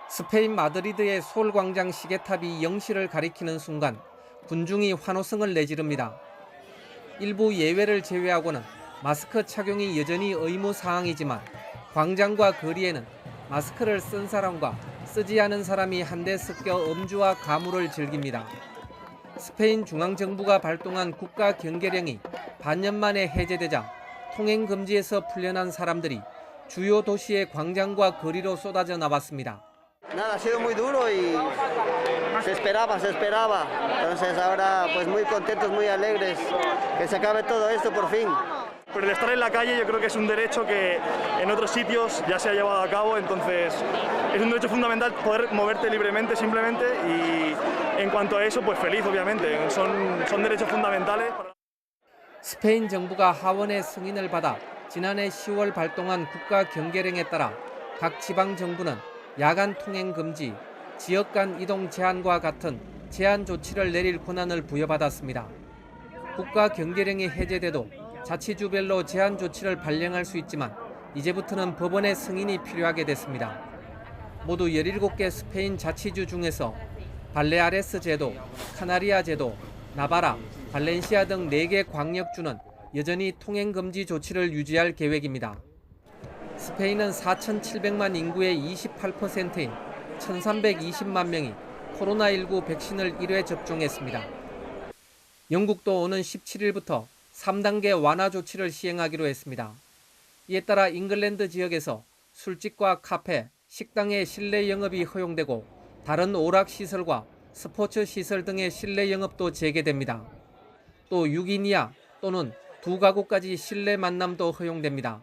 스페인 마드리드의 솔광장 시계탑이 0시를 가리키는 순간 군중이 환호성을 내지릅니다. 일부 예외를 제외하고는 마스크 착용이 여전히 의무 사항이지만 광장과 거리에는 마스크를 쓴 사람과 쓰지 않은 사람이 한데 섞여 음주와 가물을 즐깁니다. 스페인 중앙정부가 발동한 국가 경계령이 반년 만에 해제되자 통행 금지에서 풀려난 사람들이 주요 도시의 광장과 거리로 쏟아져 나왔습니다. Nada, ha sido muy duro y se esperaba. Entonces ahora pues muy contentos, muy alegres que se acabe todo esto por fin. Pero el estar en la calle yo creo que es un derecho que en otros sitios ya se ha llevado a cabo, entonces es un derecho fundamental poder moverte libremente simplemente y en cuanto a eso pues feliz obviamente, son derechos fundamentales. 스페인 정부가 하원의 승인을 받아 지난해 10월 발동한 국가 경계령에 따라 각 지방 정부는 야간 통행 금지, 지역 간 이동 제한과 같은 제한 조치를 내릴 권한을 부여받았습니다. 국가 경계령이 해제돼도 자치주별로 제한 조치를 발령할 수 있지만 이제부터는 법원의 승인이 필요하게 됐습니다. 모두 17개 스페인 자치주 중에서 발레아레스 제도, 카나리아 제도, 나바라, 발렌시아 등 4개 광역주는 여전히 통행 금지 조치를 유지할 계획입니다. 스페인은 4,700만 인구의 28%인 1,320만 명이 코로나19 백신을 1회 접종했습니다. 영국도 오는 17일부터 3단계 완화 조치를 시행하기로 했습니다. 이에 따라 잉글랜드 지역에서 술집과 카페, 식당의 실내 영업이 허용되고 다른 오락시설과 스포츠 시설 등의 실내 영업도 재개됩니다. 또 6인이하 또는 2가구까지 실내 만남도 허용됩니다.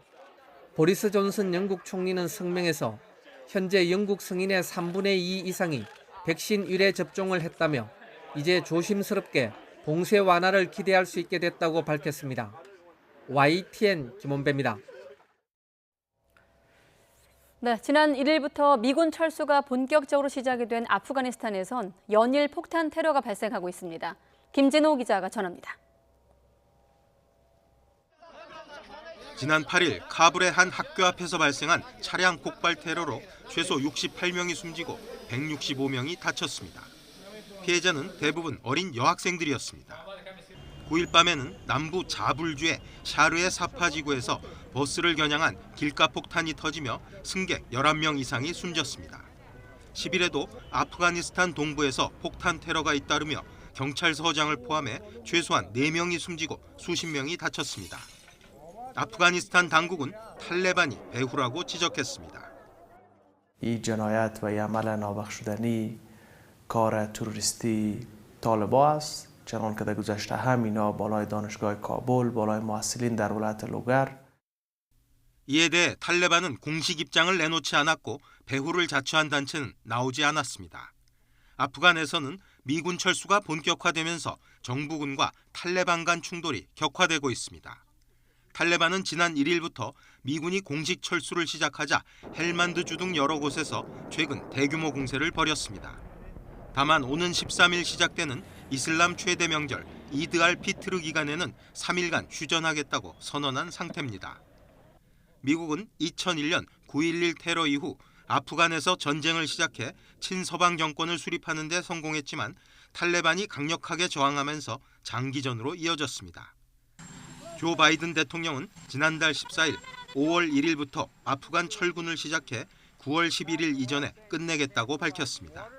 보리스 존슨 영국 총리는 성명에서 현재 영국 성인의 3분의 2 이상이 백신 1회 접종을 했다며 이제 조심스럽게 봉쇄 완화를 기대할 수 있게 됐다고 밝혔습니다. YTN 김원배입니다. 네, 지난 1일부터 미군 철수가 본격적으로 시작이 된 아프가니스탄에선 연일 폭탄 테러가 발생하고 있습니다. 김진호 기자가 전합니다. 지난 8일 카불의 한 학교 앞에서 발생한 차량 폭발 테러로 최소 68명이 숨지고 165명이 다쳤습니다. 피해자는 대부분 어린 여학생들이었습니다. 9일 밤에는 남부 자불주의 샤르의 사파 지구에서 버스를 겨냥한 길가 폭탄이 터지며 승객 11명 이상이 숨졌습니다. 10일에도 아프가니스탄 동부에서 폭탄 테러가 잇따르며 경찰서장을 포함해 최소한 4명이 숨지고 수십 명이 다쳤습니다. 아프가니스탄 당국은 탈레반이 배후라고 지적했습니다. 이 جنایت و عمل نابخشودنی کار تروریستی طالبان است چنان که در گذشته هم اینا بالای دانشگاه کابل بالای محصلین در ولایت لوگر. 이에 대해 탈레반은 공식 입장을 내놓지 않았고 배후를 자처한 단체는 나오지 않았습니다. 아프간에서는 미군 철수가 본격화되면서 정부군과 탈레반 간 충돌이 격화되고 있습니다. 탈레반은 지난 1일부터 미군이 공식 철수를 시작하자 헬만드주 등 여러 곳에서 최근 대규모 공세를 벌였습니다. 다만 오는 13일 시작되는 이슬람 최대 명절 이드알 피트르 기간에는 3일간 휴전하겠다고 선언한 상태입니다. 미국은 2001년 9.11 테러 이후 아프간에서 전쟁을 시작해 친서방 정권을 수립하는 데 성공했지만 탈레반이 강력하게 저항하면서 장기전으로 이어졌습니다. 조 바이든 대통령은 지난달 14일 5월 1일부터 아프간 철군을 시작해 9월 11일 이전에 끝내겠다고 밝혔습니다.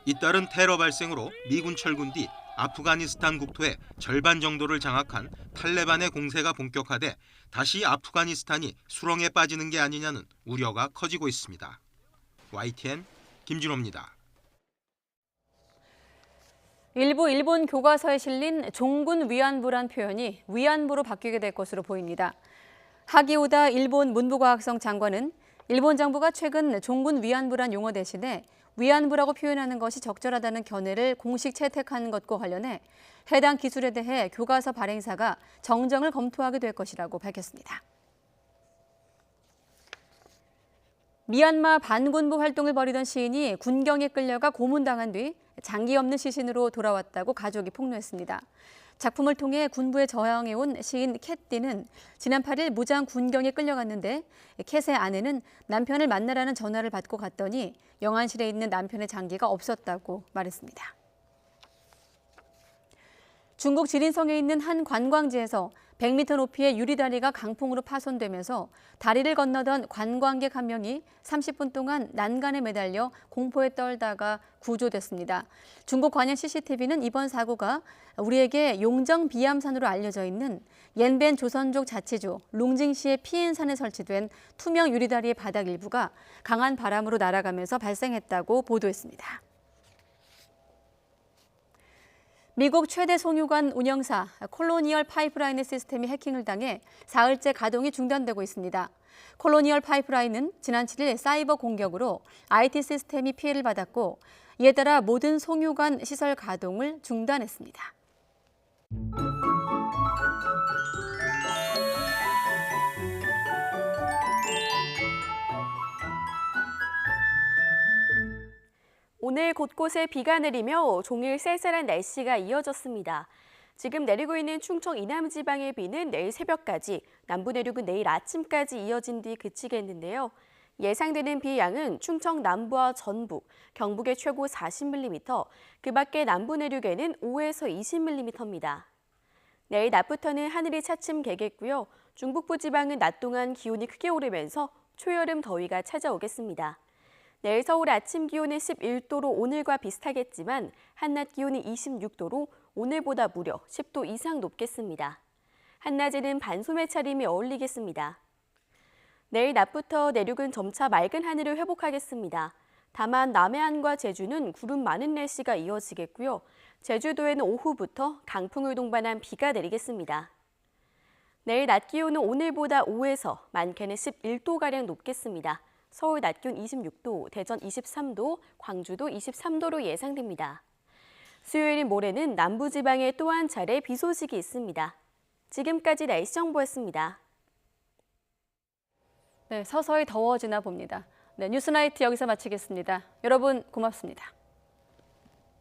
잇따른 테러 발생으로 미군 철군 뒤 아프가니스탄 국토의 절반 정도를 장악한 탈레반의 공세가 본격화돼 다시 아프가니스탄이 수렁에 빠지는 게 아니냐는 우려가 커지고 있습니다. YTN 김준호입니다. 일부 일본 교과서에 실린 종군 위안부란 표현이 위안부로 바뀌게 될 것으로 보입니다. 하기오다 일본 문부과학성 장관은 일본 정부가 최근 종군 위안부란 용어 대신에 위안부라고 표현하는 것이 적절하다는 견해를 공식 채택한 것과 관련해 해당 기술에 대해 교과서 발행사가 정정을 검토하게 될 것이라고 밝혔습니다. 미얀마 반군부 활동을 벌이던 시인이 군경에 끌려가 고문당한 뒤 장기 없는 시신으로 돌아왔다고 가족이 폭로했습니다. 작품을 통해 군부에 저항해온 시인 캣디는 지난 8일 무장 군경에 끌려갔는데 캣의 아내는 남편을 만나라는 전화를 받고 갔더니 영안실에 있는 남편의 장기가 없었다고 말했습니다. 중국 지린성에 있는 한 관광지에서 100m 높이의 유리다리가 강풍으로 파손되면서 다리를 건너던 관광객 한 명이 30분 동안 난간에 매달려 공포에 떨다가 구조됐습니다. 중국 관영 CCTV는 이번 사고가 우리에게 용정 비암산으로 알려져 있는 옌벤 조선족 자치주 룽징시의 피엔산에 설치된 투명 유리다리의 바닥 일부가 강한 바람으로 날아가면서 발생했다고 보도했습니다. 미국 최대 송유관 운영사 콜로니얼 파이프라인의 시스템이 해킹을 당해 사흘째 가동이 중단되고 있습니다. 콜로니얼 파이프라인은 지난 7일 사이버 공격으로 IT 시스템이 피해를 받았고 이에 따라 모든 송유관 시설 가동을 중단했습니다. 오늘 곳곳에 비가 내리며 종일 쌀쌀한 날씨가 이어졌습니다. 지금 내리고 있는 충청 이남 지방의 비는 내일 새벽까지, 남부 내륙은 내일 아침까지 이어진 뒤 그치겠는데요. 예상되는 비 양은 충청 남부와 전북, 경북의 최고 40mm, 그 밖에 남부 내륙에는 5에서 20mm입니다. 내일 낮부터는 하늘이 차츰 개겠고요. 중북부 지방은 낮 동안 기온이 크게 오르면서 초여름 더위가 찾아오겠습니다. 내일 서울 아침 기온은 11도로 오늘과 비슷하겠지만 한낮 기온이 26도로 오늘보다 무려 10도 이상 높겠습니다. 한낮에는 반소매 차림이 어울리겠습니다. 내일 낮부터 내륙은 점차 맑은 하늘을 회복하겠습니다. 다만 남해안과 제주는 구름 많은 날씨가 이어지겠고요. 제주도에는 오후부터 강풍을 동반한 비가 내리겠습니다. 내일 낮 기온은 오늘보다 5에서 많게는 11도가량 높겠습니다. 서울 낮 기온 26도, 대전 23도, 광주도 23도로 예상됩니다. 수요일 모레는 남부지방에 또 한 차례 비 소식이 있습니다. 지금까지 날씨 정보였습니다. 네, 서서히 더워지나 봅니다. 네, 뉴스나이트 여기서 마치겠습니다. 여러분 고맙습니다.